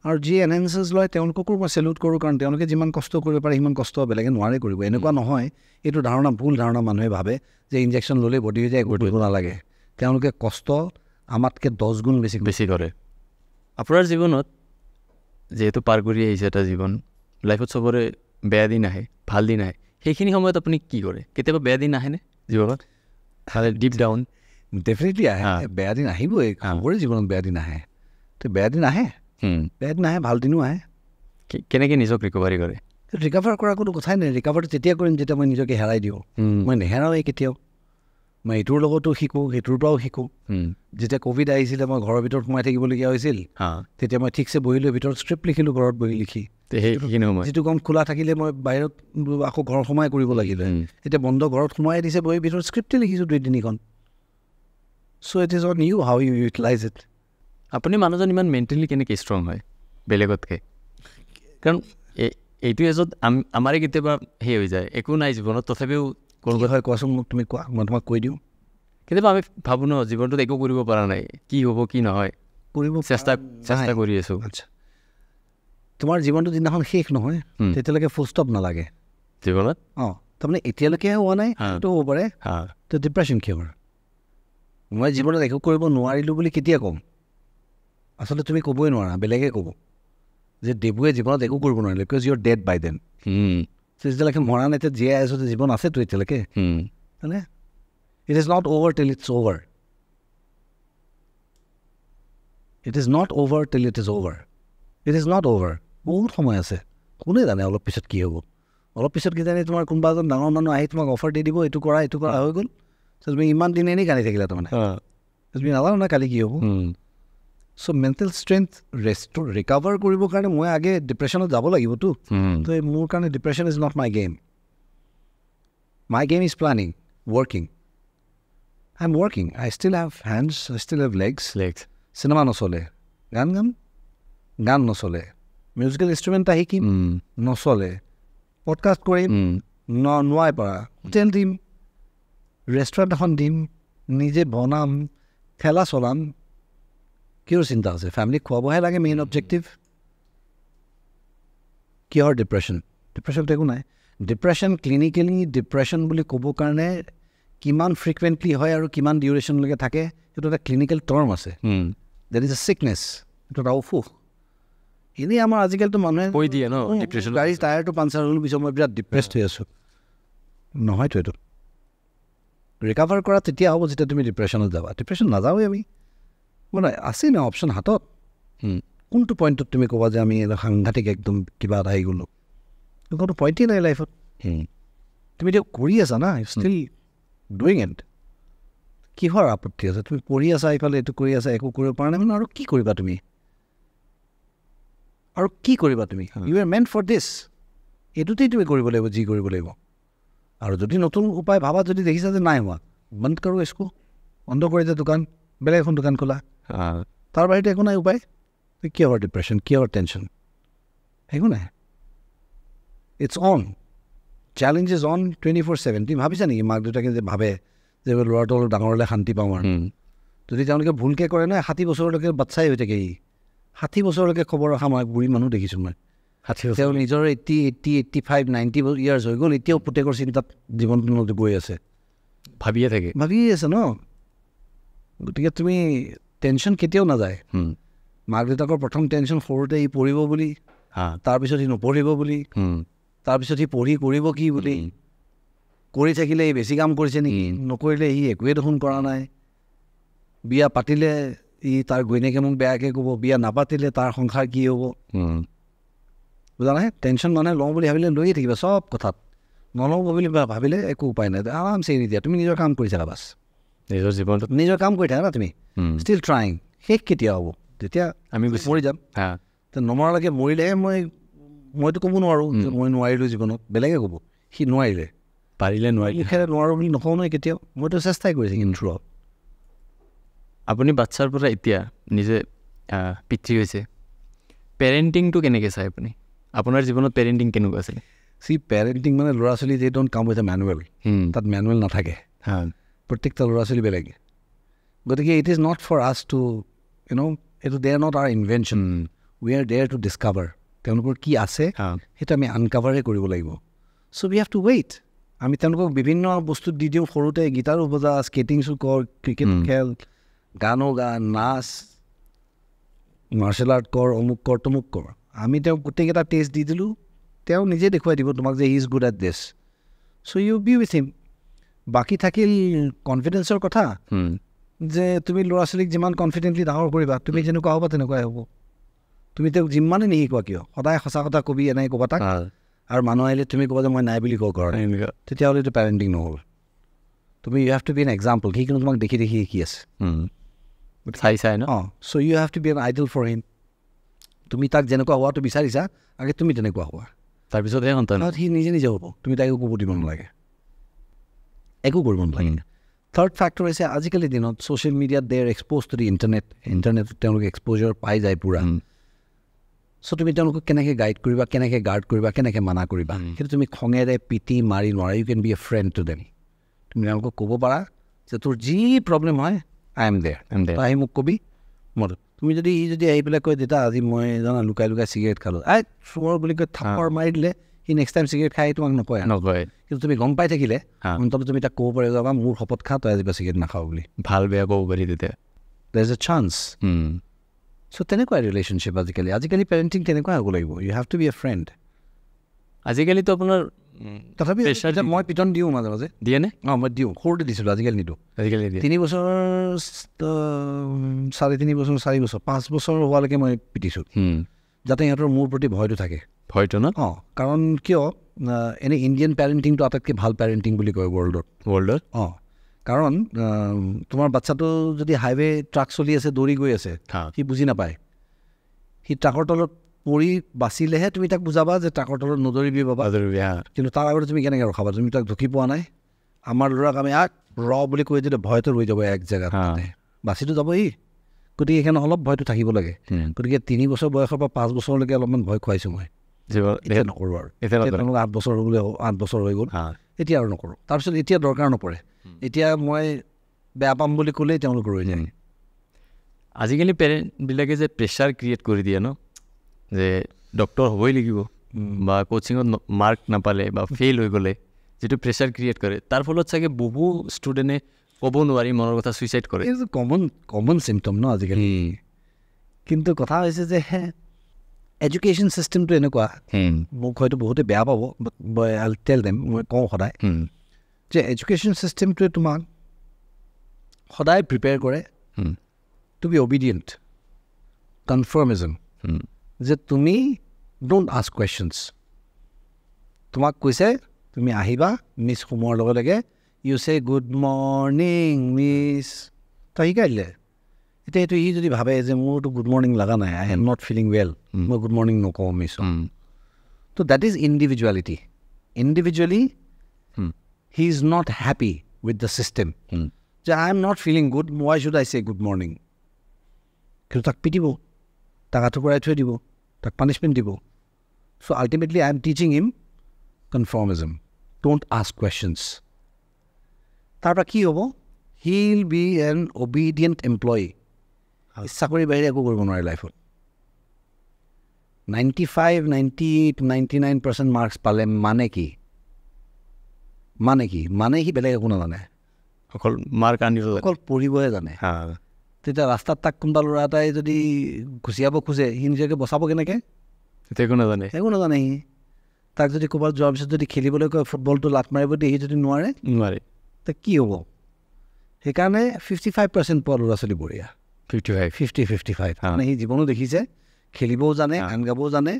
আৰু যি এনহেঞ্চেছ লয় তেওঁলোককো মই চেলুট কৰোঁ, কাৰণ তেওঁলোকে যিমান কষ্ট কৰিব পাৰে সিমান কষ্ট বেলেগে নোৱাৰে কৰিব। এনেকুৱা নহয়, এইটো ধাৰণা ভুল ধাৰণা। মানুহে ভাবে যে ইনজেকশ্যন ল'লে বডি হৈ যায়, একো কৰিব নালাগে। তেওঁলোকে কষ্ট আমাতকৈ 10 গুণ বেছি কৰে। আপোনাৰ জীৱনত যিহেতু পাৰ কৰি আহিছে এটা জীৱন, লাইফত চবৰে বেয়া দিন আহে, ভাল দিন আহে, সেইখিনি সময়ত আপুনি কি কৰে? কেতিয়াবা বেয়া দিন আহেনে জীৱনত? ডিপ ডাউন ডেফিনেটলি আহে, বেয়া দিন আহিবই, চবৰে জীৱনত বেয়া দিন আহে। তো বেয়া দিন আহে, ভাল দিনো আহে। কেনেকৈ নিজক ৰিকভাৰী কৰে? ৰিকভাৰ কৰাৰ কোনো কথাই নাই। ৰিকভাৰটো তেতিয়া কৰিম যেতিয়া মই নিজকে হেৰাই দিওঁ। মই নেহেৰাওৱেই কেতিয়াও। মই এইটোৰ লগতো শিকোঁ, সেইটোৰ পৰাও শিকোঁ। যেতিয়া ক'ভিড আহিছিলে মই ঘৰৰ ভিতৰত সোমাই থাকিবলগীয়া হৈছিল, তেতিয়া মই ঠিকছে বহি লৈ ভিতৰত স্ক্ৰিপ্ট লিখিলোঁ, ঘৰত বহি লিখি। যিটো কম খোলা থাকিলে মই বাহিৰত আকৌ ঘৰ সোমাই কৰিব লাগিলে। এতিয়া বন্ধ ঘৰত সোমাই দিছে, বহি ভিতৰত স্ক্ৰিপ্টেই লিখিছোঁ 2-3খন। So' it is on you how you utilize it. আপুনি মানুহজন ইমান মেণ্টেলি কেনেকৈ ষ্ট্ৰং হয় বেলেগতকৈ? কাৰণ এইটো এজত আমাৰে কেতিয়াবা সেই হৈ যায়, একো নাই জীৱনত, তথাপিও কি হয় কোৱাচোন মোক, তুমি কোৱা, মই তোমাক কৈ দিওঁ। কেতিয়াবা আমি ভাবোঁ ন জীৱনটোত একো কৰিব পৰা নাই, কি হ'ব কি নহয়, কৰিব চেষ্টা কৰি আছোঁ। আচ্ছা, তোমাৰ জীৱনটো যিদিনাখন শেষ নহয় তেতিয়ালৈকে ফুল ষ্টপ নালাগে জীৱনত। তাৰমানে এতিয়ালৈকে হোৱা নাই, সেইটো হ'ব পাৰে। তো ডিপ্ৰেশ্যন কিয় বাৰু? মই জীৱনত একো কৰিব নোৱাৰিলোঁ বুলি কেতিয়া ক'ম? আচলতে তুমি ক'বই নোৱাৰা, বেলেগে ক'ব যে দেবুৱে জীৱনত একো কৰিব নোৱাৰিলে, because you are dead by then. যেতিয়ালৈকে মৰা নাই, এতিয়া জীয়াই আছোঁ, জীৱন আছেতো এতিয়ালৈকে, হয়নে? It is not over till it's over. It is not over till it is over. It is not over. বহুত সময় আছে, কোনে জানে অলপ পিছত কি হ'ব। অলপ পিছত কি জানে তোমাৰ কোনোবা এজন ডাঙৰ মানুহ আহি তোমাক অফাৰ দি দিব, এইটো কৰা হৈ গ'ল। তুমি ইমান দিন এনেই কান্দি থাকিলা, তাৰমানে তুমি নাজানো না কালি কি হ'ব। চ' মেণ্টেল ষ্ট্ৰেংথ ৰিকভাৰ কৰিবৰ কাৰণে মই আগে ডিপ্ৰেশ্যনত যাব লাগিবতো। তো মোৰ কাৰণে depression is not my game. My game is planning, working. I am working, I still have hands, I still have legs. Cinema নচলে, গান নচলে, মিউজিকেল ইনষ্ট্ৰুমেণ্ট এটা শিকিম, নচলে, পডকাষ্ট কৰিম, নোৱাই পৰা, হোটেল দিম, ৰেষ্টুৰেণ্ট এখন দিম, নিজে বনাম, খেলা চলাম। কিহৰ চিন্তা আছে? ফেমিলিক খুৱাবহে লাগে, মেইন অবজেক্টিভ। কিহৰ ডিপ্ৰেশ্যন? ডিপ্ৰেশ্যনটো একো নাই। ডিপ্ৰেশ্যন ক্লিনিকেলি ডিপ্ৰেশ্যন বুলি ক'ব কাৰণে কিমান ফ্ৰিকুৱেণ্টলি হয় আৰু কিমান ডিউৰেশ্যনলৈকে থাকে, সেইটো এটা ক্লিনিকেল টাৰ্ম আছে। দেট ইজ এ ছিকনেছ, এইটো এটা অসুখ। এনেই আমাৰ আজিকালিতো মানুহে কৈ দিয়ে ন, ডিপ্ৰেশ্যন, গাড়ী টায়াৰটো পাঞ্চাৰ হ'ল পিছত মই বিৰাট ডিপ্ৰেছড হৈ আছোঁ। নহয়তো এইটো। ৰিকভাৰ কৰা তেতিয়া হ'ব যেতিয়া তুমি ডিপ্ৰেশ্যনত যাবা। ডিপ্ৰেশ্যন নাযাওঁৱেই আমি, মানে আছেই ন অপশ্যন হাতত। কোনটো পইণ্টত তুমি ক'বা যে আমি সাংঘাতিক একদম কিবা এটা আহি গ'লোঁ? কোনো পইণ্টেই নাই লাইফত। তুমি এতিয়া কৰি আছা না, ষ্টিল ডুইং ইট। কিহৰ আপত্তি আছে? তুমি পঢ়ি আছা, এইফালে এইটো কৰি আছা, একো কৰিব পৰা নাই মানে, আৰু কি কৰিবা তুমি? You are meant for this. এইটোতেই তুমি কৰিব লাগিব যি কৰিব লাগিব। আৰু যদি নতুন উপায় ভাবা, যদি দেখিছা যে নাই হোৱা, বন্ধ কৰো ইস্কো, বন্ধ কৰি দিয়া দোকান, বেলেগ এখন দোকান খোলা। তাৰ বাহিৰে একো নাই উপায়। কিহৰ ডিপ্ৰেশ্যন, কিহৰ টেনশ্যন, একো নাই। It's on, challenge is on 24/7। তুমি ভাবিছা নেকি মাক দেউতাকে যে ভাবে যে ল'ৰাটো অলপ ডাঙৰ হ'লে শান্তি পাওঁ আৰু যদি তেওঁলোকে ভুলকৈ কৰে নহয়, 60 বছৰলৈকে বাচ্চাই হৈ থাকে। 60 বছৰলৈকে খবৰ ৰখা মই বুঢ়ী মানুহ দেখিছোঁ মই। তেওঁ নিজৰ 80, 85, 90 ইয়াৰ্ছ হৈ গ'ল, এতিয়াও পুতেকৰ চিন্তাত জীৱনটো গৈ আছে, ভাবিয়ে আছে ন। গতিকে তুমি টেনশ্যন কেতিয়াও নাযায়। মাক দেউতাকৰ প্ৰথম টেনশ্যন সৰুতে ই পঢ়িব বুলি, তাৰপিছত সি নপঢ়িব বুলি, তাৰপিছত সি পঢ়ি কৰিব কি বুলি, কৰি থাকিলে সি বেছি কাম কৰিছে নেকি, নকৰিলে সি একোৱে দেখোন কৰা নাই, বিয়া পাতিলে ই তাৰ ঘৈণীয়েকে মোক বেয়াকৈ ক'ব, বিয়া নাপাতিলে তাৰ সংসাৰ কি হ'ব, বুজা নাই। টেনশ্যন মানুহে লওঁ বুলি ভাবিলে লৈয়ে থাকিবা চব কথাত, নলওঁ বুলি ভাবিলে একো উপায় নাই, আৰামছে এৰি দিয়া। তুমি নিজৰ কাম কৰি থাকা, বাছ নিজৰ জীৱনটো নিজৰ কাম কৰি থাকা না তুমি, ষ্টিল ট্ৰাইং। শেষ কেতিয়া হ'ব, যেতিয়া আমি মৰি যাম। নমৰালৈকে মৰিলেহে মইতো ক'ব নোৱাৰোঁ যে মই নোৱাৰিলোঁ জীৱনত, বেলেগে ক'ব সি নোৱাৰিলে, পাৰিলে নোৱাৰোঁ বুলি নকওঁ নহয় কেতিয়াও, মইতো চেষ্টাই কৰিছোঁ কিন্তু। আপুনি বাচ্ছাৰ পৰা এতিয়া নিজে পিতৃ হৈছে, পেৰেণ্টিংটো কেনেকৈ চায় আপুনি? আপোনাৰ জীৱনত পেৰেণ্টিং কেনেকুৱা আছিলে? পেৰেণ্টিং মানে ল'ৰা ছোৱালী যে don't come with a manual, তাত মেনুৱেল নাথাকে, প্ৰত্যেকটা ল'ৰা ছোৱালী বেলেগ। গতিকে it is not for us to এইটো they are not our invention, we are there to discover. তেওঁলোকৰ কি আছে সেইটো আমি আনকাভাৰহে কৰিব লাগিব। So' we have to wait. আমি তেওঁলোকক বিভিন্ন বস্তু দি দিওঁ, সৰুতে গীটাৰো বজা, স্কেটিংছো কৰ, ক্ৰিকেট খেল, গানো গা, নাচ, মাৰ্চেল আৰ্ট কৰ, অমুক কৰ, তমুক কৰ। আমি তেওঁক গোটেইকেইটা টেষ্ট দি দিলোঁ, তেওঁ নিজে দেখুৱাই দিব তোমাক যে he is good at this, so' you be with him. বাকী থাকিল কনফিডেন্সৰ কথা, যে তুমি ল'ৰা ছোৱালীক যিমান কনফিডেণ্টলি ডাঙৰ কৰিবা, তুমি যেনেকুৱা হ'বা তেনেকুৱাই হ'ব। তুমি তেওঁক যিমানে নিশিকোৱা কিয়, সদায় সঁচা কথা কবি, এনেকৈ ক'বা তাক, আৰু মানুহ আহিলে তুমি ক'বা যে মই নাই বুলি কওঁ ঘৰত, তেতিয়াহ'লে এইটো পেৰেণ্টিং নহ'ল। তুমি you have to be an example. সি কিন্তু তোমাক দেখি দেখি শিকি আছে, চাই ন। So' you have to be an idol for him. তুমি তাক যেনেকুৱা হোৱাটো বিচাৰিছা, আগে তুমি তেনেকুৱা হোৱা, তাৰপিছতহে সন্তান সি নিজে নিজে হ'ব। তুমি তাক একো ক'ব দিব নালাগে, একো কৰিব নালাগে। থাৰ্ড ফেক্টৰ হৈছে আজিকালিৰ দিনত ছ'চিয়েল মিডিয়াত দে আৰ এক্সপ'জ টু দি ইণ্টাৰনেটত তেওঁলোকে এক্সপ'জাৰ পাই যায় পূৰা। চ' তুমি তেওঁলোকক কেনেকৈ গাইড কৰিবা, কেনেকৈ গাৰ্ড কৰিবা, কেনেকৈ মানা কৰিবা, সেইটো তুমি খঙেৰে পিটি মাৰি নোৱাৰা। You can be a friend to them. তুমি তেওঁলোকক ক'ব পাৰা যে তোৰ যি প্ৰব্লেম হয়, আই এম দেয়াৰ, তই আহি মোক কবি। তুমি যদি আহি পেলাই কয় দেউতা আজি মই জানা লুকাই লুকাই চিগাৰেট খালোঁ, চোৰ বুলি কৈ থাপ্পৰ মাৰি দিলে, সি নেক্সট টাইম চিগাৰেট খাই তোমাক নকয়। কিন্তু তুমি গম পাই থাকিলে অন্তত তুমি তাক ক'ব পাৰিবা যাবা মোৰ শপত খা তই আজিবা চিগাৰেট নাখাওঁ বুলি, ভাল বেয়া ক'ব পাৰি তেতিয়া, there is a chance. So' তেনেকুৱাই ৰিলেশ্যনশ্বিপ আজিকালি পেৰেণ্টিং তেনেকুৱাই হ'ব লাগিব। You have to be a friend. আজিকালিতো আপোনাৰ তথাপি মই পিটন দিওঁ মাজে মাজে। দিয়ে নে? মই দিওঁ, সৰুতে দিছিলোঁ, আজিকালি নিদিওঁ। 3 বছৰ 3.5 বছৰ 4 বছৰ 5 বছৰ হোৱালৈকে মই পিটিছোঁ, যাতে সিহঁতৰ মোৰ প্ৰতি ভয়টো থাকে। ভয়টো ন? কাৰণ কিয় এনেই ইণ্ডিয়ান পেৰেণ্টিংটো আটাইতকৈ ভাল পেৰেণ্টিং বুলি কয় ৱৰ্ল্ডত। কাৰণ তোমাৰ বাচ্ছাটো যদি হাইৱে ট্ৰাক চলি আছে, দৌৰি গৈ আছে, সি বুজি নাপায়, সি ট্ৰাকৰ তলত পৰি বাচিলেহে তুমি তাক বুজাবা যে ট্ৰাকৰ তলত নদৌৰিবি বাবা। কিন্তু তাৰ আগতে তুমি কেনেকৈ ৰখাবা? তুমি তাক ঢুকি পোৱা নাই। আমাৰ ল'ৰাক আমি বুলি কৈ দিলে ভয়টো ৰৈ যাব এক জেগাত, বাচিটো যাব সি। গতিকে সেইকাৰণে অলপ ভয়টো থাকিব লাগে। গতিকে 3 বছৰ বয়সৰ পৰা 5 বছৰলৈকে অলপমান ভয় খুৱাইছোঁ মই। এতিয়া নকৰোঁ আৰু। তেওঁলোকে 8 বছৰ হ'বলৈ 8 বছৰ হৈ গ'ল, এতিয়া আৰু নকৰোঁ। তাৰপিছত এতিয়া দৰকাৰ নপৰে। এতিয়া মই বেয়া পাম বুলি ক'লেই তেওঁলোক ৰৈ যায়। আজিকালি পেৰেণ্টবিলাকে যে প্ৰেছাৰ ক্ৰিয়েট কৰি দিয়ে ন, যে ডক্টৰ হ'বই লাগিব, বা কোচিঙত মাৰ্ক নাপালে বা ফেইল হৈ গ'লে যিটো প্ৰেছাৰ ক্ৰিয়েট কৰে, তাৰ ফলত চাগে বহু ষ্টুডেণ্টে ক'ব নোৱাৰি মনৰ কথা ছুইচাইড কৰে। এইটো কমন চিমটম ন আজিকালি। কিন্তু কথা হৈছে যে এডুকেশ্যন ছিষ্টেমটো এনেকুৱা, মোক হয়তো বহুতে বেয়া পাব, বাট আই উইল টেল দেম, মই কওঁ সদায় যে এডুকেশ্যন ছিষ্টেমটোৱে তোমাক সদায় প্ৰিপেয়াৰ কৰে টু বি অবিডিয়েণ্ট, কনফাৰ্মিজম, যে তুমি ডোণ্ট আস্ক কুৱেশ্যনছ। তোমাক কৈছে তুমি আহিবা, মিছ সোমোৱাৰ লগে লগে ইউ চে গুড মৰ্ণিং মিছ, তই শিকাই দিলে। এতিয়া এইটো ই যদি ভাবে যে মোৰতো গুড মৰ্ণিং লগা নাই, I am not feeling well, মই গুড মৰ্ণিং নকওঁ মিছ, ত' that is individuality. Individually he is not happy with the system যে I am not feeling good why should I say good morning কিন্তু তাক পিটিব তাক আঁঠুকৰাই থৈ দিব তাক পানিছমেণ্ট দিব so' ultimately I am teaching him conformism don't ask questions তাৰপৰা কি হ'ব he will be an obedient employee ইচ্ছা কৰি বাহিৰে একো কৰিব নোৱাৰে লাইফত 95, 98, 99% মাৰ্কছ পালে মানে কি সি বেলেগ একো নাজানে অকল মাৰ্ক আনিব অকল পঢ়িবহে জানে তেতিয়া ৰাস্তাত তাক কোনোবা ল'ৰা এটাই যদি ঘুচিয়াব খোজে সি নিজকে বচাব কেনেকৈ তেতিয়া একো নাজানে সি তাক যদি ক'ৰবাত যোৱাৰ পিছত যদি খেলিবলৈ কয় ফুটবলটো লাট মাৰিব দিয়ে সি যদি নোৱাৰে তে কি হ'ব সেইকাৰণে 55% পোৱা ল'ৰা ছোৱালী বঢ়িয়া 55 মানে সি জীৱনো দেখিছে খেলিবও জানে গান গাবও জানে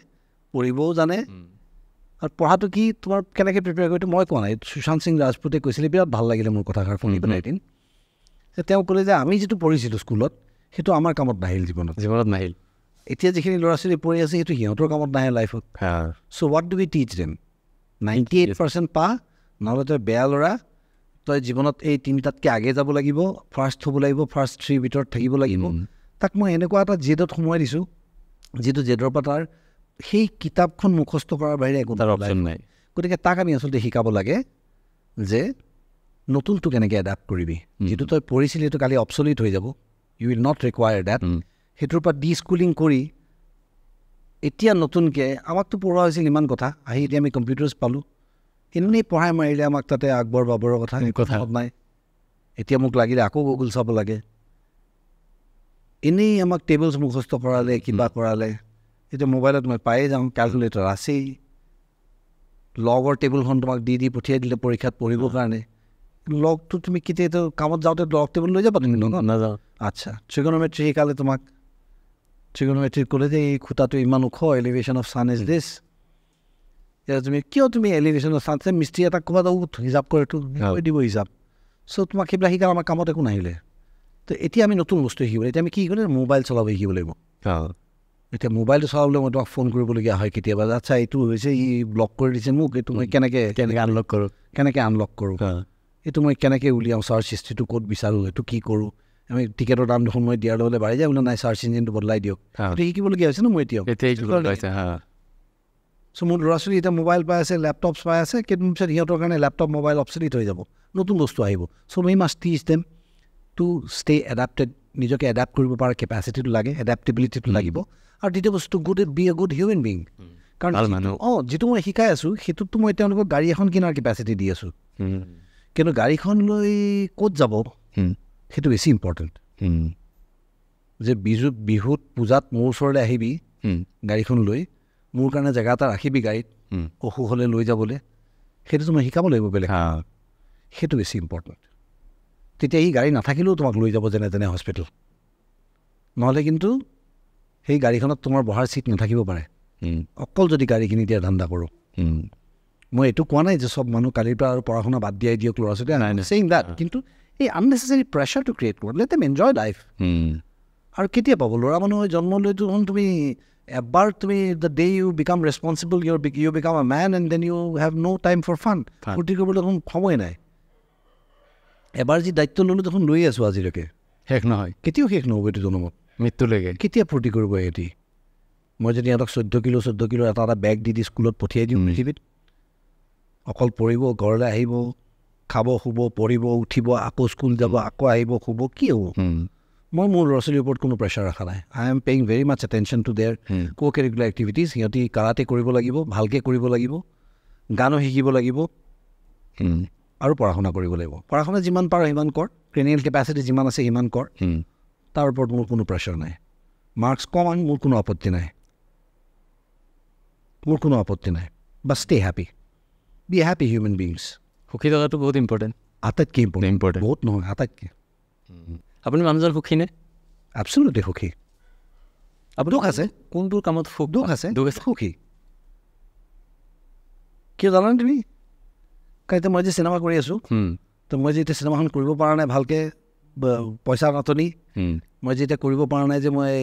পঢ়িবও জানে আৰু পঢ়াটো কি তোমাৰ কেনেকৈ প্ৰিপেয়াৰ কৰিটো মই কোৱা নাই সুশান্ত সিং ৰাজপুতে কৈছিলে বিৰাট ভাল লাগিলে মোৰ কথাষাৰ শুনি পেলাই এদিন যে তেওঁ ক'লে যে আমি যিটো পঢ়িছিলোঁ স্কুলত সেইটো আমাৰ কামত নাহিল জীৱনত নাহিল এতিয়া যিখিনি ল'ৰা ছোৱালী পঢ়ি আছে সেইটো সিহঁতৰ কামত নাহে লাইফত চ' হোৱাট ডু উই টিচ দেম 98% পা নহ'লে তই বেয়া ল'ৰা তই জীৱনত এই তিনিটাতকৈ আগে যাব লাগিব ফাৰ্ষ্ট হ'ব লাগিব ফাৰ্ষ্ট 3 ভিতৰত থাকিব লাগিব তাক মই এনেকুৱা এটা জেদত সোমোৱাই দিছোঁ যিটো জেদৰ পৰা তাৰ সেই কিতাপখন মুখস্থ কৰাৰ বাহিৰে একো তাৰ অপশ্যন নাই গতিকে তাক আমি আচলতে শিকাব লাগে যে নতুনটো কেনেকৈ এডাপ্ট কৰিবি যিটো তই পঢ়িছিলি সেইটো কালি অবছলিট হৈ যাব ইউ উইল নট ৰিকুৱায়াৰ ডেট সেইটোৰ পৰা ডিস্কুলিং কৰি এতিয়া নতুনকৈ আমাকতো পঢ়োৱা হৈছিল ইমান কথা আহি এতিয়া আমি কম্পিউটাৰ্ছ পালোঁ এনেই পঢ়াই মাৰিলে আমাক তাতে আকবৰ বাবৰৰ কথা নাই এতিয়া মোক লাগিলে আকৌ গুগল চাব লাগে এনেই আমাক টেবলছ মুখস্থ কৰালে কিবা কৰালে এতিয়া মোবাইলত মই পায়ে যাওঁ কেলকুলেটৰ আছেই লগৰ টেবুলখন তোমাক দি পঠিয়াই দিলে পৰীক্ষাত পঢ়িবৰ কাৰণে লগটো তুমি কেতিয়া কামত যাওঁতে লগ টেবুল লৈ যাবা তুমি নাযাওঁ আচ্ছা ট্ৰিগন'মেট্ৰি শিকালে তোমাক ট্ৰিগন'মেট্ৰি ক'লে যে এই খুটাটো ইমান ওখ এলিভেশ্যন অফ ছান ইজ দিছ এতিয়া তুমি এলিভেশ্যন অফ ছান মিস্ত্ৰী এটা ক'ৰবাত হিচাপ কৰেতো কৈ দিব হিচাপ চ' তোমাক সেইবিলাক শিকালে আমাৰ কামত একো নাহিলে তো এতিয়া আমি নতুন বস্তু শিকিব এতিয়া আমি কি কৰিলে মোবাইল চলাব শিকিব লাগিব এতিয়া মোবাইলটো চলাবলৈ মই তোমাক ফোন কৰিবলগীয়া হয় কেতিয়াবা আচ্ছা এইটো হৈছে ই ব্লক কৰি দিছে মোক এইটো মই কেনেকৈ আনলক কৰোঁ এইটো মই কেনেকৈ উলিয়াওঁ চাৰ্চ হিষ্ট্ৰীটো ক'ত বিচাৰোঁ এইটো কি কৰোঁ আমি টিকেটৰ দাম দেখোন মই দিয়াৰ লগে বাঢ়ি যায় বোলে নাই চাৰ্চ ইঞ্জিনটো বদলাই দিয়ক সেইটো শিকিবলগীয়া হৈছে ন মই এতিয়াও চ' মোৰ ল'ৰা ছোৱালী এতিয়া মোবাইল পাই আছে লেপটপছ পাই আছে কেইদিন পিছত সিহঁতৰ কাৰণে লেপটপ মোবাইল অবছলিট হৈ যাব নতুন বস্তু আহিব so' we must teach them to stay adapted নিজকে এডাপ্ট কৰিব পৰা কেপাচিটিটো লাগে এডাপ্টেবিলিটিটো লাগিব আৰু দ্বিতীয় বস্তু be a good human being কাৰণ যিটো মই শিকাই আছোঁ সেইটোতো মই তেওঁলোকক গাড়ী এখন কিনাৰ কেপাচিটি দি আছোঁ কিন্তু গাড়ীখন লৈ ক'ত যাব সেইটো বেছি ইম্পৰ্টেণ্ট যে বিহুত পূজাত মোৰ ওচৰলৈ আহিবি গাড়ীখন লৈ মোৰ কাৰণে জেগা এটা ৰাখিবি গাড়ীত অসুখ হ'লে লৈ যাবলৈ সেইটোতো মই শিকাব লাগিব বেলেগ সেইটো বেছি ইম্পৰ্টেণ্ট তেতিয়া এই গাড়ী নাথাকিলেও তোমাক লৈ যাব যেনে তেনে হস্পিটেল নহ'লে কিন্তু সেই গাড়ীখনত তোমাৰ বহাৰ চিট নাথাকিব পাৰে অকল যদি গাড়ী কিনি দিয়া ধান্দা কৰোঁ মই এইটো কোৱা নাই যে চব মানুহ কালিৰ পৰা আৰু পঢ়া শুনা বাদ দিয়াই দিয়ক ল'ৰা ছোৱালী ছেইং দেট কিন্তু এই আননেচেচাৰী প্ৰেছাৰটো ক্ৰিয়েট কৰোঁ লেট দেম এনজয় লাইফ আৰু কেতিয়া পাব ল'ৰা মানুহ জন্ম লৈতো তুমি এবাৰ তুমি the day you become responsible you become a man and then you have no' time for fun ফূৰ্তি কৰিবলৈ দেখোন সময় নাই এবাৰ যি দায়িত্ব ল'লোঁ দেখোন লৈয়ে আছোঁ আজিলৈকে শেষ নহয় কেতিয়াও শেষ নহ'ব এইটো জনমত মৃত্যুলৈকে কেতিয়া ফূৰ্তি কৰিব সিহঁতি মই যদি সিহঁতক 14 কিলো এটা বেগ দি স্কুলত পঠিয়াই দিওঁ পৃথিৱীত অকল পঢ়িব ঘৰলৈ আহিব খাব শুব পঢ়িব উঠিব আকৌ স্কুল যাব আকৌ আহিব শুব কি হ'ব মই মোৰ ল'ৰা ছোৱালীৰ ওপৰত কোনো প্ৰেছাৰ ৰখা নাই I am paying very much attention to their co curricular activities সিহঁতি কাৰাটে কৰিব লাগিব ভালকৈ কৰিব লাগিব গানো শিকিব লাগিব আৰু পঢ়া শুনা কৰিব লাগিব পঢ়া শুনা যিমান পাৰ সিমান কৰ ক্ৰেনিয়েল কেপাচিটি যিমান আছে সিমান কৰ তাৰ ওপৰত মোৰ কোনো প্ৰেছাৰ নাই মাৰ্কছ কম আন মোৰ কোনো আপত্তি নাই বা stay happy be happy human beings সুখী থকাটো বহুত ইম্পৰ্টেণ্ট আটাইতকৈ ইম্পৰ্টেণ্ট বহুত নহয় আটাইতকৈ আপুনি মানুহজন সুখী নে এবছলিউটলি সুখী আপুনি দুখ আছে কোনটো কামত সুখ দুখ আছে সুখী কিয় জানানে তুমি কাৰণ এতিয়া মই যে চিনেমা কৰি আছোঁ তো মই যে এতিয়া চিনেমাখন কৰিব পৰা নাই ভালকৈ পইচা নাটনি মই যে এতিয়া কৰিব পৰা নাই যে মই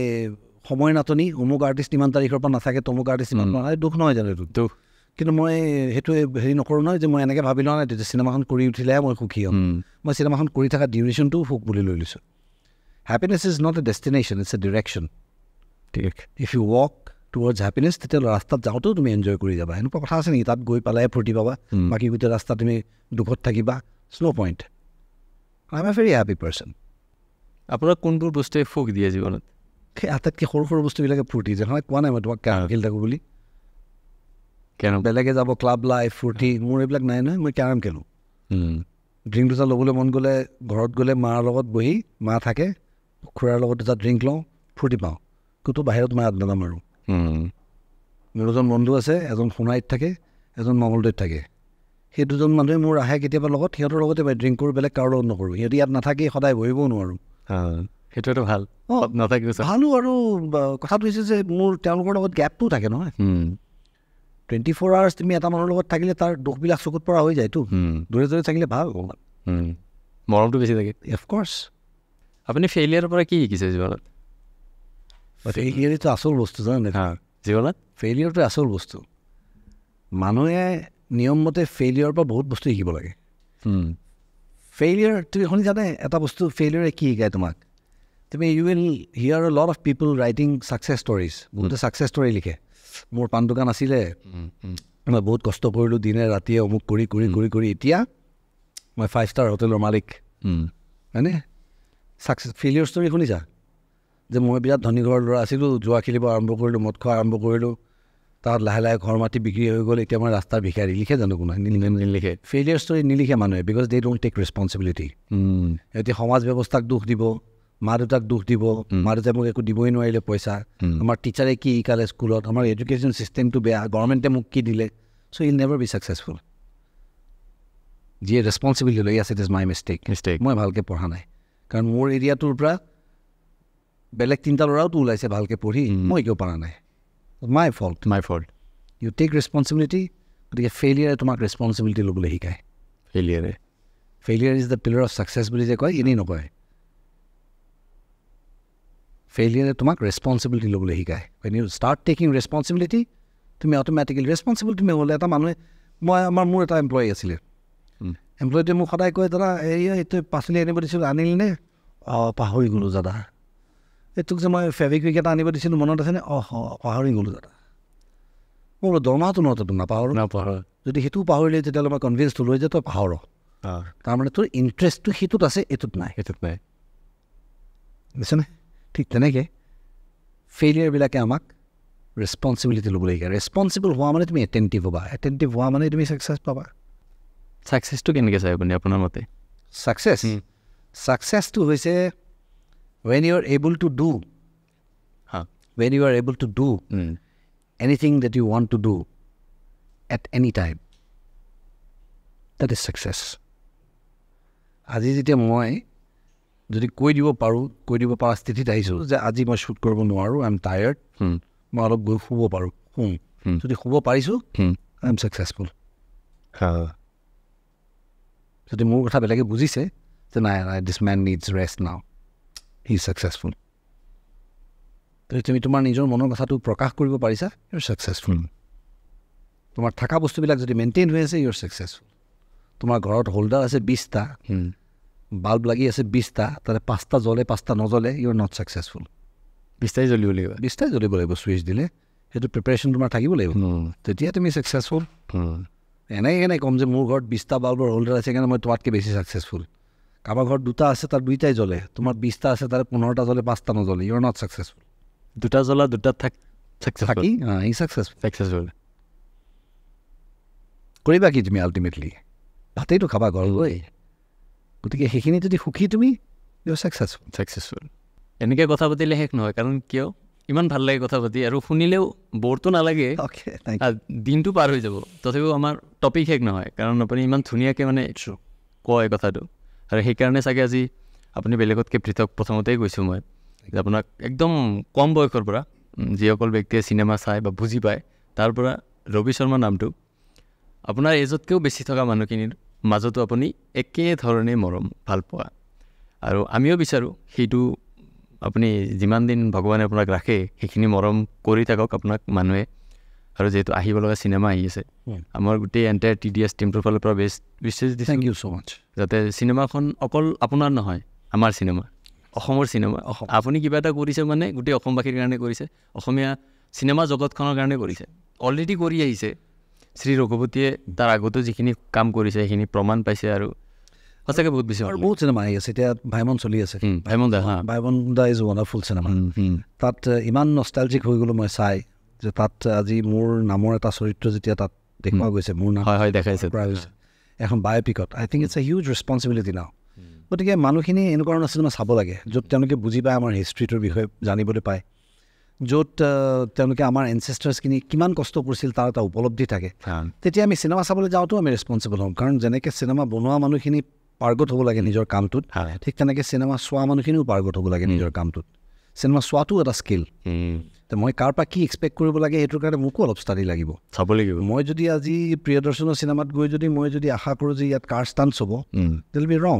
সময় নাটনি অমুক আৰ্টিষ্ট ইমান তাৰিখৰ পৰা নাথাকে তমুক আৰ্টিষ্ট ইমান পৰা দুখ নহয় জানো এইটো দুখ কিন্তু মই সেইটো হেৰি নকৰোঁ নহয় যে মই এনেকৈ ভাবি লওঁ নাই তেতিয়া চিনেমাখন কৰি উঠিলেহে মই সুখী হ'ম মই চিনেমাখন কৰি থকা ডিউৰেশ্যনটোও সুখ বুলি লৈ লৈছোঁ happiness is not a destination it's a direction ঠিক if you walk towards happiness তেতিয়াহ'লে ৰাস্তাত যাওঁতেও তুমি এনজয় কৰি যাবা এনেকুৱা কথা আছে নেকি তাত গৈ পালেহে ফূৰ্তি পাবা বাকী গোটেই ৰাস্তা তুমি দুখত থাকিবা snow' point I M A very happy person আপোনাক কোনবোৰ বস্তুৱে সুখ দিয়ে জীৱনত সেই আটাইতকৈ সৰু সৰু বস্তুবিলাকে ফূৰ্তি যে হয় কোৱা নাই মই তোমাক কেৰম খেলি থাকোঁ বুলি কেৰম বেলেগে যাব ক্লাব লাইফ ফূৰ্তি মোৰ এইবিলাক নাই নহয় মই কেৰম খেলোঁ ড্ৰিংক দুটা ল'বলৈ মন গ'লে ঘৰত গ'লে মাৰ লগত বহি মা থাকে খুৰাৰ লগত দুটা ড্ৰিংক লওঁ ফূৰ্তি পাওঁ কিন্তু বাহিৰত মই আড্ডা নামাৰোঁ মোৰ দুজন বন্ধু আছে এজন সোণাৰীত থাকে এজন মঙলদৈত থাকে সেই দুজন মানুহে মোৰ আহে কেতিয়াবা লগত সিহঁতৰ লগতে মই ড্ৰিংক কৰোঁ বেলেগ কাৰো লগত নকৰোঁ সিহঁতি ইয়াত নাথাকি সদায় বহিবও নোৱাৰোঁ সেইটোৱেতো ভাল নাথাকিব ভালো আৰু কথাটো হৈছে যে মোৰ তেওঁলোকৰ লগত গেপটো থাকে নহয় 24 hours তুমি এটা মানুহৰ লগত থাকিলে তাৰ দুখবিলাক চকুত পৰা হৈ যায়তো দূৰে দূৰে থাকিলে ভাল মৰমটো বেছি থাকে অফক'ৰ্ছ আপুনি ফেইলিয়াৰৰ পৰা কি শিকিছে জীৱনত ফেইলিয়াৰটো আচল বস্তু জানে জীৱনত ফেইলিয়াৰটো আচল বস্তু মানুহে নিয়মমতে ফেইলিয়াৰৰ পৰা বহুত বস্তু শিকিব লাগে ফেইলিয়াৰ তুমি শুনি জানে এটা বস্তু ফেইলিয়াৰে কি শিকায় তোমাক তুমি you will hear a lot of people writing success stories বহুতে ছাকচেছ ষ্টৰি লিখে মোৰ পাণ দোকান আছিলে মই বহুত কষ্ট কৰিলোঁ দিনে ৰাতিয়ে অমুক কৰি কৰি কৰি কৰি এতিয়া মই 5 star হোটেলৰ মালিক হয়নে ছাকচেছ ফেইলিয়াৰ ষ্টৰি শুনিছা যে মই বিৰাট ধনী ঘৰৰ ল'ৰা আছিলোঁ জুৱা খেলিব আৰম্ভ কৰিলোঁ মদ খোৱা আৰম্ভ কৰিলোঁ তাত লাহে লাহে ঘৰ মাটি বিক্ৰী হৈ গ'ল এতিয়া মই ৰাস্তাৰ ভিখাৰী লিখে জানো কোনোৱে নিলিখে ফেইলিয়াৰ ষ্টৰি নিলিখে মানুহে because they don't take responsibility সিহঁতি সমাজ ব্যৱস্থাক দোষ দিব মা দেউতাক দোষ দিব মা দেউতাই মোক একো দিবই নোৱাৰিলে পইচা আমাৰ টিচাৰে কি শিকালে স্কুলত আমাৰ এডুকেশ্যন চিষ্টেমটো বেয়া গভৰ্ণমেণ্টে মোক কি দিলে চ' ইল নেভাৰ বি ছাকচেছফুল যিয়ে ৰেছপনচিবিলিটি লৈ আছে ইট ইজ মাই মিষ্টেক মই ভালকৈ পঢ়া নাই কাৰণ মোৰ এৰিয়াটোৰ পৰা বেলেগ 3টা ল'ৰাওতো ওলাইছে ভালকৈ পঢ়ি মই কিয় পৰা নাই my fault you take responsibility গতিকে ফেইলিয়াৰে তোমাক ৰেছপনচিবিলিটি ল'বলৈ শিকায় failure is the pillar of success বুলি যে কয় এনেই নকয় ফেইলিয়াৰে তোমাক ৰেছপনচিবিলিটি ল'বলৈ শিকায় when you start taking responsibility তুমি অট'মেটিকেলি ৰেছপনচিবল তুমি হ'লে এটা মানুহে মোৰ এটা এমপ্লয়ী আছিলে এমপ্লয়ীটোৱে মোক সদায় কয় দাদা এইটো পাচলি আনিব দিছিলোঁ আনিলনে পাহৰি গ'লোঁ দাদা এইটোক যে মই ফেব্ৰিকুইক এটা আনিব দিছিলোঁ মনত আছেনে পাহৰি গ'লোঁ দাদা মই বোলো দৰমহাটো নহতো নাপাহৰোঁ যদি সেইটোও পাহৰিলে তেতিয়াহ'লে মই কনভিন্স হ'লোঁ যে তই পাহৰ তাৰমানে তোৰ ইণ্টাৰেষ্টটো সেইটোত আছে এইটোত নাই বুজিছনে ঠিক তেনেকৈ ফেইলিয়াৰবিলাকে আমাক ৰেছপনচিবিলিটি ল'বলৈ শিকায় ৰেছপনচিবল হোৱা মানে তুমি এটেণ্টিভ হ'বা এটেণ্টিভ হোৱা মানে তুমি ছাকচেছ পাবা ছাকচেছটো কেনেকৈ চাই আপুনি আপোনাৰ মতে ছাকচেছটো হৈছে when you are able to do anything that you want to do at any time that is success আজি যেতিয়া মই যদি কৈ দিব পৰা স্থিতিত আহিছোঁ যে আজি মই শ্বুট কৰিব নোৱাৰোঁ আই এম টায়াৰ্ড মই অলপ গৈ শুব পাৰোঁ যদি শুব পাৰিছোঁ আই এম ছাকচেছফুল যদি মোৰ কথা বেলেগে বুজিছে যে নাই দিছ মেন নিডছ ৰেষ্ট নাও হি ইজ ছাকচেছফুল তুমি তোমাৰ নিজৰ মনৰ কথাটো প্ৰকাশ কৰিব পাৰিছা ইউ আৰ ছাকচেছফুল তোমাৰ থকা বস্তুবিলাক যদি মেইনটেইন হৈ আছে ইউ আৰ ছাকচেছফুল তোমাৰ ঘৰত হোল্ডাৰ আছে 20টা বাল্ব লাগি আছে 20টা তাতে 5টা জ্বলে 5টা নজ্বলে ইউ আৰ নট ছাকচেছফুল 20টাই জ্বলিব লাগিব 20টাই জ্বলিব লাগিব ছুইচ দিলে সেইটো প্ৰিপেৰেশ্যন তোমাৰ থাকিব লাগিব তেতিয়া তুমি ছাকচেছফুল এনেকৈ ক'ম যে মোৰ ঘৰত 20টা বাল্বৰ হোল্ডাৰ আছে কাৰণে মই তোমাতকৈ বেছি ছাকচেছফুল কাৰোবাৰ ঘৰত 2টা আছে তাৰ 2টাই জ্বলে তোমাৰ 20টা আছে তাৰে 15টা জ্বলে 5টা নজ্বলে ইউ আৰ নট ছাকচেছফুল 2টা জ্বলা 2টাত থাকি ই ছাকচেছফুল কৰিবা কি তুমি আল্টিমেটলি ভাতেইটো খাবা ঘৰ গৈ গতিকে সেইখিনি যদি সুখী তুমি ইউ আৰ ছাকচেছফুল এনেকৈ কথা পাতিলে শেষ নহয় কাৰণ কিয় ইমান ভাল লাগে কথা পাতি আৰু শুনিলেও ব'ৰটো নালাগে দিনটো পাৰ হৈ যাব তথাপিও আমাৰ টপিক শেষ নহয় কাৰণ আপুনি ইমান ধুনীয়াকৈ মানে কয় কথাটো আৰু সেইকাৰণে চাগে আজি আপুনি বেলেগতকৈ পৃথক প্ৰথমতেই কৈছোঁ মই যে আপোনাক একদম কম বয়সৰ পৰা যিসকল ব্যক্তিয়ে চিনেমা চায় বা বুজি পায় তাৰ পৰা ৰবি শৰ্মা নামটো আপোনাৰ এজতকৈও বেছি থকা মানুহখিনিৰ মাজতো আপুনি একেধৰণে মৰম ভাল পোৱা আৰু আমিও বিচাৰোঁ সেইটো আপুনি যিমান দিন ভগৱানে আপোনাক ৰাখে সেইখিনি মৰম কৰি থাকক আপোনাক মানুহে আৰু যিহেতু আহিব লগা চিনেমা আহি আছে আমাৰ গোটেই এণ্টায়াৰ TDS টিমটোৰ ফালৰ পৰা বেষ্ট উইচেছ দিছোঁ থেংক ইউ ছ' মাছ যাতে চিনেমাখন অকল আপোনাৰ নহয় আমাৰ চিনেমা অসমৰ চিনেমা আপুনি কিবা এটা কৰিছে মানে গোটেই অসমবাসীৰ কাৰণে কৰিছে অসমীয়া চিনেমা জগতখনৰ কাৰণে কৰিছে অলৰেডি কৰি আহিছে শ্ৰী ৰঘুপতিয়ে তাৰ আগতো যিখিনি কাম কৰিছে সেইখিনি প্ৰমাণ পাইছে আৰু সঁচাকৈ বহুত বেছি আৰু বহুত চিনেমা আহি আছে এতিয়া ভাইমন চলি আছে ভাইমন দা ভাইমন দা ইজ ৱাণ্ডাৰফুল চিনেমা তাত ইমান নষ্টালজিক হৈ গ'লো মই চাই যে তাত আজি মোৰ নামৰ এটা চৰিত্ৰ যেতিয়া তাত দেখুওৱা গৈছে মোৰ নাম হয় দেখাইছে এখন বায়'পিকত I think it's a huge responsibility now গতিকে মানুহখিনি এনেকুৱা ধৰণৰ চিনেমা চাব লাগে য'ত তেওঁলোকে বুজি পায় আমাৰ হিষ্ট্ৰীটোৰ বিষয়ে জানিবলৈ পায় য'ত তেওঁলোকে আমাৰ এনচেষ্টাৰ্ছখিনি কিমান কষ্ট কৰিছিল তাৰ এটা উপলব্ধি থাকে তেতিয়া আমি চিনেমা চাবলৈ যাওঁতেও আমি ৰেছপনচিবল হ'ম কাৰণ যেনেকৈ চিনেমা বনোৱা মানুহখিনি পাৰ্গত হ'ব লাগে নিজৰ কামটোত ঠিক তেনেকৈ চিনেমা চোৱা মানুহখিনিও পাৰ্গত হ'ব লাগে নিজৰ কামটোত চিনেমা চোৱাটো এটা স্কিল তো মই কাৰ পৰা কি এক্সপেক্ট কৰিব লাগে সেইটোৰ কাৰণে মোকো অলপ ষ্টাডি লাগিব চাব লাগিব মই যদি আজি প্ৰিয়দৰ্শনৰ চিনেমাত গৈ যদি মই যদি আশা কৰোঁ যে ইয়াত কাৰ ষ্টাণ্টছ হ'ব দিল বি ৰং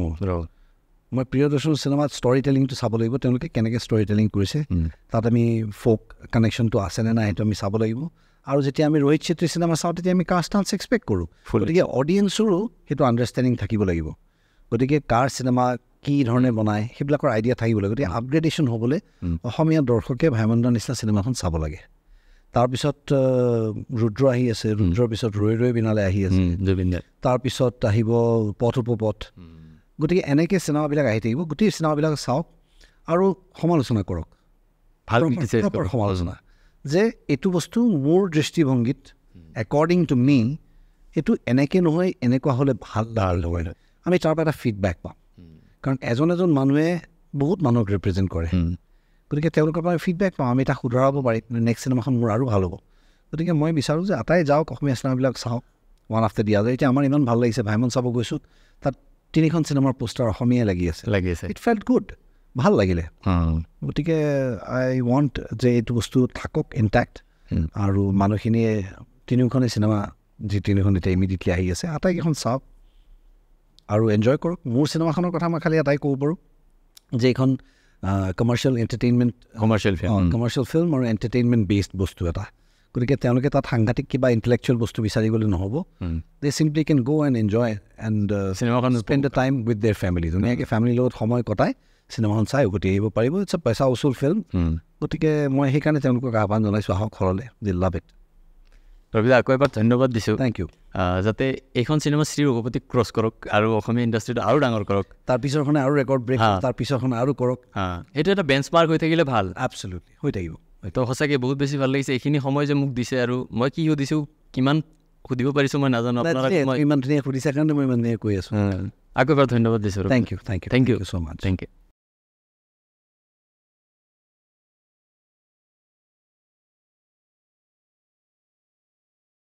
মই প্ৰিয়দৰ্শনৰ চিনেমাত ষ্টৰি টেলিংটো চাব লাগিব তেওঁলোকে কেনেকৈ ষ্টৰি টেলিং কৰিছে তাত আমি ফ'ক কানেকশ্যনটো আছেনে নাই সেইটো আমি চাব লাগিব আৰু যেতিয়া আমি ৰোহিত চেত্ৰী চিনেমা চাওঁ তেতিয়া আমি কাৰ ষ্টাণ্টছ এক্সপেক্ট কৰোঁ গতিকে অডিয়েঞ্চৰো সেইটো আণ্ডাৰষ্টেণ্ডিং থাকিব লাগিব গতিকে কাৰ চিনেমা কি ধৰণে বনায় সেইবিলাকৰ আইডিয়া থাকিব লাগে গতিকে আপগ্ৰেডেশ্যন হ'বলৈ অসমীয়া দৰ্শকে ভাইমন দাৰ নিচিনা চিনেমাখন চাব লাগে তাৰপিছত ৰুদ্ৰ আহি আছে ৰুদ্ৰৰ পিছত ৰৈ ৰৈ বিনালে আহি আছে তাৰপিছত আহিব পথ উপপথ গতিকে এনেকৈ চিনেমাবিলাক আহি থাকিব গোটেই চিনেমাবিলাক চাওক আৰু সমালোচনা কৰক ভাল সমালোচনা যে এইটো বস্তু মোৰ দৃষ্টিভংগীত একৰ্ডিং টু মি এইটো এনেকৈ নহয় এনেকুৱা হ'লে ভাল হয় আমি তাৰ পৰা এটা ফিডবেক পাম কাৰণ এজন মানুহে বহুত মানুহক ৰিপ্ৰেজেণ্ট কৰে গতিকে তেওঁলোকৰ পৰা ফিডবেক পাওঁ আমি তাক শুধৰাব পাৰিম নেক্সট চিনেমাখন মোৰ আৰু ভাল হ'ব গতিকে মই বিচাৰোঁ যে আটাই যাওক অসমীয়া চিনেমাবিলাক চাওক ওৱান আফটাৰ দি আদাৰ এতিয়া আমাৰ ইমান ভাল লাগিছে ভাইমন চাব গৈছোঁ তাত 3খন চিনেমাৰ পোষ্টাৰ অসমীয়াই লাগি আছে ইট ফেল্ট গুড ভাল লাগিলে গতিকে আই ৱান্ট যে এইটো বস্তু থাকক ইনটেক্ট আৰু মানুহখিনিয়ে 3খনেই চিনেমা যি 3খন এতিয়া ইমিডিয়েটলি আহি আছে আটাইকেইখন চাওক আৰু এনজয় কৰক মোৰ চিনেমাখনৰ কথা মই খালি এটাই ক'ব পাৰোঁ যে এইখন কমাৰ্চিয়েল ফিল্ম আৰু এণ্টাৰটেইনমেণ্ট বেছড বস্তু এটা গতিকে তেওঁলোকে তাত সাংঘাতিক কিবা ইণ্টেলেকচুৱেল বস্তু বিচাৰি গ'লে নহ'ব দে চিম্পলি কেন গ' এণ্ড এনজয় এণ্ড চিনেমাখন spend the time with there family ধুনীয়াকৈ ফেমিলিৰ লগত সময় কটাই চিনেমাখন চাই উভতি আহিব পাৰিব ইটছ এ পইচা উচুল ফিল্ম গতিকে মই সেইকাৰণে তেওঁলোকক আহ্বান জনাইছোঁ আহক ঘৰলৈ দি লাভ ইট ৰবিদা আকৌ এবাৰ ধন্যবাদ দিছোঁ থেংক ইউ যাতে এইখন চিনেমা শ্ৰী ৰঘুপতিক ক্ৰছ কৰক আৰু অসমীয়া ইণ্ডাষ্ট্ৰীটো আৰু ডাঙৰ কৰক তাৰ পিছৰখনে আৰু ৰেকৰ্ড ব্ৰেক তাৰ পিছৰখনে আৰু কৰক সেইটো এটা বেঞ্চ মাৰ্ক হৈ থাকিলে ভাল এবছলিউটলি হৈ থাকিব তো সঁচাকৈ বহুত বেছি ভাল লাগিছে এইখিনি সময় যে মোক দিছে আৰু মই কি সুধিছোঁ কিমান সুধিব পাৰিছোঁ মই নাজানো ইমান ধুনীয়া সুধিছে কাৰণে মই ইমান ধুনীয়া কৈ আছোঁ আকৌ এবাৰ ধন্যবাদ দিছোঁ thank you so' much thank U